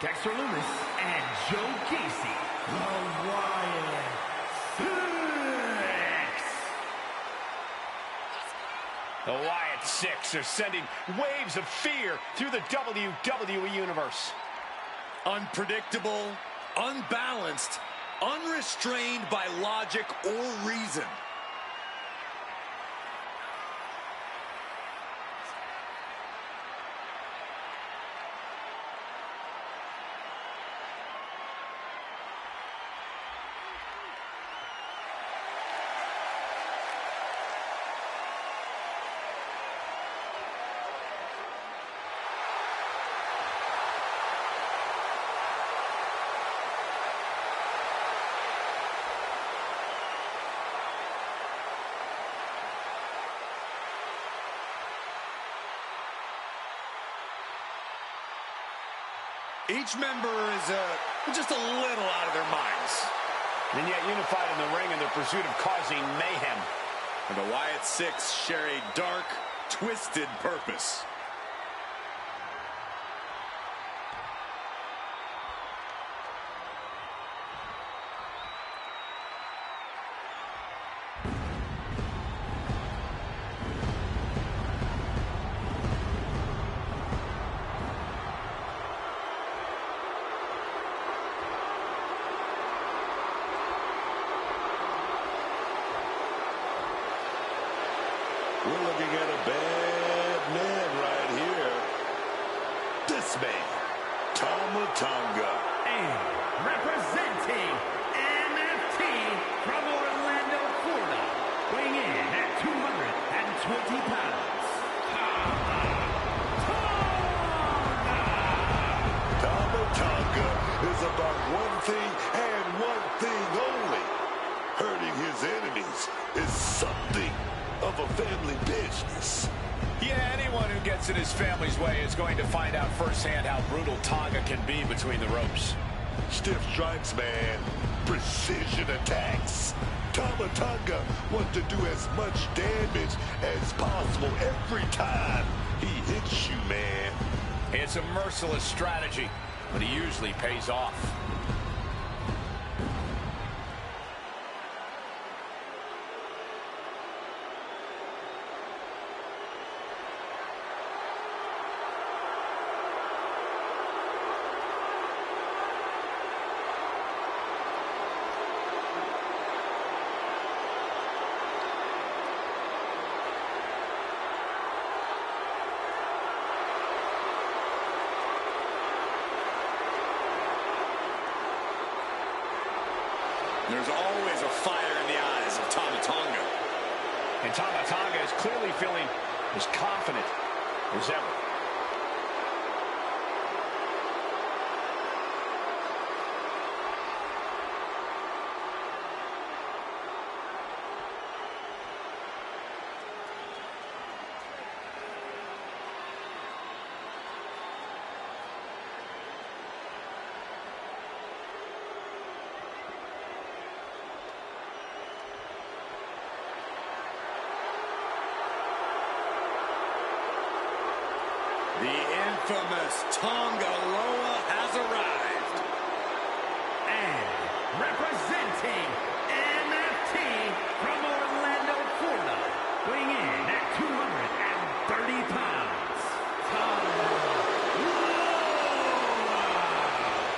Speaker 2: Dexter Lumis and Joe Gacy, the Wyatt Six.
Speaker 1: The Wyatt Six are sending waves of fear through the WWE Universe.
Speaker 3: Unpredictable, unbalanced, unrestrained by logic or reason. Each member is just a little out of their minds.
Speaker 1: And yet unified in the ring in their pursuit of causing mayhem.
Speaker 3: And the Wyatt Six share a dark, twisted purpose.
Speaker 4: We're looking at a bad man right here. This man, Tama Tonga.
Speaker 2: And representing MFT from Orlando, Florida, weighing in at 220 pounds,
Speaker 4: Tama Tonga is about one thing and one thing only. Hurting his enemies is something of a family business.
Speaker 1: Yeah, anyone who gets in his family's way is going to find out firsthand how brutal Tonga can be between the ropes.
Speaker 4: Stiff strikes, man. Precision attacks. Tama Tonga wants to do as much damage as possible every time he hits you, man.
Speaker 1: It's a merciless strategy, but he usually pays off.
Speaker 3: There's always a fire in the eyes of Tama Tonga.
Speaker 1: And Tama Tonga is clearly feeling as confident as ever.
Speaker 3: Tonga Loa has arrived.
Speaker 2: And representing MFT from Orlando, Florida, weighing in at 230 pounds,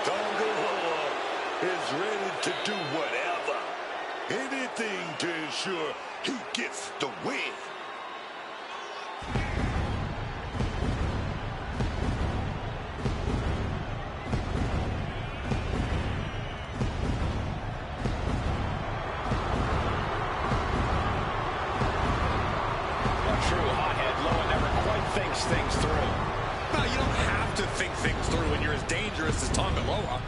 Speaker 2: Tonga
Speaker 4: Loa is ready to do whatever. Anything to ensure he gets the win.
Speaker 1: Things through.
Speaker 3: Well, you don't have to think things through when you're as dangerous as Tonga Loa.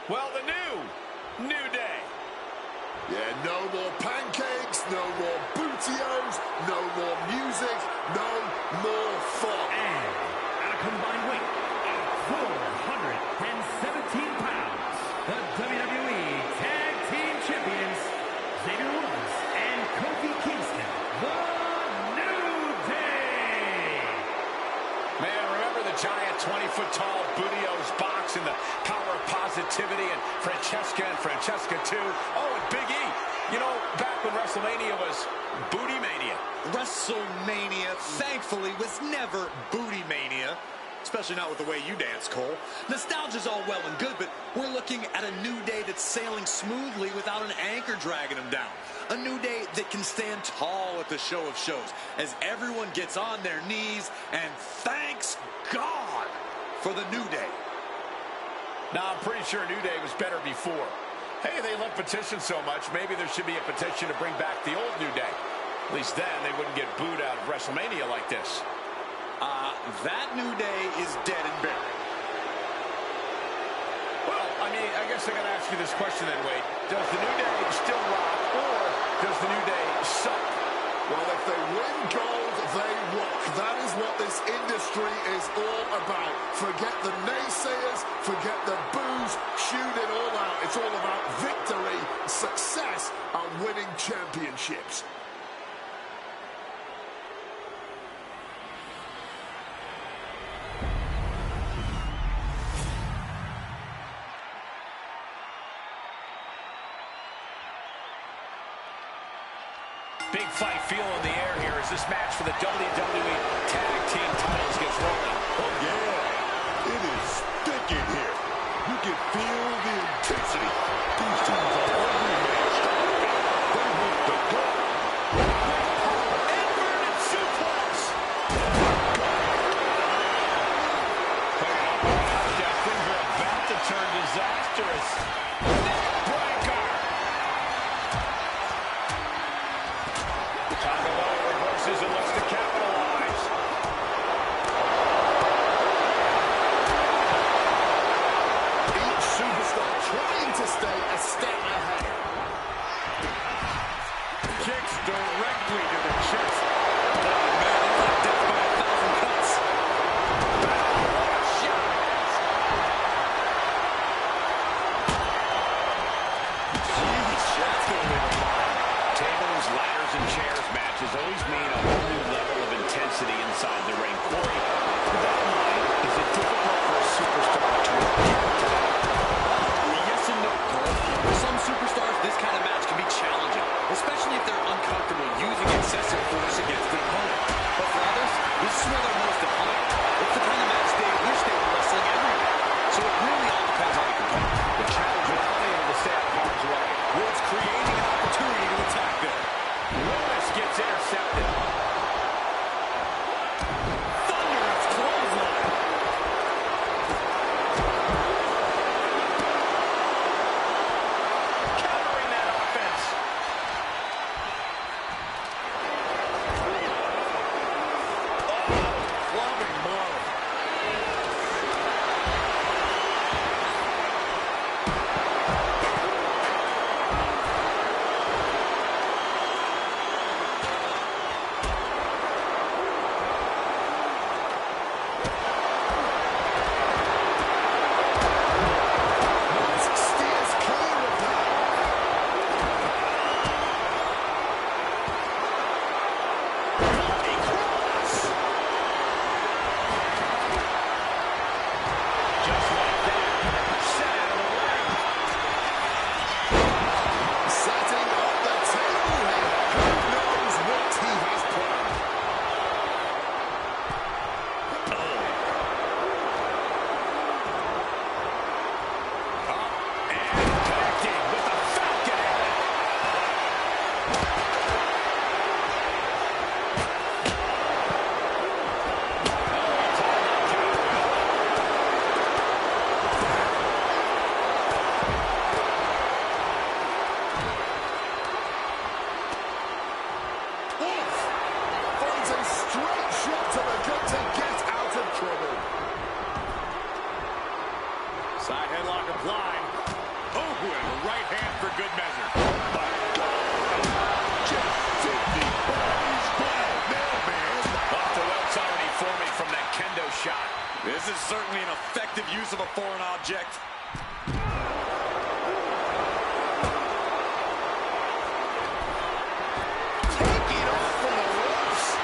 Speaker 1: Well, the New Day.
Speaker 5: Yeah, no more pancakes, no more bootios, no more music, no more fun.
Speaker 2: And at a combined weight of 417 pounds, the WWE Tag Team Champions, Xavier Woods and Kofi Kingston, the New Day.
Speaker 1: Man, remember the giant 20-foot-tall Booty-O's box and the power of positivity and Francesca and Francesca 2. Oh, and Big E. You know, back when WrestleMania was Booty Mania.
Speaker 3: WrestleMania, thankfully, was never Booty Mania. Especially not with the way you dance, Cole. Nostalgia's all well and good, but we're looking at a New Day that's sailing smoothly without an anchor dragging them down. A New Day that can stand tall at the show of shows as everyone gets on their knees and thanks God for the New Day.
Speaker 1: Now, I'm pretty sure New Day was better before. Hey, they love petitions so much, maybe there should be a petition to bring back the old New Day. At least then they wouldn't get booed out of WrestleMania like this.
Speaker 3: That New Day is dead and buried.
Speaker 1: Well, I mean, I guess I gotta ask you this question then, Wade. Does the New Day still rock, or does the New Day suck?
Speaker 5: Well, if they win gold, they rock. That is what this industry is all about. Forget the naysayers, forget the boos, shoot it all out. It's all about victory, success, and winning championships.
Speaker 1: Big fight feel in the air here as this match for the WWE Tag Team titles gets rolling.
Speaker 4: Oh, yeah. It is thick in here. You can feel the intensity. These teams are hungry, man. They want the goal.
Speaker 1: Inverted suplex. Things are about to turn disastrous. Neckbreaker. Tonga Loa reverses and looks to capitalize.
Speaker 5: Each superstar trying to stay a step ahead.
Speaker 1: Kicks directly to the chest.
Speaker 3: Oh, man, it's like death by 1,000 cuts.
Speaker 1: What a shot.
Speaker 3: Jeez, that's gonna be a lot.
Speaker 1: Tables, ladders, and chairs matches always mean a whole new level of intensity inside the ring. Corey, with that in mind, is it difficult for a superstar to adapt to that?
Speaker 3: Yes and no, Cole. For some superstars, this kind of match can be challenging, especially if they're uncomfortable using excessive force against the opponent. But for others, this is where they're most defiant. It's the kind of match they wish they were wrestling every day. So it really all depends on the component.
Speaker 1: The challenge without being able to stay out of harm's way.
Speaker 3: Woods creating an opportunity to attack there.
Speaker 1: Lewis gets intercepted.
Speaker 3: Thunderous clothesline.
Speaker 1: Countering that offense.
Speaker 5: Clubbing blow. Finds a straight shot to the gut to get out of trouble.
Speaker 1: Side headlock applied. Oh, and a right hand for good measure. Off the ropes already forming from that kendo shot.
Speaker 3: This is certainly an effective use of a foreign object.
Speaker 5: Taking off from the ropes.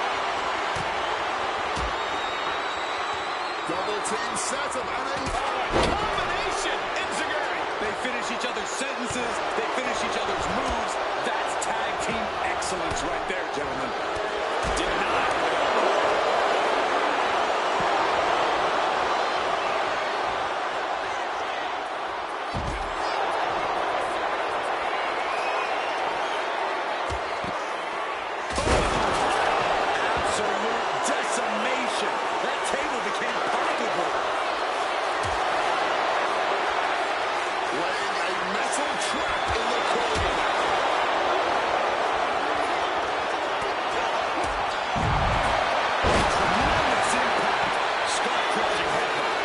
Speaker 5: Double team setup and a
Speaker 3: Combination! Enziguri! They finish each other's sentences. They finish each other's moves. That's tag team excellence right there, gentlemen. Denied. Absolute decimation. That table became pocketbook.
Speaker 5: laying a metal trap in the corner.
Speaker 3: Tremendous impact.
Speaker 1: Skull-crushing headbutt.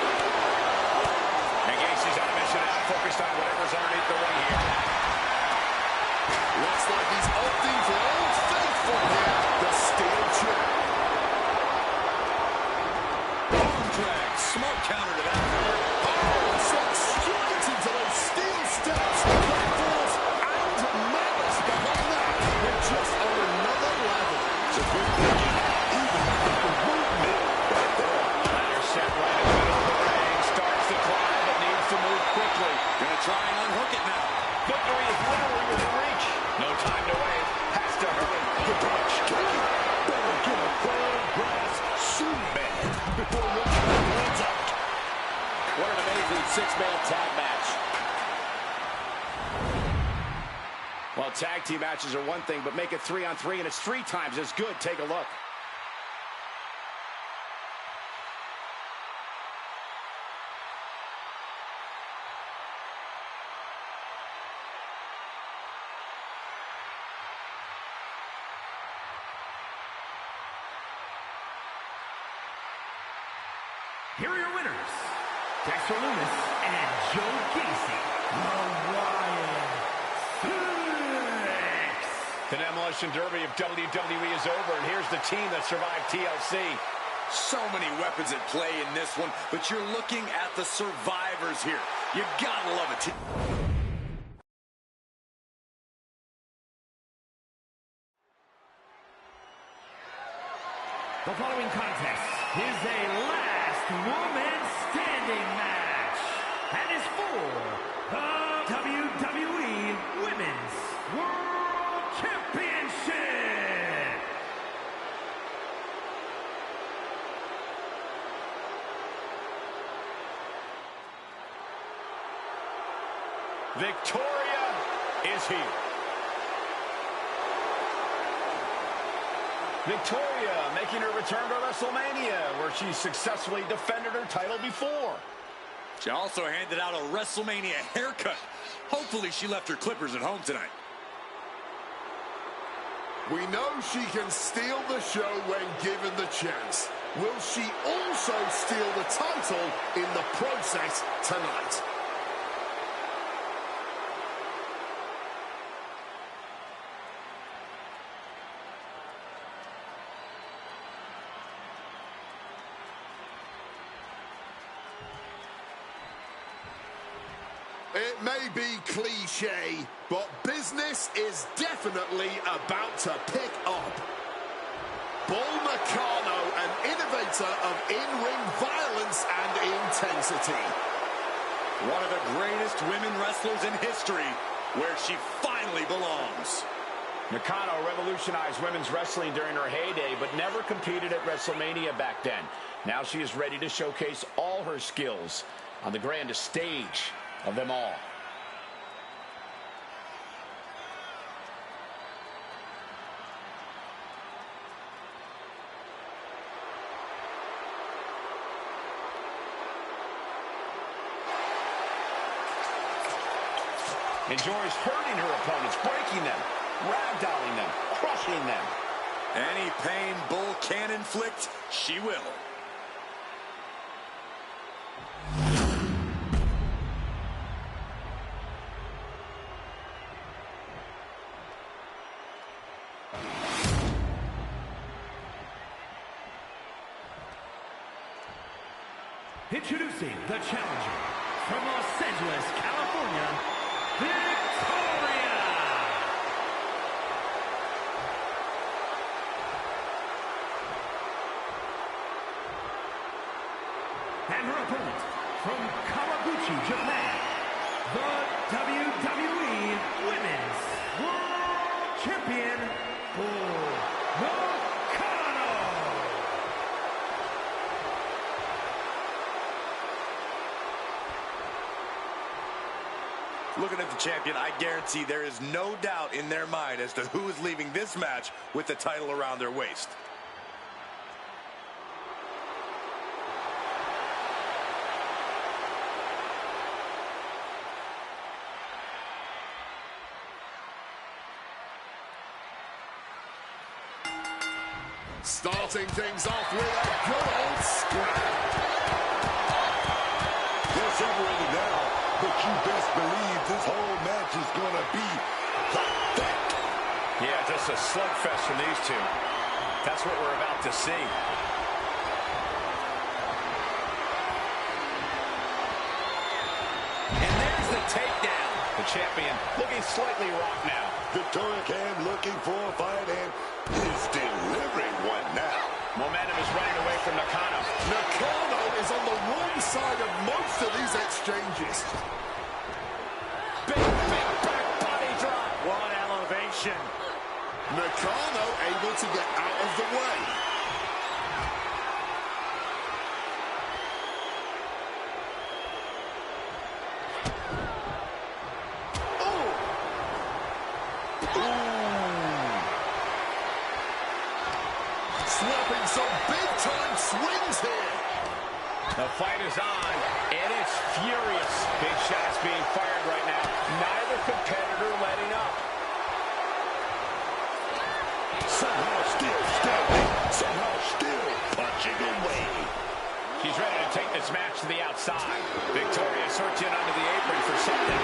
Speaker 1: And Gacy's on a mission now, focused on whatever's underneath the ring here.
Speaker 5: Looks like he's opting for Old Faithful here, the steel chair.
Speaker 3: Arm drag. Smart counter to that.
Speaker 5: Oh, sent straight into those steel steps. Great force and malice behind that. We're just on another level.
Speaker 4: It's a good thinking, even with the movement right there.
Speaker 1: Ladder set right in the middle of the ring. Starts to climb, but needs to move quickly.
Speaker 3: Gonna try and unhook it now.
Speaker 1: Victory is literally within reach. No time to wait. Has to hurry.
Speaker 4: Good punch, Kiki. Better get a firm grasp soon, man, before Richard runs out.
Speaker 6: What an amazing six-man tag match.
Speaker 7: Well, tag team matches are one thing, but make it 3-on-3, and it's 3 times as good. Take a look.
Speaker 2: Here are your winners, Dexter Lumis and Joe Gacy.
Speaker 7: The Demolition Derby of WWE is over, and here's the team that survived TLC.
Speaker 3: So many weapons at play in this one, but you're looking at the survivors here. You gotta love it.
Speaker 2: The following contest is a last woman standing match and is for the WWE Women's World Championship.
Speaker 7: Victoria is here. Victoria making her return to WrestleMania, where she successfully defended her title before.
Speaker 3: She also handed out a WrestleMania haircut. Hopefully she left her clippers at home tonight.
Speaker 5: We know she can steal the show when given the chance. Will she also steal the title in the process tonight? It may be cliche, but business is definitely about to pick up. Bull Nakano, an innovator of in-ring violence and intensity.
Speaker 3: One of the greatest women wrestlers in history, where she finally belongs.
Speaker 7: Nakano revolutionized women's wrestling during her heyday, but never competed at WrestleMania back then. Now she is ready to showcase all her skills on the grandest stage of them all. Enjoys hurting her opponents, breaking them, ragdolling them, crushing them.
Speaker 3: Any pain Bull can inflict, she will.
Speaker 2: Introducing the challenger from Los Angeles, California, Victoria! And her opponent from Kawaguchi, Japan, the WWE Women's World Champion, Bull.
Speaker 3: Looking at the champion, I guarantee there is no doubt in their mind as to who is leaving this match with the title around their waist.
Speaker 5: Starting things off with a good old scrap.
Speaker 4: They're separated now, but you best believe this whole match is gonna be like that.
Speaker 7: Yeah, just a slugfest from these two. That's what we're about to see. And there's the takedown. The champion looking slightly rocked now.
Speaker 4: Victoria Can looking for a fight and is delivering one now.
Speaker 7: Momentum is running away from Nakano.
Speaker 5: Nakano is on the wrong side of most of these exchanges.
Speaker 7: Big back body drop. What elevation.
Speaker 5: Nakano able to get out of the way. Slapping some big-time swings here.
Speaker 7: The fight is on, and it's furious. Big shots being fired right now. Neither competitor letting up.
Speaker 4: Somehow still standing, somehow still punching away.
Speaker 7: She's ready to take this match to the outside. Victoria searching under the apron for something.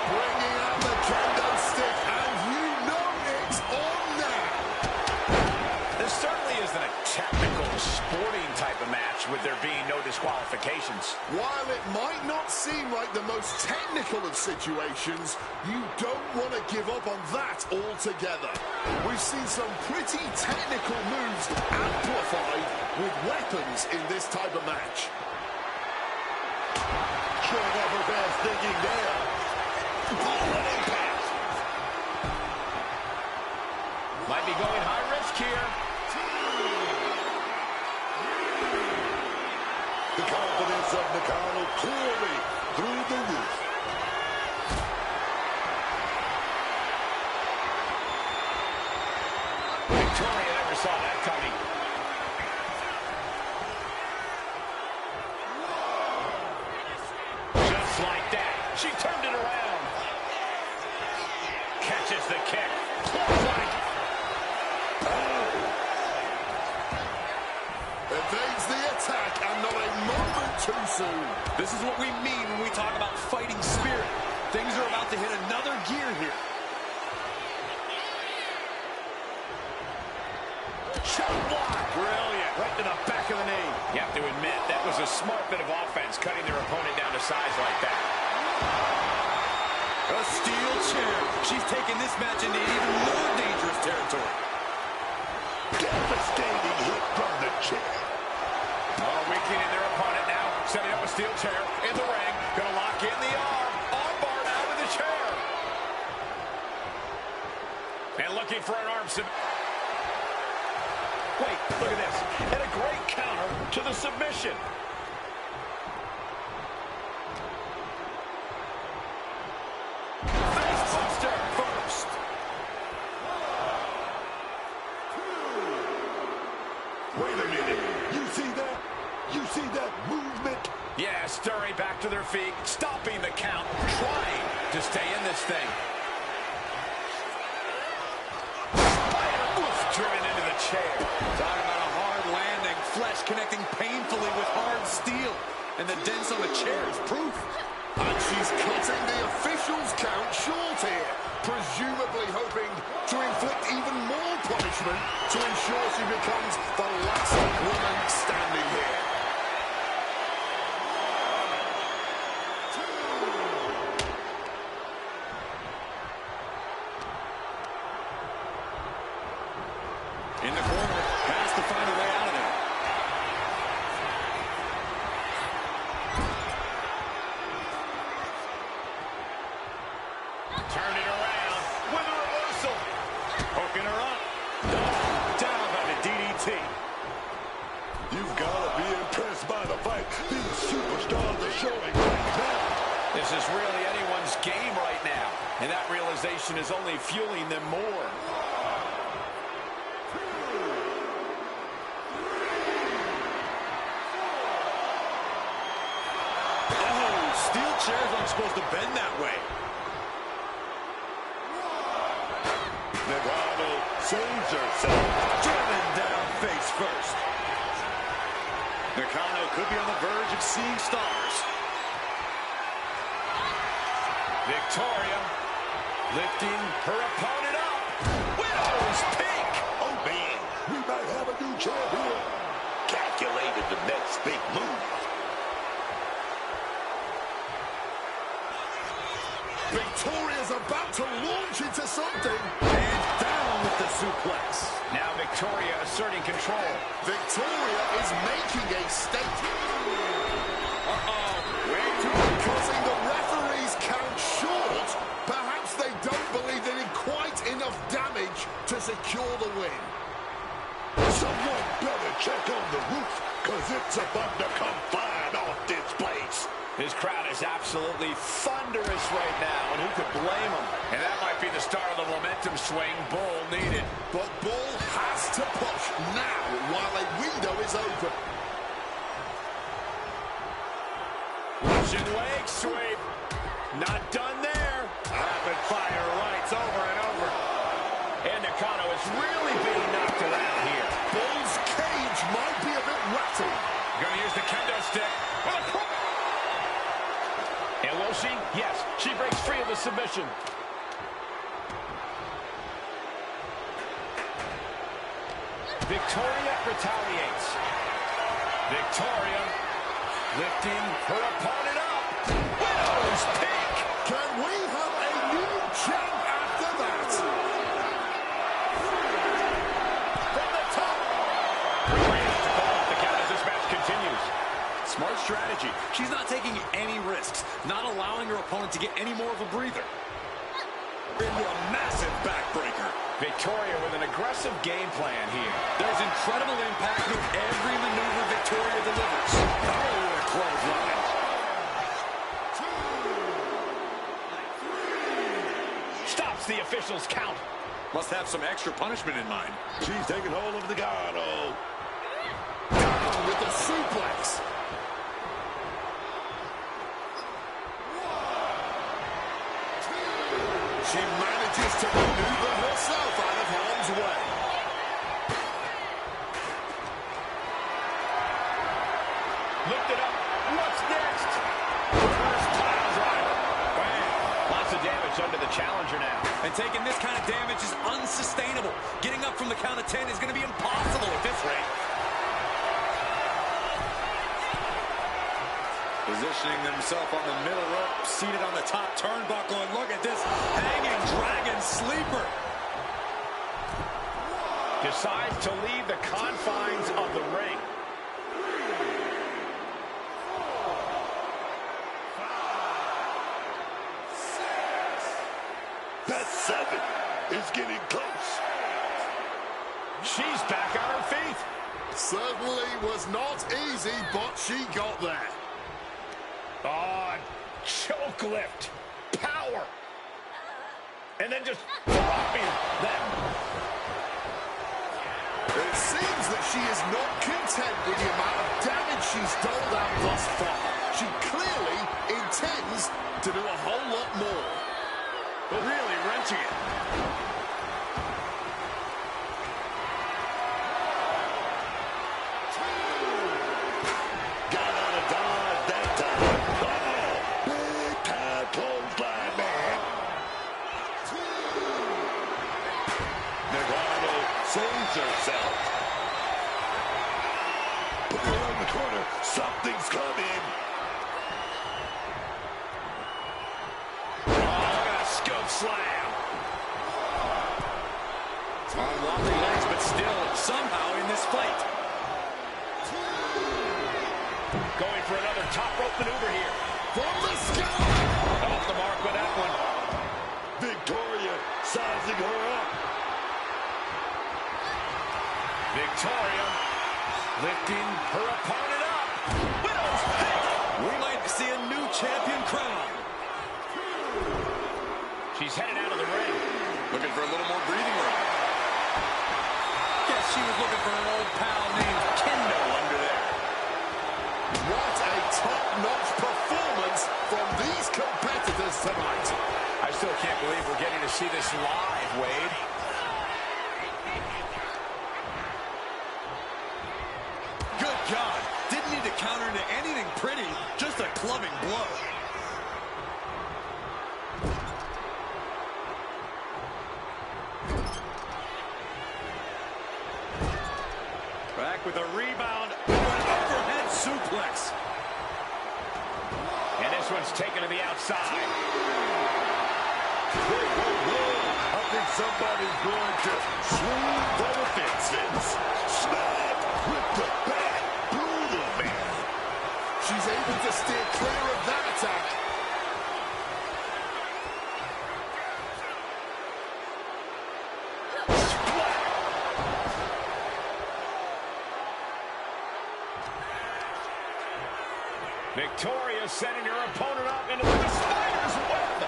Speaker 5: Bringing out the kendo stick, and you know it's on now.
Speaker 7: This certainly isn't a technical, sporting type of match with there being no disqualifications.
Speaker 5: While it might not seem like the most technical of situations, you don't want to give up on that altogether. We've seen some pretty technical moves amplified with weapons in this type of match.
Speaker 4: Showing off her fast thinking there. Bullet impact.
Speaker 7: Might be going high risk here.
Speaker 4: The confidence of Nakano clearly through the roof.
Speaker 7: Victoria never saw that coming. Just like that. She turned it around. Catches the kick.
Speaker 5: Evades the attack, and not a moment too soon.
Speaker 3: This is what we mean when we talk about fighting spirit. Things are about to hit another gear here.
Speaker 7: Shot block. Brilliant. Right to the back of the knee. You have to admit, that was a smart bit of offense, cutting their opponent down to size like that.
Speaker 3: A steel chair. She's taking this match into even more dangerous territory.
Speaker 4: Devastating hit from the chair.
Speaker 7: Oh, weakening their opponent now. Setting up a steel chair in the ring. Gonna lock in the arm. Armbar out of the chair. And looking for an arm sub. Wait, look at this. And a great counter to the submission. Facebuster first.
Speaker 4: Wait a minute. You see that? You see that movement?
Speaker 7: Yeah, stirring back to their feet, stopping the count, trying this thing. Driven into the chair.
Speaker 3: Talking about a hard landing. Flesh connecting painfully with hard steel. And the dents on the chair is proof.
Speaker 5: And she's cutting the officials' count short here, presumably hoping to inflict even more punishment to ensure she becomes the last woman standing here.
Speaker 3: In the corner, has to find a way out of there.
Speaker 1: Turn it around with a reversal. Hooking her up.
Speaker 3: Down by the DDT.
Speaker 4: You've got to be impressed by the fight these superstars are showing right now.
Speaker 7: This is really anyone's game right now. And that realization is only fueling them more.
Speaker 3: Steel chairs aren't supposed to bend that way.
Speaker 4: Negado saves herself.
Speaker 3: Driven down face first. Nakano could be on the verge of seeing stars.
Speaker 7: Victoria lifting her opponent up. Widow's peak.
Speaker 4: Oh, man, we might have a new champion. Calculated the next big move.
Speaker 5: Victoria's about to launch into something.
Speaker 3: And down with the suplex.
Speaker 7: Now Victoria asserting control.
Speaker 5: Victoria is making a statement.
Speaker 3: Way too
Speaker 5: Cutting the referee's count short. Perhaps they don't believe they did quite enough damage to secure the win.
Speaker 4: Someone better check on the roof, because it's about to come flying off this place.
Speaker 7: This crowd is absolutely thunderous right now, and who could blame them? And that might be the start of the momentum swing Bull needed.
Speaker 5: But Bull has to push now while a window is open.
Speaker 7: Russian leg sweep. Not done there. Rapid fire rights over and over. And Nakano is really being knocked around here.
Speaker 5: Bull's cage might be a bit rattled.
Speaker 7: Gonna use the kendo stick. And will she? Yes, she breaks free of the submission. Victoria retaliates. Victoria lifting her opponent up. Widow's peak.
Speaker 5: Can we have a new champ after that?
Speaker 7: From the top. Referee has to call off the count as this match continues.
Speaker 3: Smart strategy. She's not taking any risks, not allowing her opponent to get any more of a breather. Into a massive backbreaker.
Speaker 7: Victoria with an aggressive game plan here.
Speaker 3: There's incredible impact with every maneuver Victoria delivers. Oh, a clothesline.
Speaker 7: Stops the official's count.
Speaker 3: Must have some extra punishment in mind.
Speaker 4: She's taking hold of the Negado.
Speaker 5: Down with the suplex. She manages to maneuver herself out of harm's way.
Speaker 7: Lift it up. What's next? Reverse pile driver. Bam. Lots of damage under the challenger now.
Speaker 3: And taking this kind of damage is unsustainable. Getting up from the count of 10 is going to be impossible at this rate. Positioning themselves on the middle rope, seated on the top turnbuckle, and look at this hanging dragon sleeper.
Speaker 7: Decides to leave the confines of the ring.
Speaker 4: That 7 is getting close.
Speaker 7: She's back on her feet.
Speaker 5: Certainly was not easy, but she got there.
Speaker 7: Oh, choke lift. Power. And then just dropping them.
Speaker 5: It seems that she is not content with the amount of damage she's doled out thus far. She clearly intends to do a whole lot more.
Speaker 7: really wrenching it.
Speaker 4: Got out of dodge that time. Oh, big time clothesline, man. Negano saves herself. Put her on the corner. Something's coming.
Speaker 7: Scoop slam. On wobbly legs, but still somehow in this fight. Going for another top rope maneuver here.
Speaker 5: From the sky.
Speaker 7: Off the mark with that one.
Speaker 4: Victoria sizing her up.
Speaker 7: Victoria lifting her opponent up. Widow's pick. We might see a new champion crown. She's headed out of the ring. Looking for a little more breathing room. Guess she was looking for an old pal named Kendo under there.
Speaker 5: What a top-notch performance from these competitors tonight.
Speaker 7: I still can't believe we're getting to see this live, Wade. Good God. Didn't need to counter into anything pretty. Just a clubbing blow. Back with a rebound. An overhead suplex. And this one's taken to the outside.
Speaker 4: Whoa, whoa, whoa. I think somebody's going to swing for the fences. Snap with the bat. Brutal, man.
Speaker 5: She's able to steer clear of that attack.
Speaker 7: Victoria setting her opponent up into the spider's web.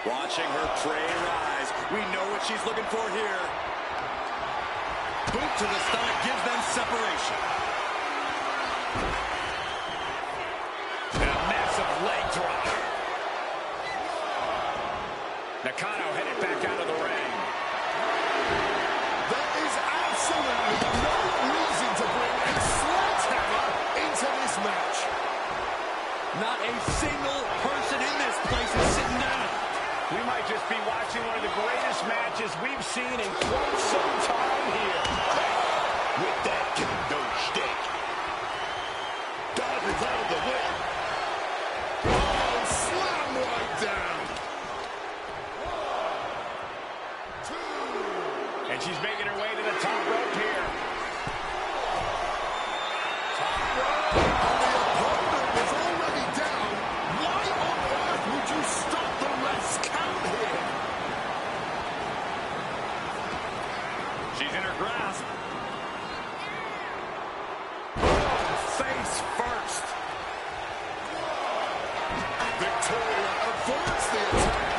Speaker 7: Watching her prey rise. We know what she's looking for here. Boot to the stomach gives them separation. And a massive leg drop. Nakano headed back out of the ring.
Speaker 5: There is absolutely no reason to bring a sledgehammer into this match.
Speaker 7: Not a single person in this place is sitting down. We might just be watching one of the greatest matches we've seen in quite some time here.
Speaker 4: With that kendo stick. Dodges out of the way.
Speaker 5: Oh, slam right down.
Speaker 7: And she's making her way to the top rope here. Top rope.
Speaker 5: The opponent is already down. Why on earth would you stop the ref's count here?
Speaker 7: She's in her grasp. Face first.
Speaker 5: Victoria avoids the attack.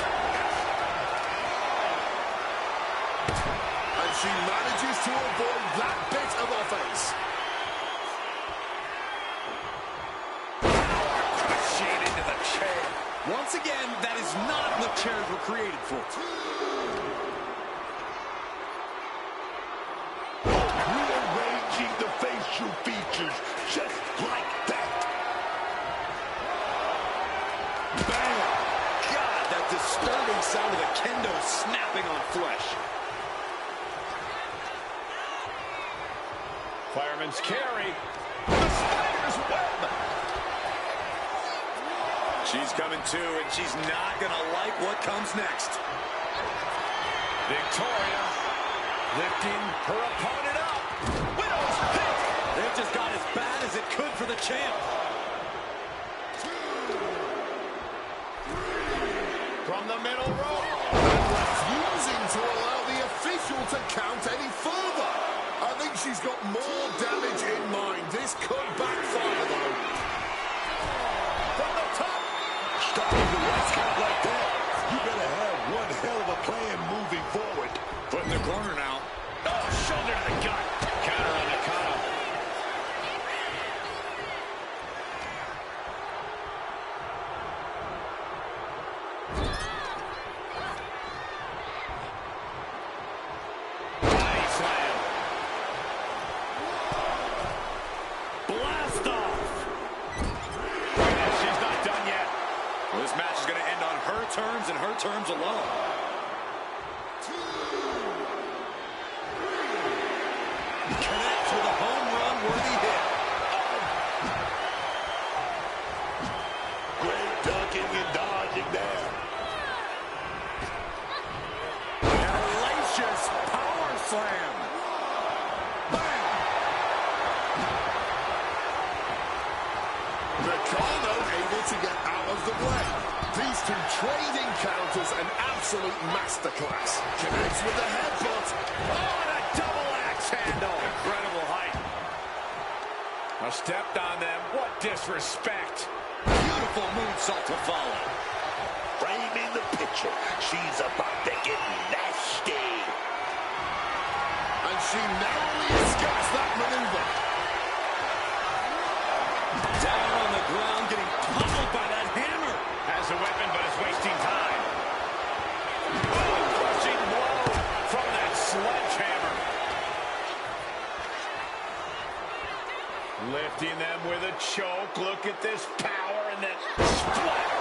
Speaker 5: And she manages to avoid that bit of offense.
Speaker 7: Crashing into the chair. Once again, that is not what chairs were created for.
Speaker 4: Rearranging the facial features just like that.
Speaker 7: Bam! God, that disturbing sound of the kendo snapping on flesh. Fireman's carry. The spider's web. She's coming to, and she's not going to like what comes next. Victoria lifting her opponent up. Widow's pick. It just got as bad as it could for the champ. From the middle rope.
Speaker 5: Refusing to allow the official to count any further. I think she's got more damage in mind. This could backfire, though.
Speaker 4: From the top. Stopping the West count like that. You better have one hell of a plan moving forward.
Speaker 7: Put in the corner now. Oh, shoulder to the gut. Counter on Nakano.
Speaker 3: in her terms alone. Connects with a home run-worthy hit.
Speaker 4: Great ducking and dodging there.
Speaker 3: Hellacious power slam. Bam!
Speaker 5: Nakano able to get out of the way. These two trading counters, an absolute masterclass. Connects with the headbutt.
Speaker 1: Oh, and a double axe handle. Incredible height. Now stepped on them. What disrespect.
Speaker 3: Beautiful moonsault to follow.
Speaker 4: Framing the picture. She's about to get nasty.
Speaker 5: And she narrowly escapes that maneuver.
Speaker 3: Down on the ground, getting pummeled by that hammer.
Speaker 1: Has a weapon, but is wasting time. Oh, crushing blow from that sledgehammer. Lifting them with a choke. Look at this power and then splat.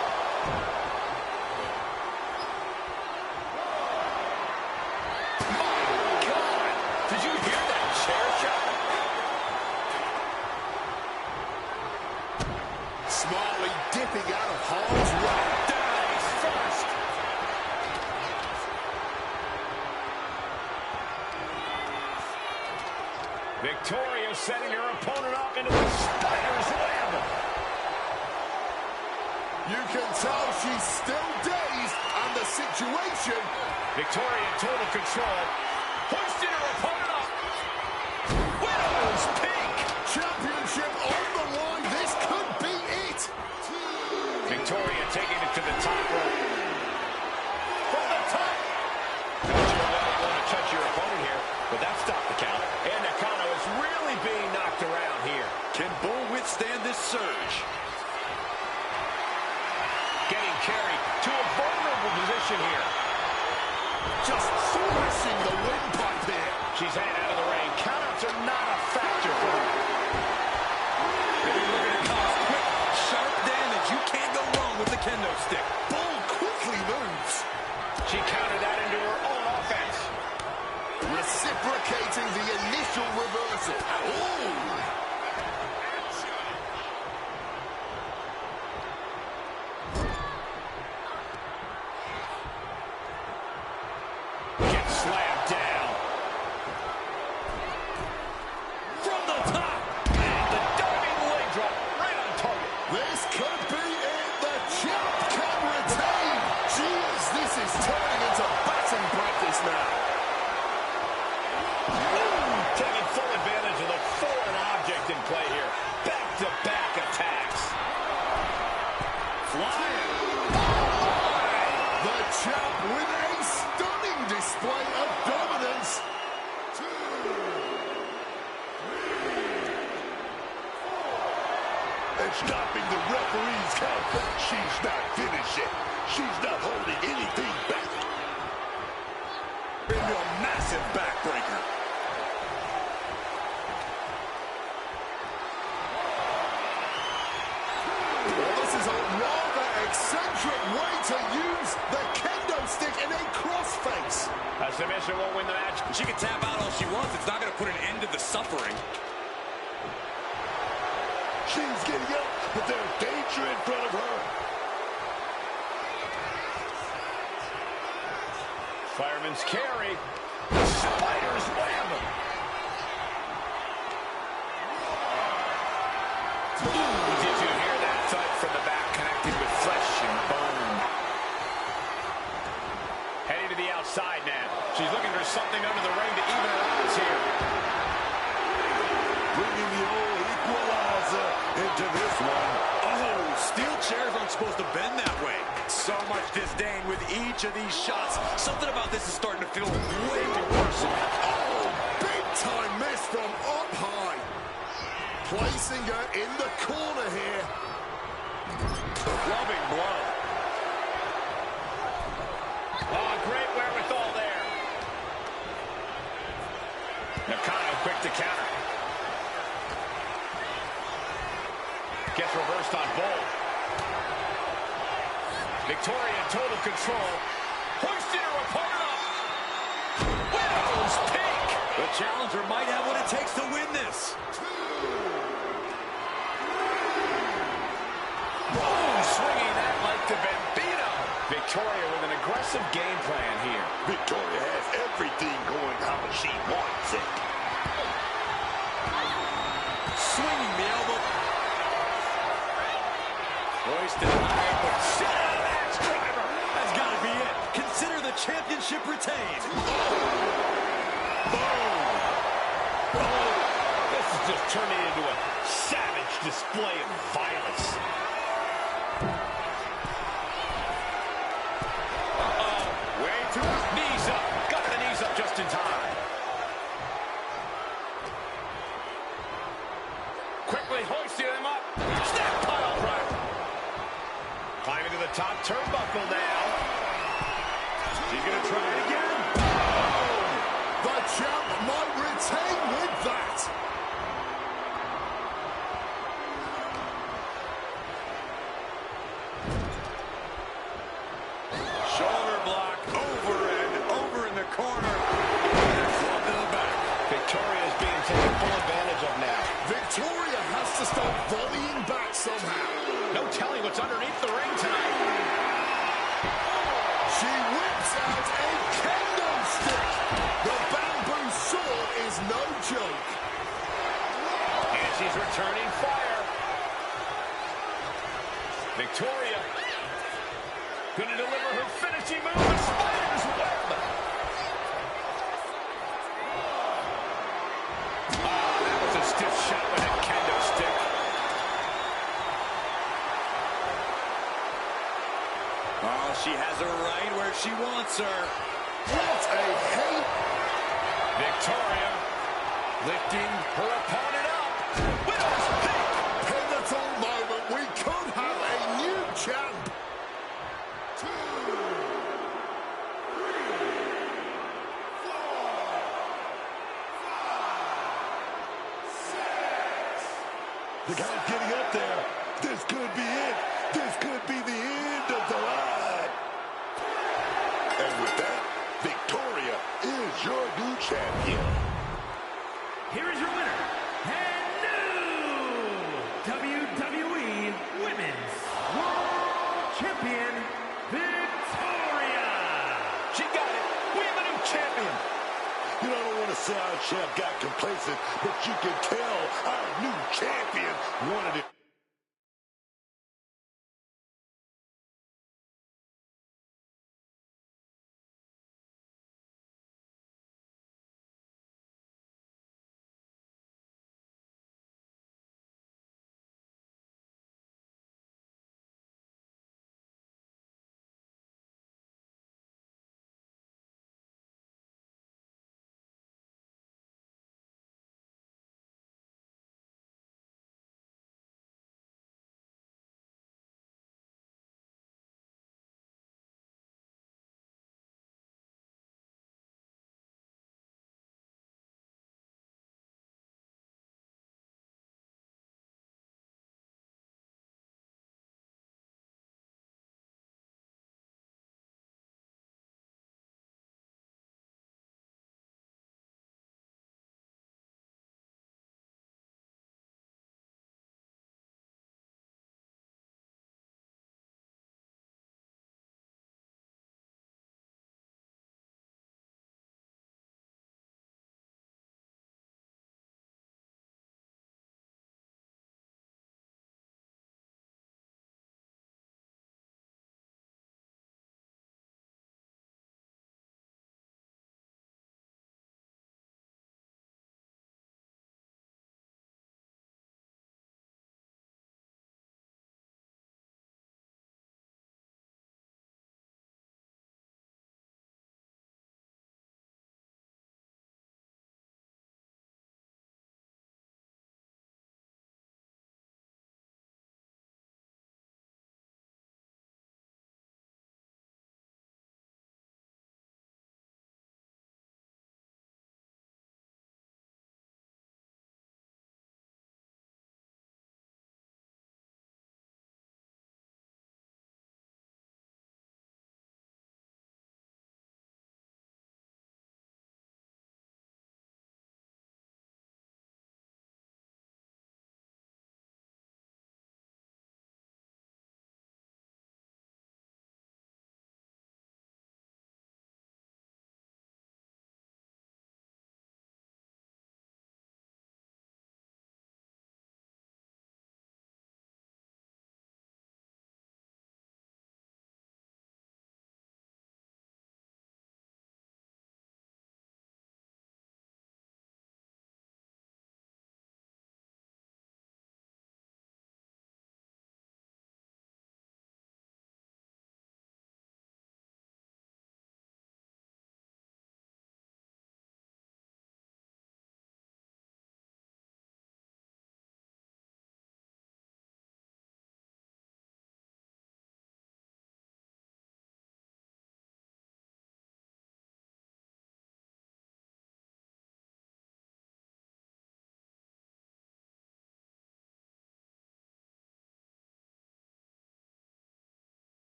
Speaker 1: My God! Did you hear that chair shot?
Speaker 5: Smartly dipping out of harm's way.
Speaker 1: Dies first. Victoria setting her opponent up into the spider's web.
Speaker 5: You can tell she's still dazed, and the situation.
Speaker 1: Victoria in total control. Hoisting her opponent up. Widow's peak.
Speaker 5: Championship on the line. This could be it.
Speaker 1: Victoria taking it to the top rope. From the top. Don't you ever want to touch your opponent here, but that stopped the count. And Nakano is really being knocked around here.
Speaker 3: Can Bull withstand this surge?
Speaker 1: Getting carried to a vulnerable position here.
Speaker 5: Just thrashing the windpipe here.
Speaker 1: She's heading out of the ring. Countouts are not a factor for her.
Speaker 3: Maybe we're going to cause quick, sharp damage. You can't go wrong with the kendo stick.
Speaker 5: Bull quickly moves.
Speaker 1: She countered that into her own offense.
Speaker 5: Reciprocating the initial reversal. Ooh.
Speaker 1: Gets slammed down. From the top. And the diving leg drop right on target.
Speaker 5: This could be it. The champ can retain. Jeez, this is turning into batting practice now.
Speaker 1: Taking full advantage of the foreign object in play here. Back-to-back attacks. Flying.
Speaker 5: The champ with a stunning display of dominance. 2, 3.
Speaker 4: And stopping the referee's count, but she's not finishing. She's not holding anything back.
Speaker 3: Into a massive backbreaker.
Speaker 5: Well, this is a rather eccentric way to use the kendo stick in a crossface.
Speaker 1: A submission won't win the match.
Speaker 3: She can tap out all she wants. It's not going to put an end to the suffering.
Speaker 4: She's getting up, but there's danger in front of her.
Speaker 1: Fireman's carry. Spider's web. Did you hear that thud from the back, connected with flesh and bone? Heading to the outside now. She's looking for something under the ring to even her odds here.
Speaker 4: Bringing the old equalizer into this one.
Speaker 3: Oh, steel chairs aren't supposed to bend that way. So much disdain with each of these shots. Something about this is starting to feel way too personal.
Speaker 5: Oh, big time miss from up high. Placing her in the corner here.
Speaker 3: Clubbing blow.
Speaker 1: Oh, great wherewithal there. Nakano quick to counter. Gets reversed on Bull.
Speaker 7: Victoria in total control. Hoisting her opponent up. Widow's peak.
Speaker 3: The challenger might have what it takes to win this.
Speaker 7: Oh, swinging that like the Bambino. Victoria with an aggressive game plan here.
Speaker 4: Victoria has everything going how she wants it.
Speaker 3: Swinging the elbow.
Speaker 7: Hoisted high up with Savage driver.
Speaker 3: That's got to be it. Consider the championship retained.
Speaker 7: Boom. Oh, this is just turning into a savage display of violence. Way too knees up. Got the knees up just in time. Quickly hoisting him up. Snap pile driver. Climbing to the top turnbuckle now. She's going to try it again.
Speaker 5: The champ might retain with that.
Speaker 3: Shoulder block over and over in the corner. One to the back.
Speaker 7: Victoria is being taken full advantage of now.
Speaker 5: Victoria has to start volleying back somehow.
Speaker 7: No telling what's underneath the ring tonight.
Speaker 5: She whips out a kendo stick. The bamboo sword is no joke.
Speaker 7: And she's returning fire. Victoria going to deliver her finishing move. The Spider's Web. That was a stiff shot with a kendo stick.
Speaker 3: Oh, she has her right where she wants her.
Speaker 5: What a hate.
Speaker 7: Victoria lifting her opponent up. Widow's peak.
Speaker 5: Pivotal moment. We could have a new champ. 2, 3, 4, 5, 6.
Speaker 4: The guy's getting up there. This could be it. This could be the end of the ride. And with that, Victoria is your new champion.
Speaker 2: Here is your winner, and new WWE Women's World Champion, Victoria.
Speaker 7: She got it. We have a new champion.
Speaker 4: You know, I don't want to say our champ got complacent, but you can tell our new champion wanted it.